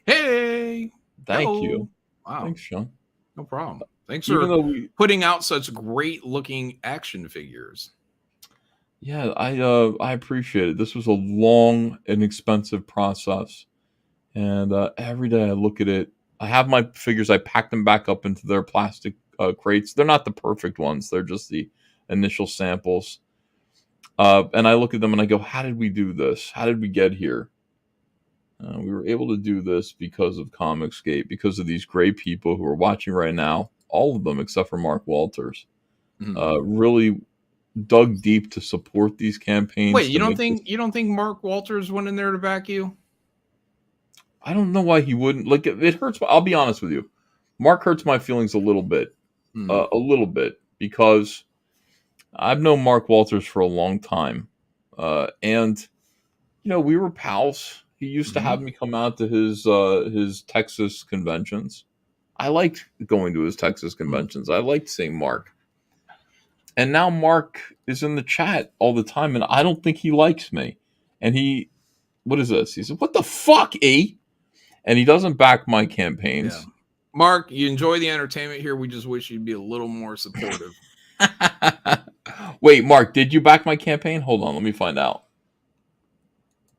C: Hey,
B: thank you.
C: Wow,
B: thanks, Sean.
C: No problem. Thanks for putting out such great looking action figures.
B: Yeah, I appreciate it. This was a long and expensive process, and every day I look at it. I have my figures. I pack them back up into their plastic crates. They're not the perfect ones. They're just the initial samples. And I look at them and I go, how did we do this? How did we get here? We were able to do this because of Comicsgate, because of these great people who are watching right now, all of them except for Mark Walters, really dug deep to support these campaigns.
C: Wait, you don't think Mark Walters went in there to back you?
B: I don't know why he wouldn't. Like, it hurts. I'll be honest with you. Mark hurts my feelings a little bit, because I've known Mark Walters for a long time, and we were pals. He used to have me come out to his Texas conventions. I liked going to his Texas conventions. I liked seeing Mark. And now Mark is in the chat all the time, and I don't think he likes me. And what is this? He said, "What the fuck, E?" And he doesn't back my campaigns.
C: Yeah. Mark, you enjoy the entertainment here. We just wish you'd be a little more supportive.
B: Wait, Mark, did you back my campaign? Hold on, let me find out.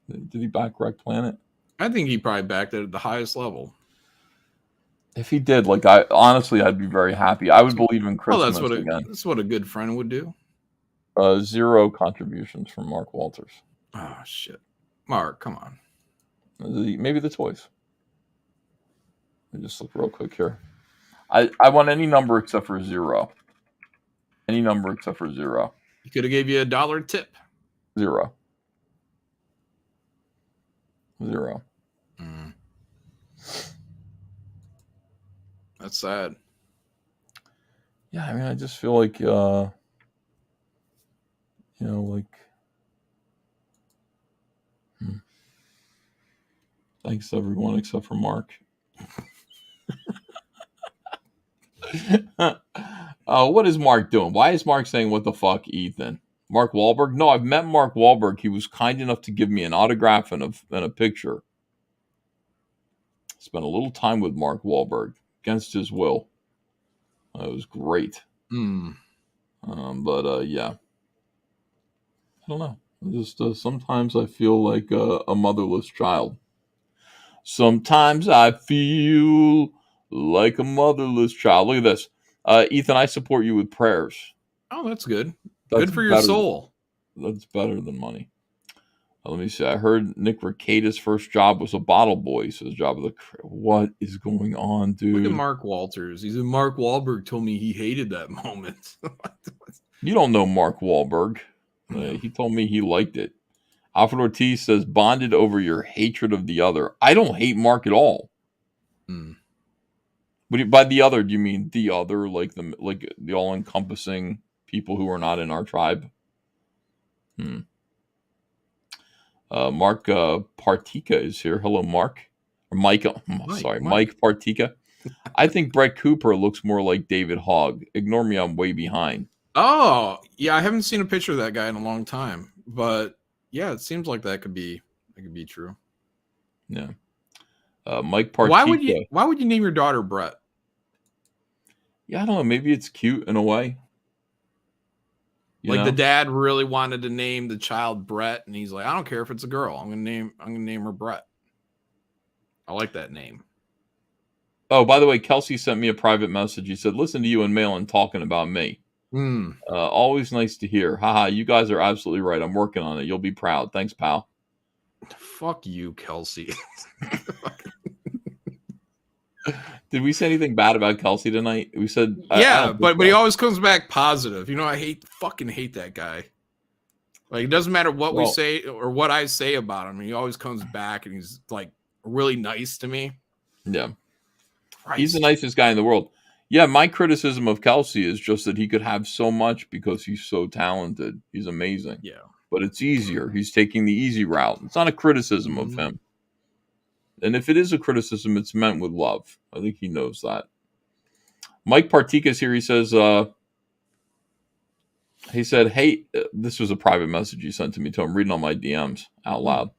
B: Did he back Wreck Planet?
C: I think he probably backed it at the highest level.
B: If he did, I'd be very happy. I would believe in Christmas again.
C: That's what a good friend would do.
B: 0 contributions from Mark Walters.
C: Oh, shit. Mark, come on.
B: Maybe the toys. Let me just look real quick here. I want any number except for 0. Any number except for 0.
C: He could have gave you $1 tip.
B: 0.
C: That's sad.
B: Yeah, I mean, I just feel like, thanks to everyone except for Mark. What is Mark doing? Why is Mark saying what the fuck, Ethan? Mark Wahlberg? No, I've met Mark Wahlberg. He was kind enough to give me an autograph and a picture. Spent a little time with Mark Wahlberg against his will. It was great.
C: Mm.
B: Yeah. I don't know. Just sometimes I feel like a motherless child. Sometimes I feel like a motherless child. Look at this. Ethan, I support you with prayers.
C: Oh, that's good.
B: That's
C: good for your soul.
B: That's better than money. Let me see. I heard Nick Rekieta's first job was a bottle boy. So his job of the what is going on, dude?
C: Look at Mark Walters. He's a Mark Wahlberg told me he hated that moment.
B: You don't know Mark Wahlberg. He told me he liked it. Alfred Ortiz says bonded over your hatred of the other. I don't hate Mark at all.
C: Mm.
B: But by the other, do you mean the other, like the all-encompassing people who are not in our tribe? Mark Partika is here. Hello, Mark. Or Mike. Mike Partika. I think Brett Cooper looks more like David Hogg. Ignore me, I'm way behind.
C: Oh, yeah, I haven't seen a picture of that guy in a long time, but yeah, it seems like that could be true.
B: Yeah. Mike Partika.
C: Why would you name your daughter Brett?
B: Yeah, I don't know. Maybe it's cute in a way.
C: The dad really wanted to name the child Brett, and he's like, I don't care if it's a girl. I'm gonna name her Brett. I like that name.
B: Oh, by the way, Kelsey sent me a private message. He said, listen to you and Malin talking about me. Always nice to hear. Haha, you guys are absolutely right. I'm working on it. You'll be proud. Thanks, pal.
C: Fuck you, Kelsey.
B: Did we say anything bad about Kelsey tonight? We said
C: but he always comes back positive. You know, I fucking hate that guy. Like, it doesn't matter what we say or what I say about him. He always comes back and he's like really nice to me.
B: Yeah.
C: Christ.
B: He's the nicest guy in the world. Yeah, my criticism of Kelsey is just that he could have so much because he's so talented. He's amazing.
C: Yeah.
B: But it's easier. He's taking the easy route. It's not a criticism of him. And if it is a criticism, it's meant with love. I think he knows that. Mike Partika's here. He says, hey, this was a private message he sent to me, too. I'm reading all my DMs out loud.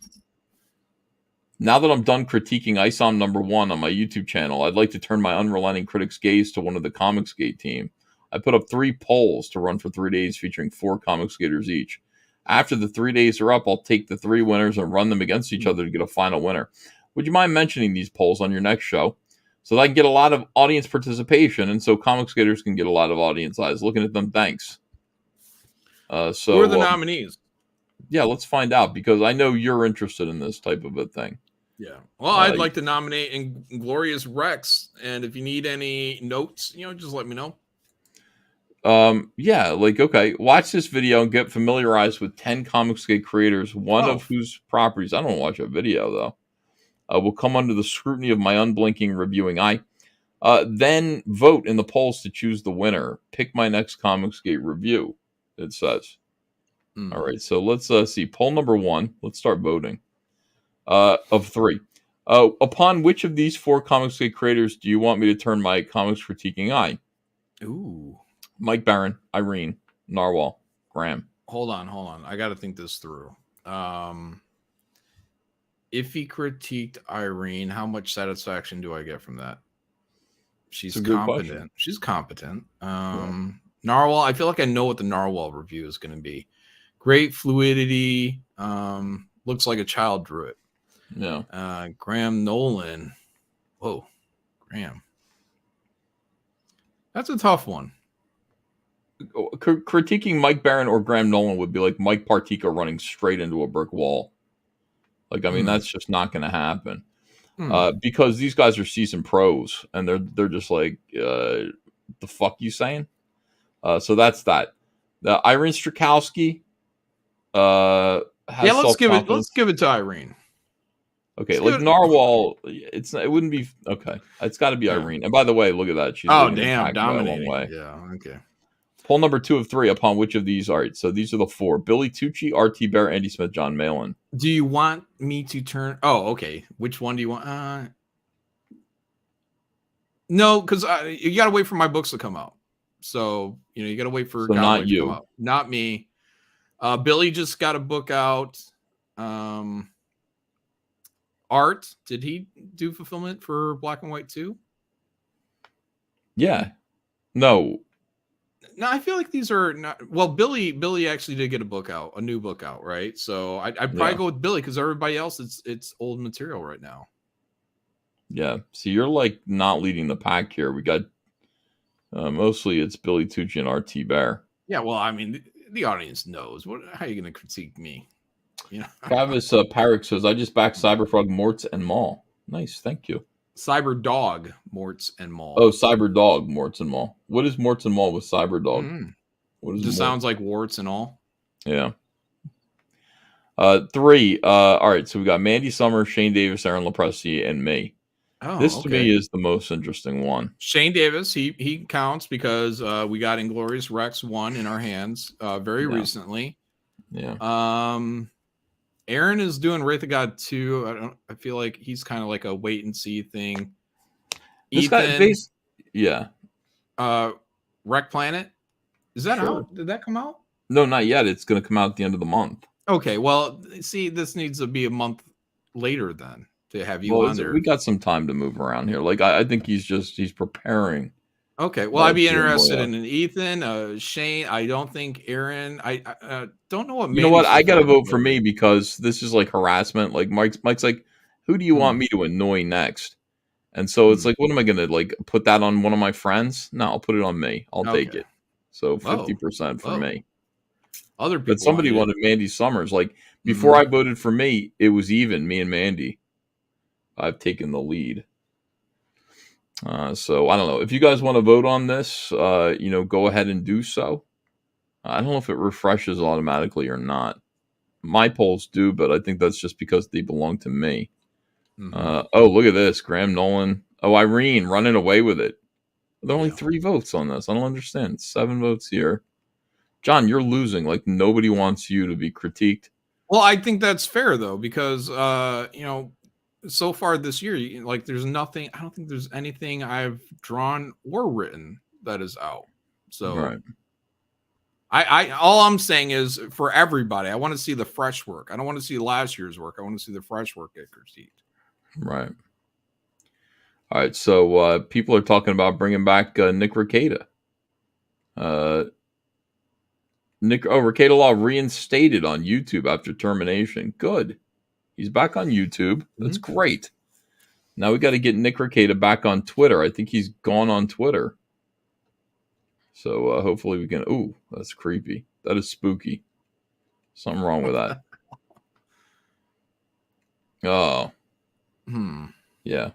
B: Now that I'm done critiquing ISOM #1 on my YouTube channel, I'd like to turn my unrelenting critic's gaze to one of the Comicsgate team. I put up 3 polls to run for 3 days featuring 4 Comicsgaters each. After the 3 days are up, I'll take the 3 winners and run them against each other to get a final winner. Would you mind mentioning these polls on your next show so that I can get a lot of audience participation and so Comicsgaters can get a lot of audience eyes? Looking at them, thanks.
C: Who are the nominees?
B: Yeah, let's find out because I know you're interested in this type of a thing.
C: Yeah. Well, I'd like to nominate Inglorious Rex, and if you need any notes, just let me know.
B: Okay, watch this video and get familiarized with 10 Comicsgate creators, one of whose properties, I don't want to watch a video though, will come under the scrutiny of my unblinking reviewing eye. Then vote in the polls to choose the winner. Pick my next Comicsgate review, it says. All right, so let's see. Poll number 1. Let's start voting. Of 3. Upon which of these 4 Comicsgate creators do you want me to turn my comics critiquing eye?
C: Ooh.
B: Mike Barron, Irene, Narwhal, Graham.
C: Hold on. I got to think this through. If he critiqued Irene, how much satisfaction do I get from that? She's competent. She's competent. Narwhal, I feel like I know what the Narwhal review is going to be. Great fluidity. Looks like a child drew it.
B: Yeah.
C: Graham Nolan. Whoa, Graham. That's a tough one.
B: Critiquing Mike Barron or Graham Nolan would be like Mike Partika running straight into a brick wall. Like, I mean, that's just not going to happen. Because these guys are seasoned pros, and they're just like, the fuck you saying? So that's that. Irene Strakowski.
C: Let's give it to Irene.
B: Okay, like Narwhal, it wouldn't be okay. It's got to be Irene. And by the way, look at that. She's
C: dominating.
B: Way.
C: Yeah, okay.
B: Poll number 2 of 3. Upon which of these? All right, so these are the 4: Billy Tucci, RT Bear, Andy Smith, Jon Malin.
C: Do you want me to turn? Oh, okay. Which one do you want? No, because you got to wait for my books to come out. So you got to wait for
B: So not
C: to
B: you.
C: come out. Not me. Billy just got a book out. Art, did he do fulfillment for Black and White too?
B: Yeah. No.
C: No, I feel like these are not. Well, Billy actually did get a new book out, right? So I'd probably go with Billy because everybody else it's old material right now.
B: Yeah. See, you're like not leading the pack here. We got mostly it's Billy Tucci and RT Bear.
C: Yeah, well, I mean, the audience knows. How are you going to critique me?
B: Travis Parrick says, I just backed Cyberfrog, Morts, and Maul. Nice, thank you.
C: Cyber Dog, Morts, and Maul.
B: Oh, Cyber Dog, Morts, and Maul. What is Morts and Maul with Cyber Dog?
C: What is it? Just sounds like warts and all.
B: Yeah. 3. All right, so we got Mandy Summer, Shane Davis, Aaron LaPresti, and me.
C: Oh,
B: this to me is the most interesting one.
C: Shane Davis, he counts because we got Inglorious Rex 1 in our hands very recently.
B: Yeah.
C: Aaron is doing Wraith of God 2. I feel like he's kind of like a wait and see thing.
B: This
C: Ethan,
B: guy,
C: Wreck Planet. Is that out? Did that come out?
B: No, not yet. It's going to come out at the end of the month.
C: Okay, well, see, this needs to be a month later then to have you on there.
B: We got some time to move around here. Like I think he's preparing.
C: Okay, well, I'd be interested in an Ethan, Shane. I don't think Aaron. I don't know what.
B: You know what? I got to vote for me because this is like harassment. Like Mike's like, who do you want me to annoy next? And so it's like, what am I going to like put that on one of my friends? No, I'll put it on me. I'll take it. So 50% for me.
C: Other people,
B: but somebody wanted Mandy Summers. Like before I voted for me, it was even me and Mandy. I've taken the lead. So I don't know if you guys want to vote on this. Go ahead and do so. I don't know if it refreshes automatically or not. My polls do, but I think that's just because they belong to me. Oh, look at this, Graham Nolan. Oh, Irene running away with it. There are only 3 votes on this. I don't understand. 7 votes here. John, you're losing. Like nobody wants you to be critiqued.
C: Well, I think that's fair though, because so far this year, like there's nothing. I don't think there's anything I've drawn or written that is out. So,
B: right.
C: I all I'm saying is for everybody, I want to see the fresh work. I don't want to see last year's work. I want to see the fresh work get critiqued.
B: Right. All right. So people are talking about bringing back Nick Rekieta. Rekieta Law reinstated on YouTube after termination. Good. He's back on YouTube. That's great. Now we got to get Nick Rekieta back on Twitter. I think he's gone on Twitter. So hopefully we can. Ooh, that's creepy. That is spooky. Something wrong with that. Oh. Yeah.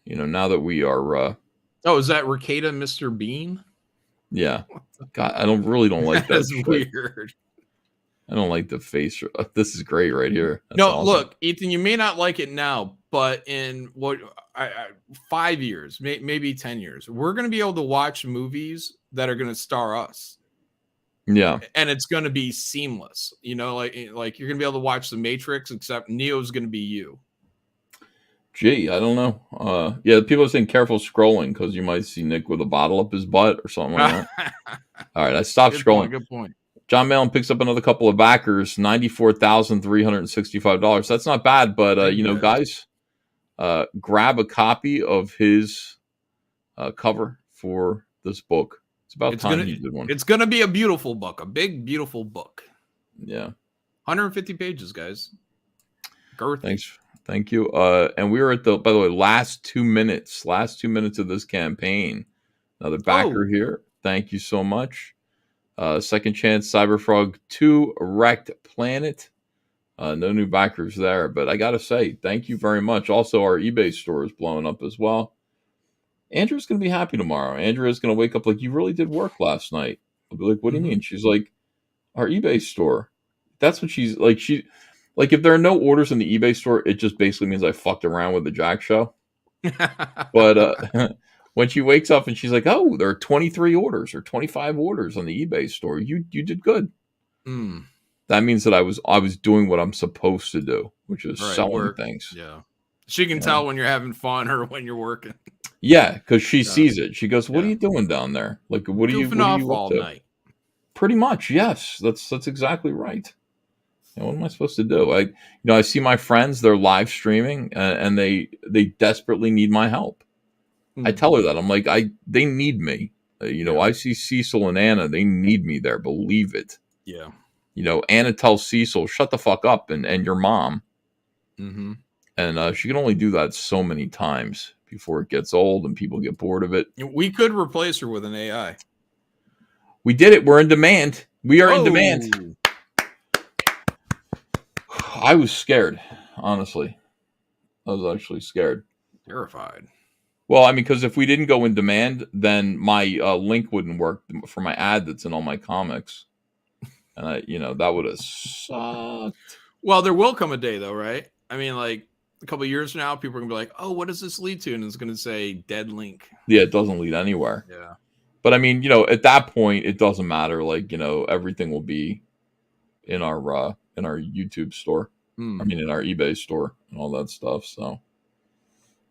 B: Now that we are.
C: Oh, is that Rekieta Mr. Bean?
B: Yeah. God, I don't like that.
C: That's weird.
B: I don't like the face. This is great right here. That's
C: no,
B: awesome.
C: Look, Ethan, you may not like it now, but in 5 years, maybe 10 years, we're going to be able to watch movies that are going to star us.
B: Yeah.
C: And it's going to be seamless. Like you're going to be able to watch The Matrix, except Neo's going to be you.
B: Gee, I don't know. Yeah, people are saying careful scrolling because you might see Nick with a bottle up his butt or something like that. All right, I stopped scrolling.
C: Good point.
B: Jon Malin picks up another couple of backers, $94,365. That's not bad, but guys, grab a copy of his cover for this book. It's about time he did one.
C: It's going to be a beautiful book, a big, beautiful book.
B: Yeah,
C: 150 pages, guys. Girthy.
B: Thanks. Thank you. And we were at by the way, last 2 minutes of this campaign. Another backer here. Thank you so much. Second Chance Cyberfrog 2 Wrecked Planet. No new backers there, but I got to say, thank you very much. Also, our eBay store is blowing up as well. Andrew's going to be happy tomorrow. Andrea's going to wake up like, you really did work last night. I'll be like, what do you mean? She's like, our eBay store. That's what she's like. Like, if there are no orders in the eBay store, it just basically means I fucked around with the Jack show. But when she wakes up and she's like, oh, there are 23 orders or 25 orders on the eBay store. You did good. That means that I was doing what I'm supposed to do, which is selling things.
C: Yeah. She can tell when you're having fun or when you're working.
B: Yeah, because she sees it. She goes, "What are you doing down there? Like, what are you
C: Goofing off
B: up
C: all
B: to?"
C: night.
B: Pretty much, yes. That's exactly right. What am I supposed to do? I see my friends; they're live streaming, and they desperately need my help. I tell her that I'm like, they need me. I see Cecil and Anna; they need me there. Believe it.
C: Yeah.
B: Anna tells Cecil, "Shut the fuck up," and your mom.
C: Mm-hmm.
B: And she can only do that so many times before it gets old and people get bored of it.
C: We could replace her with an AI.
B: We did it. We're in demand. We are in demand. I was scared, honestly. I was actually scared.
C: Terrified.
B: Well, I mean, because if we didn't go in demand, then my link wouldn't work for my ad that's in all my comics. And that would have sucked.
C: Well, there will come a day, though, right? I mean, like a couple of years from now, people are going to be like, oh, what does this lead to? And it's going to say dead link.
B: Yeah, it doesn't lead anywhere.
C: Yeah.
B: But I mean, at that point, it doesn't matter. Like, everything will be in our YouTube store. I mean, in our eBay store and all that stuff. So,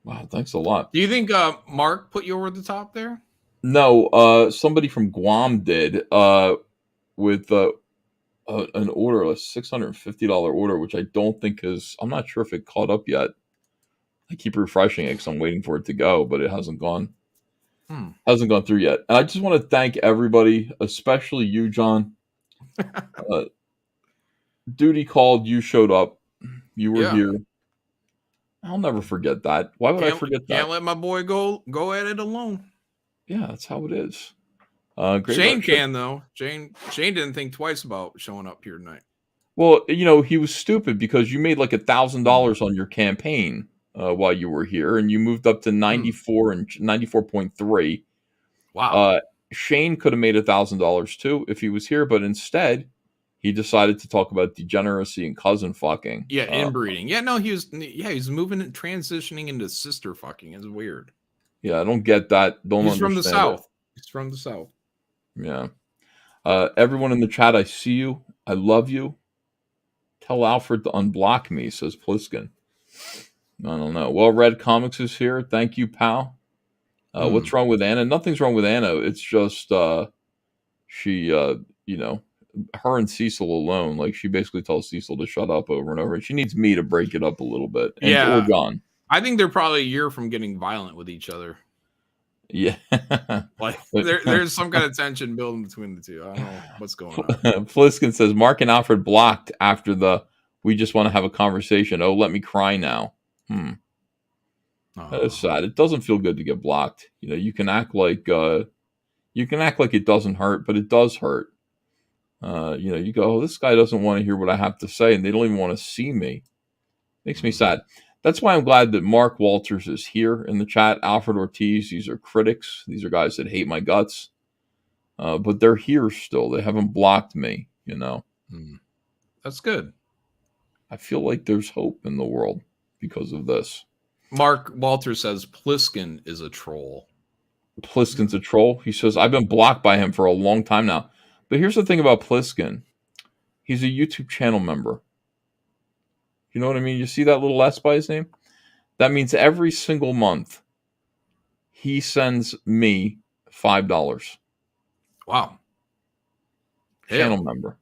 B: wow, thanks a lot.
C: Do you think Mark put you over the top there?
B: No, somebody from Guam did with an order, a $650 order, which I don't think I'm not sure if it caught up yet. I keep refreshing it because I'm waiting for it to go, but it hasn't gone. Hasn't gone through yet. And I just want to thank everybody, especially you, John. Duty called, you showed up, you were here. I'll never forget that. Why would I forget that?
C: Can't let my boy go at it alone.
B: Yeah, that's how it is.
C: Shane can though. Shane didn't think twice about showing up here tonight.
B: Well, he was stupid because you made like $1,000 on your campaign while you were here, and you moved up to 94 and 94.3.
C: Wow.
B: Shane could have made $1,000 too if he was here, but instead he decided to talk about degeneracy and cousin fucking.
C: Yeah, inbreeding. Yeah, no, he was moving and transitioning into sister fucking. It's weird.
B: Yeah, I don't get that.
C: He's from the South. He's from the South.
B: Yeah. Everyone in the chat, I see you. I love you. Tell Alfred to unblock me, says Pliskin. I don't know. Well, Red Comics is here. Thank you, pal. What's wrong with Anna? Nothing's wrong with Anna. It's just she, her and Cecil alone. Like, she basically tells Cecil to shut up over and over. She needs me to break it up a little bit. Or John.
C: I think they're probably a year from getting violent with each other.
B: Yeah.
C: Like there's some kind of tension building between the two. I don't know what's going on.
B: Pliskin says Mark and Alfred blocked after the "we just want to have a conversation." Oh, let me cry now. That is sad. It doesn't feel good to get blocked. You can act like it doesn't hurt, but it does hurt. You go, oh, this guy doesn't want to hear what I have to say, and they don't even want to see me. Makes me sad. That's why I'm glad that Mark Walters is here in the chat. Alfred Ortiz, these are critics. These are guys that hate my guts. But they're here still. They haven't blocked me,
C: That's good.
B: I feel like there's hope in the world because of this.
C: Mark Walters says Pliskin is a troll.
B: Pliskin's a troll. He says, I've been blocked by him for a long time now. But here's the thing about Pliskin. He's a YouTube channel member. You know what I mean? You see that little S by his name? That means every single month he sends me $5.
C: Wow.
B: Channel member.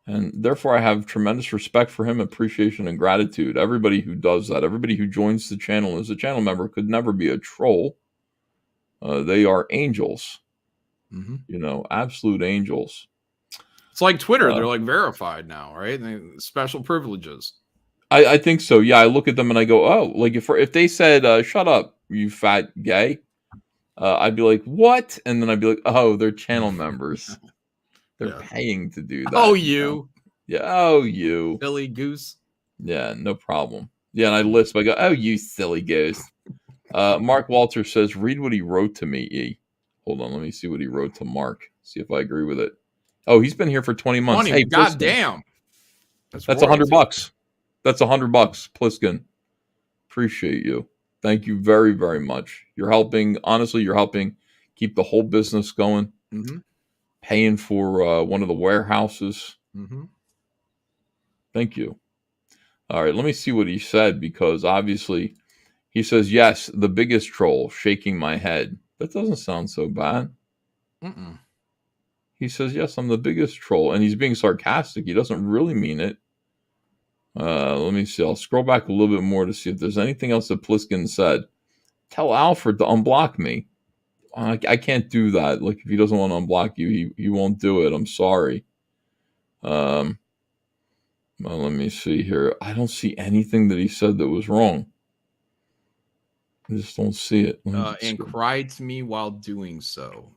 B: And therefore I have tremendous respect for him, appreciation, and gratitude. Everybody who does that, everybody who joins the channel as a channel member could never be a troll. They are angels. Absolute angels.
C: It's like Twitter. They're like verified now, right? Special privileges.
B: I think so. Yeah, I look at them and I go, oh, like if they said, shut up, you fat gay, I'd be like, what? And then I'd be like, oh, they're channel members. They're paying to do that.
C: Oh, you.
B: Yeah. Oh, you.
C: Silly goose.
B: Yeah, no problem. Yeah, and I lisp. I go, oh, you silly goose. Mark Walter says, read what he wrote to me, E. Hold on, let me see what he wrote to Mark. See if I agree with it. Oh, he's been here for 20 months.
C: 20,
B: hey,
C: goddamn.
B: That's $100. That's $100, Pliskin. Appreciate you. Thank you very, very much. You're helping. Honestly, you're helping keep the whole business going. Paying for one of the warehouses. Thank you. All right, let me see what he said, because obviously he says, yes, the biggest troll, shaking my head. That doesn't sound so bad.
C: Mm-mm.
B: He says, yes, I'm the biggest troll. And he's being sarcastic. He doesn't really mean it. Let me see. I'll scroll back a little bit more to see if there's anything else that Pliskin said. Tell Alfred to unblock me. I can't do that. Like, if he doesn't want to unblock you, he won't do it. I'm sorry. Well, let me see here. I don't see anything that he said that was wrong. I just don't see it.
C: And cried to me while doing so.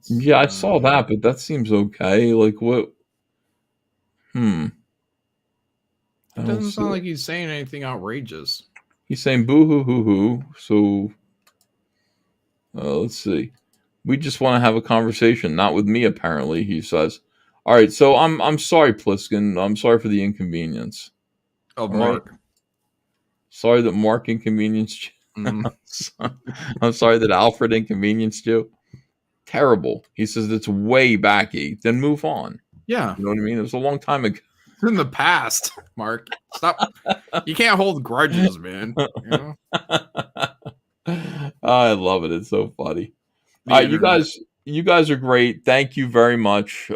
B: Yeah, I saw that, but that seems okay. Like, what?
C: It doesn't sound like he's saying anything outrageous.
B: He's saying boo hoo hoo hoo. So, let's see. We just want to have a conversation, not with me, apparently, he says. All right, so I'm sorry, Pliskin. I'm sorry for the inconvenience.
C: Oh, Mark.
B: Right? Sorry that Mark inconvenienced you. I'm sorry that Alfred inconvenienced you. Terrible. He says it's way backy. Then move on.
C: Yeah.
B: You know what I mean? It was a long time ago.
C: In the past, Mark. Stop. You can't hold grudges, man. You know?
B: I love it. It's so funny. All right, you guys are great. Thank you very much.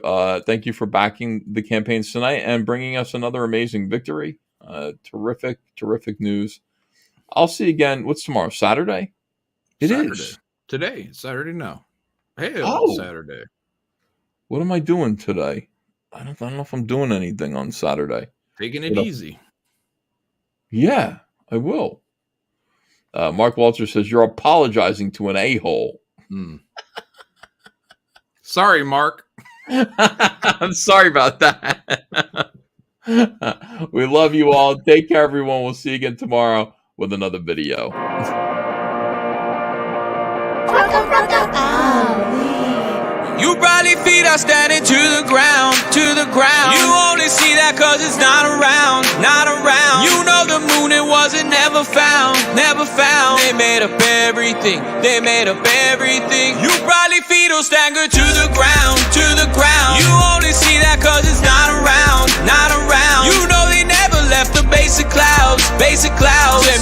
B: Thank you for backing the campaigns tonight and bringing us another amazing victory. Terrific news. I'll see you again. What's tomorrow? Saturday? It is.
C: Today. Saturday now. Hey, Saturday.
B: What am I doing today? I don't know if I'm doing anything on Saturday.
C: Taking it easy.
B: Yeah, I will. Mark Walter says, you're apologizing to an a-hole.
C: Sorry, Mark.
B: I'm sorry about that. We love you all. Take care, everyone. We'll see you again tomorrow with another video.
M: You probably feet are standing to the ground, You only see that cause it's not around, You know the moon, it wasn't never found, They made up everything, You probably feet will stagger to the ground, You only see that cause it's not around, You know they never left the basic clouds, They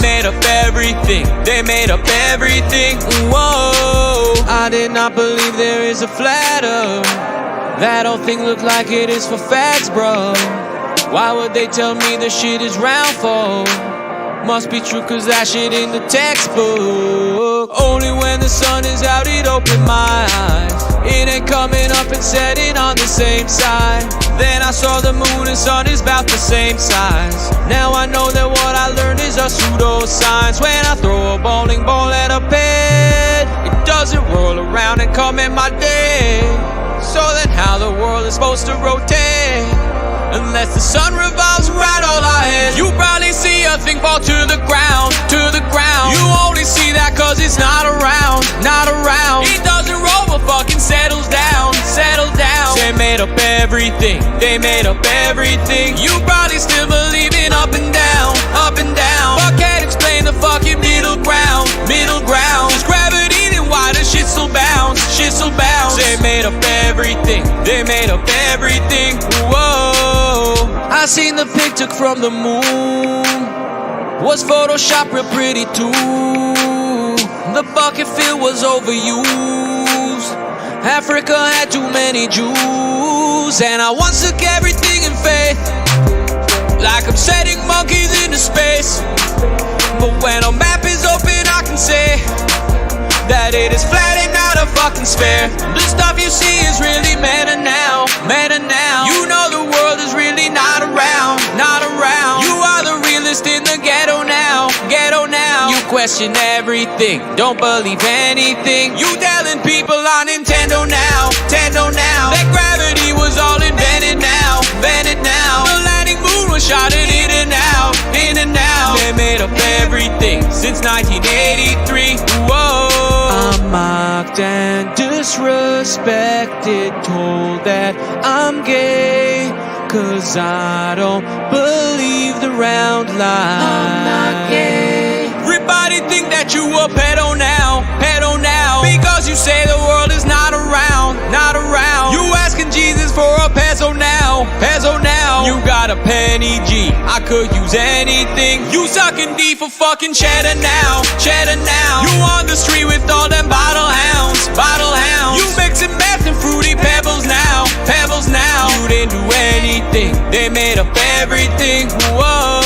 M: made up everything, Whoa, I did not believe there is a flat earth. That whole thing look like it is for fags, bro. Why would they tell me the shit is round for? Must be true cause that shit in the textbook. Only when the sun is out it opened my eyes. It ain't coming up and setting on the same side. Then I saw the moon and sun is about the same size. Now I know that what I learned is a pseudoscience. When I throw a bowling ball at a pit, it doesn't roll around and come in my day. So then how the world is supposed to rotate unless the sun revolves around all our heads? You probably see a thing fall to the ground, You only see that cause it's not around, It doesn't roll but fucking settles down, They made up everything, You probably still believing up and down, But can't explain the fucking middle ground, Just gravity, then why the shit still bounce, They made up everything, Whoa, I seen the pic took from the moon. Was Photoshop real pretty too? The bucket fill was overused. Africa had too many Jews. And I once took everything in faith, like I'm setting monkeys into space. But when a map is open I can say that it is flat and not a fucking sphere. The stuff you see is really meta now, You know the world is really not around, You are the realist in the ghetto now, You question everything, don't believe anything. You telling people on Nintendo now, That gravity was all invented now, The landing moon was shot in and out, They made up everything since 1983, Whoa, I'm mocked and disrespected, told that I'm gay, cause I don't believe the round lie. I'm not gay. Everybody think that you a pedo now, because you say the world is not around, You asking Jesus for a peso now, You got a penny G. I could use anything. You sucking D for fucking cheddar now, cheddar now. You on the street with all them bottle hounds, bottle hounds. You mixing meth and fruity pebbles now, pebbles now. You didn't do anything, they made up everything. Whoa.